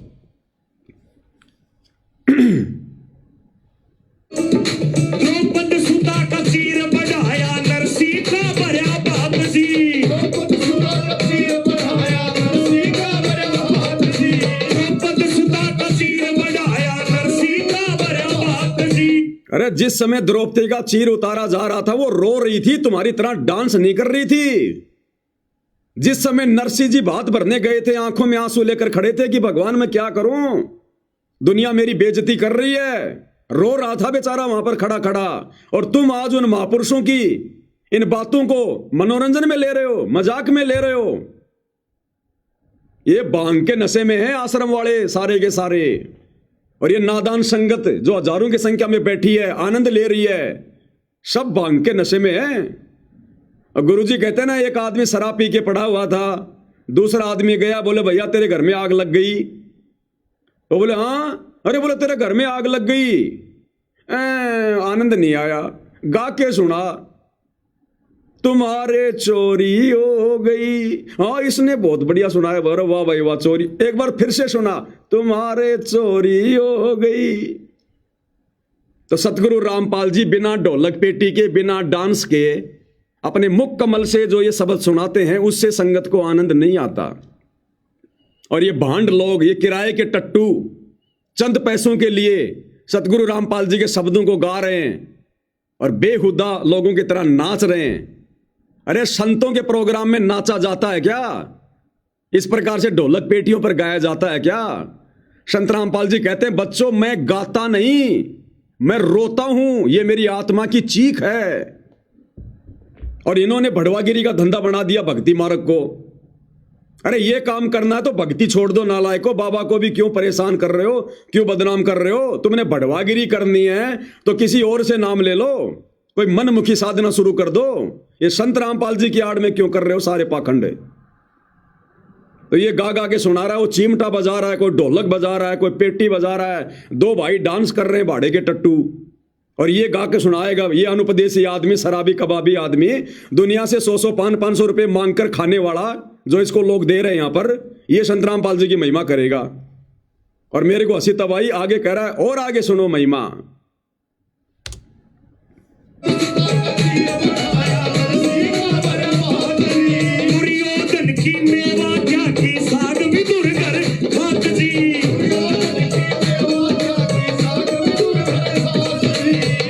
द्रौपद सुता का चीर बढ़ाया, नरसी का भरा बाप जी। द्रौपद सुता का चीर बढ़ाया, नरसी का भरा बाप जी। द्रौपद सुता का चीर बढ़ाया, नरसी का भरा बाप जी। अरे जिस समय द्रौपदी का चीर उतारा जा रहा था वो रो रही थी, तुम्हारी तरह डांस नहीं कर रही थी। जिस समय नरसिंह जी भात भरने गए थे, आंखों में आंसू लेकर खड़े थे कि भगवान मैं क्या करूं, दुनिया मेरी बेइज्जती कर रही है, रो रहा था बेचारा वहां पर खड़ा खड़ा। और तुम आज उन महापुरुषों की इन बातों को मनोरंजन में ले रहे हो, मजाक में ले रहे हो। ये भांग के नशे में है आश्रम वाले सारे के सारे, और ये नादान संगत जो हजारों की संख्या में बैठी है, आनंद ले रही है, सब भांग के नशे में है। और गुरुजी कहते हैं ना, एक आदमी शराब पी के पड़ा हुआ था, दूसरा आदमी गया, बोले भैया तेरे घर में आग लग गई। तो बोले हाँ, अरे बोले तेरे घर में आग लग गई। आनंद नहीं आया, गा के सुना, तुम्हारे चोरी हो गई। हाँ इसने बहुत बढ़िया सुना है, वाह भाई वाह, चोरी। एक बार फिर से सुना, तुम्हारे चोरी हो गई। तो सतगुरु रामपाल जी बिना ढोलक पेटी के, बिना डांस के, अपने मुख कमल से जो ये शब्द सुनाते हैं, उससे संगत को आनंद नहीं आता। और ये भांड लोग, ये किराए के टट्टू, चंद पैसों के लिए सतगुरु रामपाल जी के शब्दों को गा रहे हैं और बेहुदा लोगों की तरह नाच रहे हैं। अरे संतों के प्रोग्राम में नाचा जाता है क्या? इस प्रकार से ढोलक पेटियों पर गाया जाता है क्या? संत रामपाल जी कहते हैं, बच्चों मैं गाता नहीं, मैं रोता हूं, ये मेरी आत्मा की चीख है। और इन्होंने भड़वागिरी का धंधा बना दिया भक्ति मार्ग को। अरे ये काम करना है तो भक्ति छोड़ दो नालायको, बाबा को भी क्यों परेशान कर रहे हो, क्यों बदनाम कर रहे हो? तुमने भड़वागिरी करनी है तो किसी और से नाम ले लो, कोई मनमुखी साधना शुरू कर दो। ये संत रामपाल जी की आड़ में क्यों कर रहे हो सारे पाखंड? तो ये गा गा के सुना रहा है, वो चिमटा बजा रहा है, कोई ढोलक बजा रहा है, कोई पेटी बजा रहा है, दो भाई डांस कर रहे हैं भाड़े के टट्टू, और ये गा के सुनाएगा। ये अनुपदेशी आदमी, शराबी कबाबी आदमी, दुनिया से 100 500 रुपए मांग कर खाने वाला, जो इसको लोग दे रहे हैं यहां पर, ये संत रामपाल जी की महिमा करेगा। और मेरे को हंसी तब आई, आगे कह रहा है और आगे सुनो महिमा। दुर्योधन की मेवा क्या की साग विदुर कर खात जी।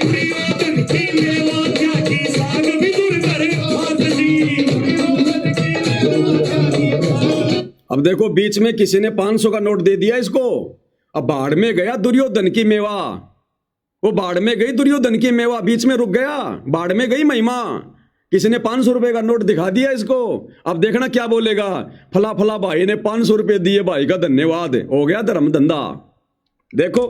दुर्योधन की मेवा क्या की साग विदुर कर खात जी। अब देखो बीच में किसी ने 500 का नोट दे दिया इसको, अब बाढ़ में गया दुर्योधन की मेवा, वो बाढ़ में गई दुर्योधन की मेवा, बीच में रुक गया, बाढ़ में गई महिमा। किसी ने 500 रुपए का नोट दिखा दिया इसको, अब देखना क्या बोलेगा, फला फला भाई ने 500 रुपए दिए, भाई का धन्यवाद, हो गया धर्म धंधा। देखो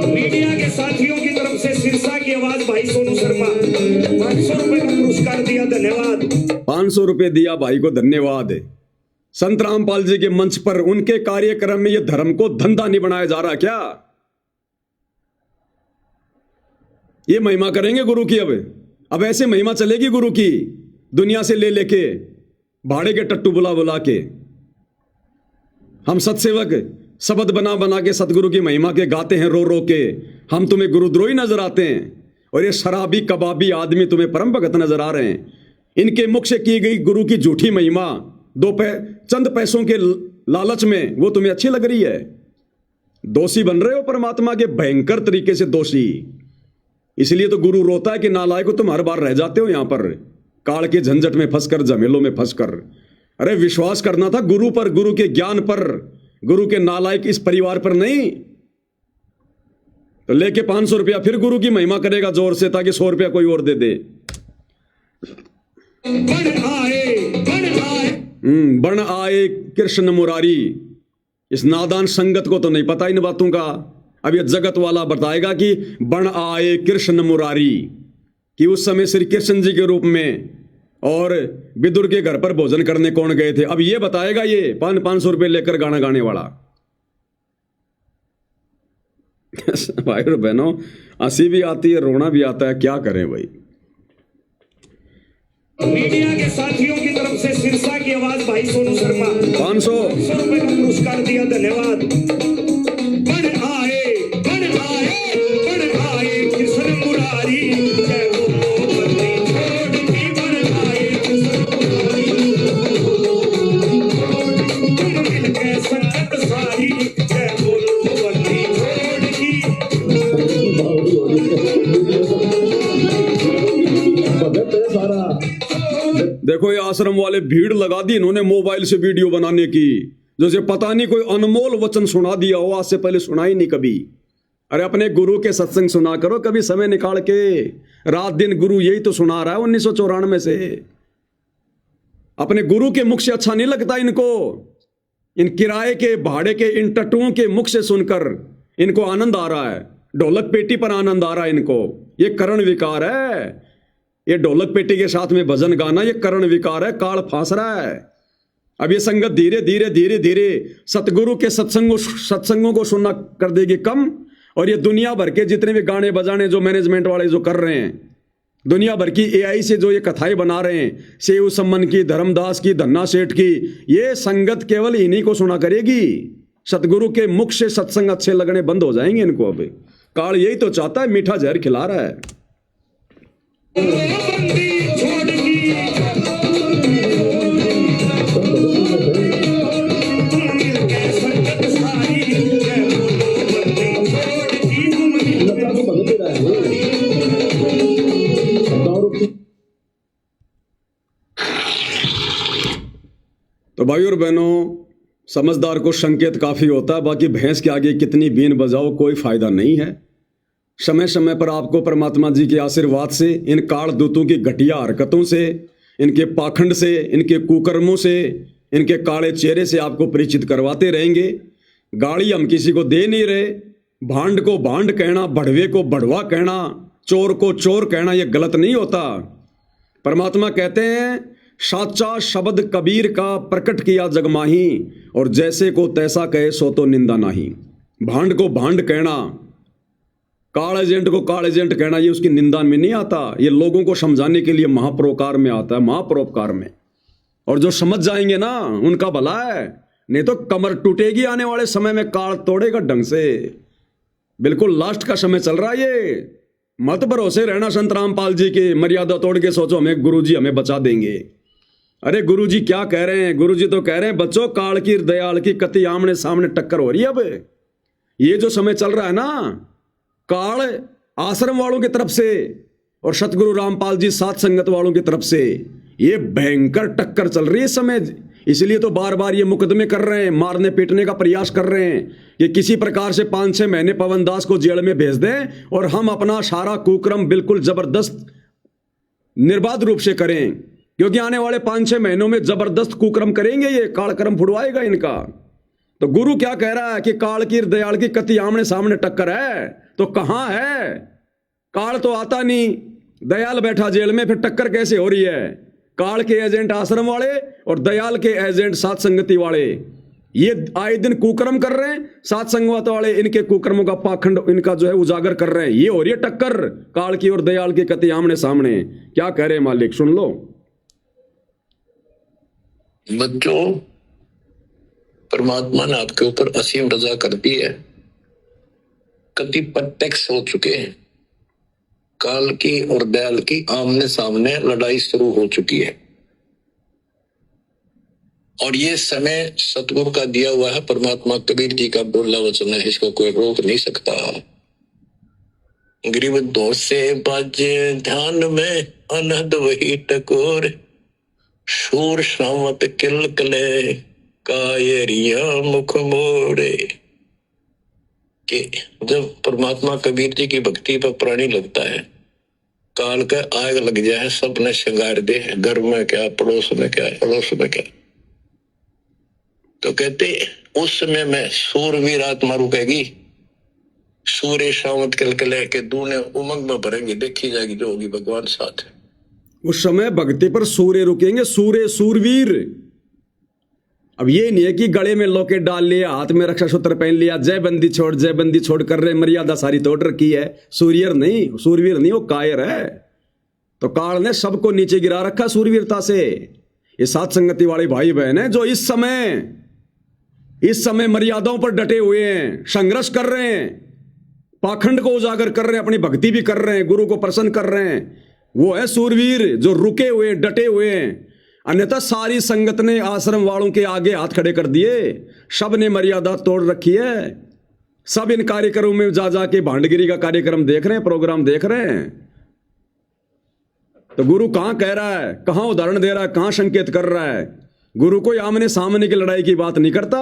मीडिया के साथियों की तरफ से सिरसा की आवाज भाई सोनू शर्मा 500 रुपए का पुरस्कार दिया, धन्यवाद। 500 रुपए दिया भाई को, धन्यवाद। संत रामपाल जी के मंच पर उनके कार्यक्रम में यह धर्म को धंधा नहीं बनाया जा रहा क्या? ये महिमा करेंगे गुरु की। अब ऐसे महिमा चलेगी गुरु की, दुनिया से ले लेके, भाड़े के टट्टू बुला बुला के। हम सत्सेवक शब्द बना बना के सतगुरु की महिमा के गाते हैं रो रो के, हम तुम्हें गुरुद्रोही नजर आते हैं, और ये शराबी कबाबी आदमी तुम्हें परम भगत नजर आ रहे हैं। इनके मुख से की गई गुरु की झूठी महिमा चंद पैसों के लालच में वो तुम्हें अच्छी लग रही है। दोषी बन रहे हो परमात्मा के, भयंकर तरीके से दोषी। इसलिए तो गुरु रोता है कि नालायक तुम हर बार रह जाते हो यहां पर काल के झंझट में फंसकर, झमेलों में फंसकर। अरे विश्वास करना था गुरु पर, गुरु के ज्ञान पर, गुरु के नालायक इस परिवार पर नहीं, तो लेके 500 रुपया फिर गुरु की महिमा करेगा जोर से, ताकि 100 रुपया कोई और दे दे। बन आए कृष्ण मुरारी। इस नादान संगत को तो नहीं पता इन बातों का। अब ये जगत वाला बताएगा कि बन आए कृष्ण मुरारी, कि उस समय श्री कृष्ण जी के रूप में और विदुर के घर पर भोजन करने कौन गए थे। अब ये बताएगा ये 500 रुपये लेकर गाना गाने वाला। भाई और बहनों, हंसी भी आती है, रोना भी आता है, क्या करें भाई। मीडिया के साथियों की तरफ से सिरसा की आवाज भाई सोनू शर्मा 500 रुपए का पुरस्कार दिया, धन्यवाद। बन आए कृष्ण मुरारी, जय बोलो बंदी छोड़ की। बन आए कृष्ण मुरारी, तुम मिलके संगत सारी, जय बोलो बंदी छोड़ की। देखो ये आश्रम वाले भीड़ लगा दी इन्होंने मोबाइल से वीडियो बनाने की, जैसे पता नहीं कोई अनमोल वचन सुना दिया हो, आज से पहले सुना ही नहीं कभी। अरे अपने गुरु के सत्संग सुना करो कभी समय निकाल के, रात दिन गुरु यही तो सुना रहा है 1994 से। अपने गुरु के मुख से अच्छा नहीं लगता इनको, इन किराए के भाड़े के इन टट्टुओं के मुख से सुनकर इनको आनंद आ रहा है, ढोलक पेटी पर आनंद आ रहा है इनको। ये करण विकार है, ये ढोलक पेटी के साथ में भजन गाना ये करण विकार है, काल फांस रहा है। अब ये संगत धीरे धीरे धीरे धीरे सतगुरु के सत्संगों को सुनना कर देगी कम, और ये दुनिया भर के जितने भी गाने बजाने जो मैनेजमेंट वाले जो कर रहे हैं, दुनिया भर की एआई से जो ये कथाएं बना रहे हैं, सेव सम्मन की, धर्मदास की, धन्ना सेठ की, ये संगत केवल इन्हीं को सुना करेगी। सतगुरु के मुख से सत्संग अच्छे लगने बंद हो जाएंगे इनको। अब काल यही तो चाहता है, मीठा जहर खिला रहा है। तो भाई और बहनों, समझदार को संकेत काफी होता है, बाकी भैंस के आगे कितनी बीन बजाओ कोई फायदा नहीं है। समय समय पर आपको परमात्मा जी के आशीर्वाद से, इन काल दूतों की घटिया हरकतों से, इनके पाखंड से, इनके कुकर्मों से, इनके काले चेहरे से आपको परिचित करवाते रहेंगे। गाड़ी हम किसी को दे नहीं रहे। भांड को भांड कहना, बढ़वे को बढ़वा कहना, चोर को चोर कहना ये गलत नहीं होता। परमात्मा कहते हैं साचा शब्द कबीर का प्रकट किया जगमाही, और जैसे को तैसा कहे सो तो निंदा नहीं। भांड को भांड कहना, काल एजेंट को काल एजेंट कहना, ये उसकी निंदा में नहीं आता, ये लोगों को समझाने के लिए महापरोकार में आता है, महापरोपकार में। और जो समझ जाएंगे ना उनका भला है, नहीं तो कमर टूटेगी आने वाले समय में, काल तोड़ेगा ढंग से। बिल्कुल लास्ट का समय चल रहा है ये। मत भरोसे रहना संत रामपाल जी के, मर्यादा तोड़ के सोचो हमें गुरुजी हमें बचा देंगे। अरे गुरुजी क्या कह रहे हैं? गुरुजी तो कह रहे हैं बच्चों, काल की दयाल की कति आमने सामने टक्कर हो रही है। अब ये जो समय चल रहा है ना, काल आश्रम वालों की तरफ से और सतगुरु रामपाल जी साथ संगत वालों की तरफ से ये भयंकर टक्कर चल रही है इस समय। इसलिए तो बार बार ये मुकदमे कर रहे हैं, मारने पीटने का प्रयास कर रहे हैं कि किसी प्रकार से 5-6 महीने पवन दास को जेल में भेज दें और हम अपना सारा कुक्रम बिल्कुल जबरदस्त निर्बाध रूप से करें, क्योंकि आने वाले 5-6 महीनों में जबरदस्त कुक्रम करेंगे, ये कालक्रम फुड़वाएगा इनका। तो गुरु क्या कह रहा है कि काल की दयाल की कति आमने सामने टक्कर है, तो कहां है? काल तो आता नहीं, दयाल बैठा जेल में, फिर टक्कर कैसे हो रही है? काल के एजेंट आश्रम वाले और दयाल के एजेंट साथ संगति वाले, ये आए दिन कुकर्म कर रहे हैं। साथ संगत वाले इनके कुकर्मों का पाखंड इनका जो है उजागर कर रहे हैं। ये हो रही है टक्कर काल की और दयाल की कति आमने सामने। क्या कह रहे हैं मालिक, सुन लो। बच्चों, परमात्मा ने आपके ऊपर असीम रजा कर दी है। कति प्रत्यक्ष हो चुके हैं, काल की और दयाल की आमने सामने लड़ाई शुरू हो चुकी है, और ये समय सतगुरु का दिया हुआ है, परमात्मा कबीर जी का बोला वचन है, इसको कोई रोक नहीं सकता। गरीब दोष से बाजे ध्यान में अनहद वही टकोर, शूर शामत किल कले कायरिया मुख मोड़े। कि जब परमात्मा कबीर जी की भक्ति पर प्राणी लगता है, काल का आग लग जाए, सबने श्रृंगार दे, घर में क्या, पड़ोस में क्या, अड़ोस में क्या। तो कहते उस समय में सूरवीर आत्मा रुकेगी, सूर्य शावत कलकले के दूने उमंग में भरेंगे, देखी जाएगी जो होगी भगवान साथ है। उस समय भक्ति पर सूर्य रुकेंगे, सूर्य सूरवीर। अब ये नहीं है कि गले में लॉकेट डाल लिया, हाथ में रक्षा सूत्र पहन लिया, जय बंदी छोड़ कर रहे, मर्यादा सारी तोड़ रखी है। सूर्य नहीं, सूरवीर नहीं, वो कायर है। तो काल ने सबको नीचे गिरा रखा सूरवीरता से। ये सात संगति वाले भाई बहन हैं जो इस समय मर्यादाओं पर डटे हुए हैं, संघर्ष कर रहे हैं, पाखंड को उजागर कर रहे हैं, अपनी भक्ति भी कर रहे हैं, गुरु को प्रसन्न कर रहे हैं। वो है सूरवीर जो रुके हुए, डटे हुए हैं। अन्यथा सारी संगत ने आश्रम वालों के आगे हाथ खड़े कर दिए, सब ने मर्यादा तोड़ रखी है। सब इन कार्यक्रमों में जा जाके भांडगिरी का कार्यक्रम देख रहे हैं, प्रोग्राम देख रहे हैं। तो गुरु कहां कह रहा है, कहां उदाहरण दे रहा है, कहां संकेत कर रहा है? गुरु कोई आमने सामने की लड़ाई की बात नहीं करता।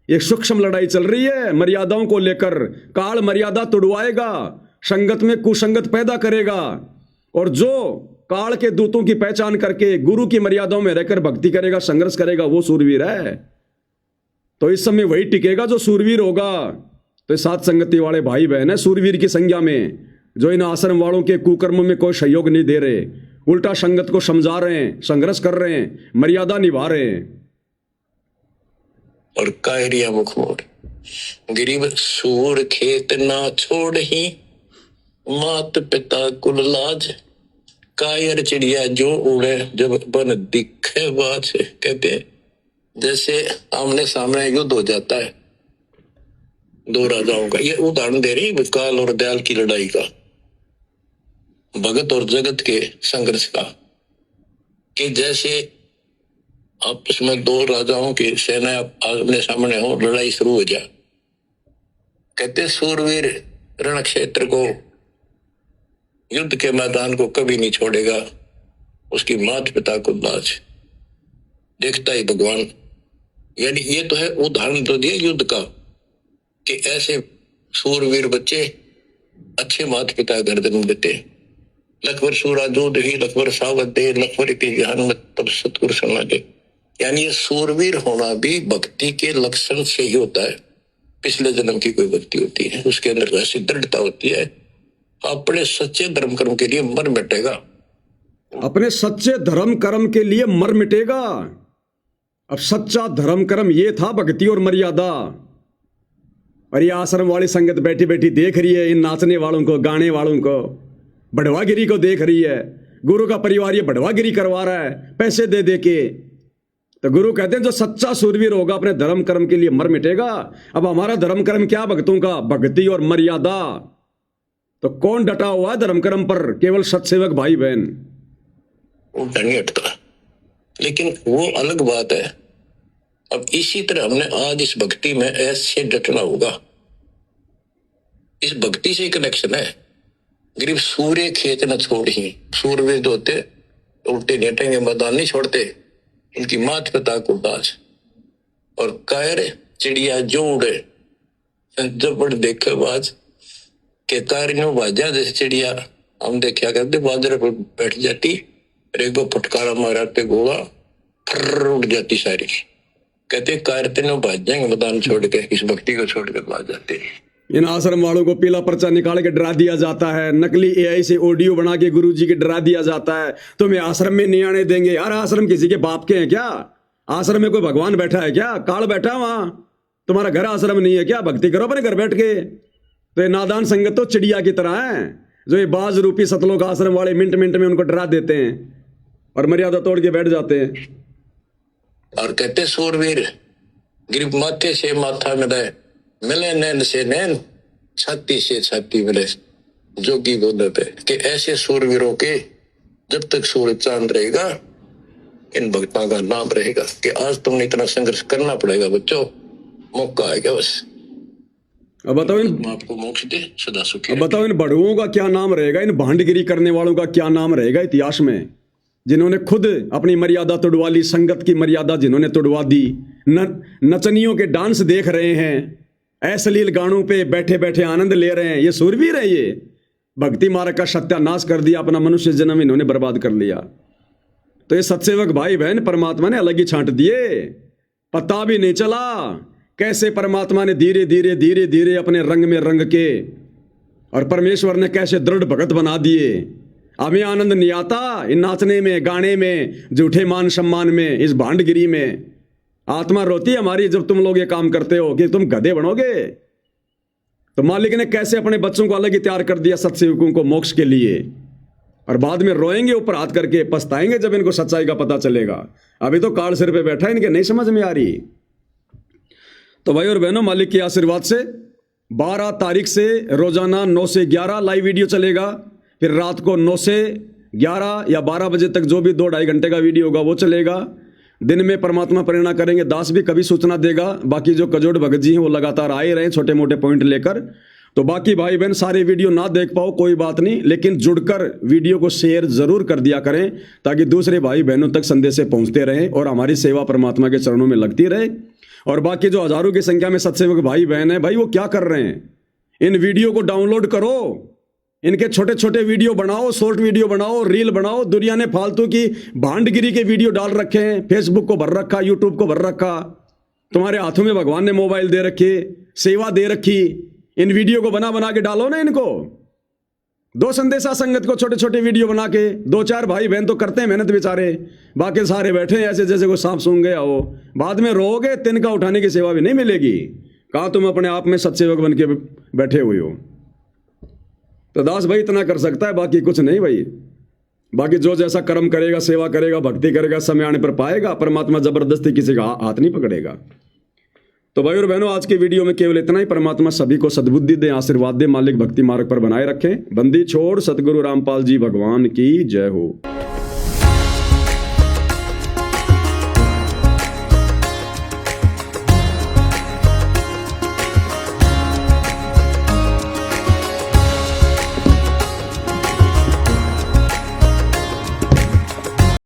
एक सूक्ष्म लड़ाई चल रही है मर्यादाओं को लेकर। काल मर्यादा तुड़वाएगा, संगत में कुसंगत पैदा करेगा, और जो काल के दूतों की पहचान करके गुरु की मर्यादाओं में रहकर भक्ति करेगा, संघर्ष करेगा, वो सूरवीर है। तो इस समय वही टिकेगा जो सूरवीर होगा। तो सात संगति वाले भाई बहन है सूरवीर की संज्ञा में, जो इन आश्रम वालों के कुकर्म में कोई सहयोग नहीं दे रहे, उल्टा संगत को समझा रहे हैं, संघर्ष कर रहे हैं, मर्यादा निभा रहे हैं। और कायरिया मुख मोड़, गरीब सूर खेत ना छोड़ ही, मात पिता कुल लाज, कायर चिड़िया जो उड़े जब बन दिखे बाज। कहते जैसे आमने सामने युद्ध हो जाता है दो राजाओं का, ये उदाहरण दे रही काल और दयाल की लड़ाई का, भगत और जगत के संघर्ष का। कि जैसे आपस में दो राजाओं की सेना आमने सामने हो, लड़ाई शुरू हो जाए। कहते सूरवीर रण क्षेत्र को, युद्ध के मैदान को कभी नहीं छोड़ेगा, उसकी माता पिता को लाज, देखता ही भगवान। यानी ये तो है उदाहरण तो दिया युद्ध का, कि ऐसे सूरवीर बच्चे अच्छे माता पिता घर जन्म देते। लखवर सूरा जोध ही, लखवर सावध दे, लखवर इति ज्ञान मत तब सतगुरु सुना दे। यानी ये सूरवीर होना भी भक्ति के लक्षण से ही होता है। पिछले जन्म की कोई भक्ति होती है, उसके अंदर ऐसी दृढ़ता होती है, अपने सच्चे धर्म कर्म के लिए मर मिटेगा, अपने सच्चे धर्म कर्म के लिए मर मिटेगा। अब सच्चा धर्म कर्म ये था भक्ति और मर्यादा। और ये आश्रम वाली संगत बैठी बैठी देख रही है इन नाचने वालों को, गाने वालों को, बढ़वागिरी को देख रही है। गुरु का परिवार ये बढ़वागिरी करवा रहा है पैसे दे दे के। तो गुरु कहते हैं जो सच्चा सूरवीर होगा अपने धर्म कर्म के लिए मर मिटेगा। अब हमारा धर्म कर्म क्या भक्तों का? भक्ति और मर्यादा। तो कौन डटा हुआ है धर्म कर्म पर? केवल सत्सेवक भाई बहन। वो नहीं हटता, लेकिन वो अलग बात है। अब इसी तरह हमने आज इस भक्ति में ऐसे डटना होगा। इस भक्ति से कनेक्शन है। गरीब सूर्य खेत न छोड़ ही, सूरवीर जो होते उल्टे नेटेंगे, मैदान नहीं छोड़ते, इनकी मात पिता को दाज। और कायर चिड़िया जो उड़े जब बड़ देखे बाज, के कारियों बाजा जैसे चिड़िया हम देखा करते, बाजरे पर बैठ जाती, एक बार फटकारा मारते गोला फर उड़ जाती सारी। कहते कारते ने भाज जाएंगे मैदान छोड़ के, इस भक्ति को छोड़ कर भाज जाते। इन आश्रम वालों को पीला पर्चा निकाल के डरा दिया जाता है, नकली एआई से ऑडियो बना के गुरुजी के डरा दिया जाता है, तुम्हें आश्रम में नहीं आने देंगे। यार आश्रम किसी के बाप के हैं क्या? आश्रम में कोई भगवान बैठा है क्या? काल बैठा है वहां? तुम्हारा घर आश्रम नहीं है क्या? भक्ति करो अपने घर बैठ के। तो ये नादान संगत तो चिड़िया की तरह है, जो ये बाज रूपी सतलोक आश्रम वाले मिनट मिनट में उनको डरा देते हैं और मर्यादा तोड़ के बैठ जाते हैं। और कहते सूरवीर गिरिब माथे से माथा मिले, मिले नैन से नैन, छाती से छाती मिले। जोगी बोलते कि ऐसे सूरवीरों के जब तक सूरज चांद रहेगा, इन भक्तों का नाम रहेगा। कि आज तुमने इतना संघर्ष करना पड़ेगा बच्चों, मौका आएगा बस। अब बताओ आपको मोक्ष दे, सदा सुखी। अब बताओ इन बड़ुओं का क्या नाम रहेगा? इन भांडगिरी करने वालों का क्या नाम रहेगा इतिहास में? जिन्होंने खुद अपनी मर्यादा तोड़वा ली, संगत की मर्यादा जिन्होंने तोड़वा दी, नचनियों के डांस देख रहे हैं, अश्लील गानों पे बैठे बैठे आनंद ले रहे हैं, ये सूरवीर है। ये भक्ति मार्ग का सत्यानाश कर दिया, अपना मनुष्य जन्म इन्होंने बर्बाद कर लिया। तो ये सत्सेवक भाई बहन परमात्मा ने अलग ही छांट दिए, पता भी नहीं चला कैसे परमात्मा ने धीरे धीरे धीरे धीरे अपने रंग में रंग के, और परमेश्वर ने कैसे दृढ़ भगत बना दिए। हमें आनंद नहीं आता इन नाचने में, गाने में, झूठे मान सम्मान में, इस भांडगिरी में। आत्मा रोती है हमारी जब तुम लोग ये काम करते हो कि तुम गधे बनोगे। तो मालिक ने कैसे अपने बच्चों को अलग ही तैयार कर दिया सत्सेवकों को मोक्ष के लिए, और बाद में रोएंगे ऊपर हाथ करके, पछताएंगे जब इनको सच्चाई का पता चलेगा। अभी तो काल सिर पे बैठा है, इनके नहीं समझ में आ रही। तो भाई और बहनों, मालिक के आशीर्वाद से 12 तारीख से रोजाना 9 से 11 लाइव वीडियो चलेगा, फिर रात को 9 से 11 या 12 बजे तक जो भी 2-2.5 घंटे का वीडियो होगा वो चलेगा। दिन में परमात्मा प्रेरणा करेंगे, दास भी कभी सूचना देगा। बाकी जो कजोड़ भगत जी हैं वो लगातार आए रहे छोटे मोटे पॉइंट लेकर। तो बाकी भाई बहन सारे वीडियो ना देख पाओ कोई बात नहीं, लेकिन जुड़कर वीडियो को शेयर जरूर कर दिया करें, ताकि दूसरे भाई बहनों तक संदेश पहुंचते रहें और हमारी सेवा परमात्मा के चरणों में लगती रहे। और बाकी जो हजारों की संख्या में सत्सेवक भाई बहन है, भाई वो क्या कर रहे हैं, इन वीडियो को डाउनलोड करो, इनके छोटे छोटे वीडियो बनाओ, शॉर्ट वीडियो बनाओ, रील बनाओ। दुनिया ने फालतू की भांडगिरी के वीडियो डाल रखे हैं, फेसबुक को भर रखा, यूट्यूब को भर रखा, तुम्हारे हाथों में भगवान ने मोबाइल दे रखे, सेवा दे रखी, इन वीडियो को बना बना के डालो ना इनको। दो संदेशा संगत को छोटे छोटे वीडियो बना के, 2-4 भाई बहन तो करते हैं मेहनत बेचारे, बाकी सारे बैठे हैं ऐसे जैसे कोई सांप सूंघ गया हो। बाद में रोओगे, तिनका उठाने की सेवा भी नहीं मिलेगी। कहा तुम अपने आप में सत्सेवक बन के बैठे हुए हो। तो दास भाई इतना कर सकता है, बाकी कुछ नहीं भाई। बाकी जो जैसा कर्म करेगा, सेवा करेगा, भक्ति करेगा, समय आने पर पाएगा। परमात्मा जबरदस्ती किसी का हाथ नहीं पकड़ेगा। तो भाई और बहनों, आज की वीडियो में केवल इतना ही। परमात्मा सभी को सद्बुद्धि दे, आशीर्वाद दे, मालिक भक्ति मार्ग पर बनाए रखें। बंदी छोड़ सतगुरु रामपाल जी भगवान की जय हो।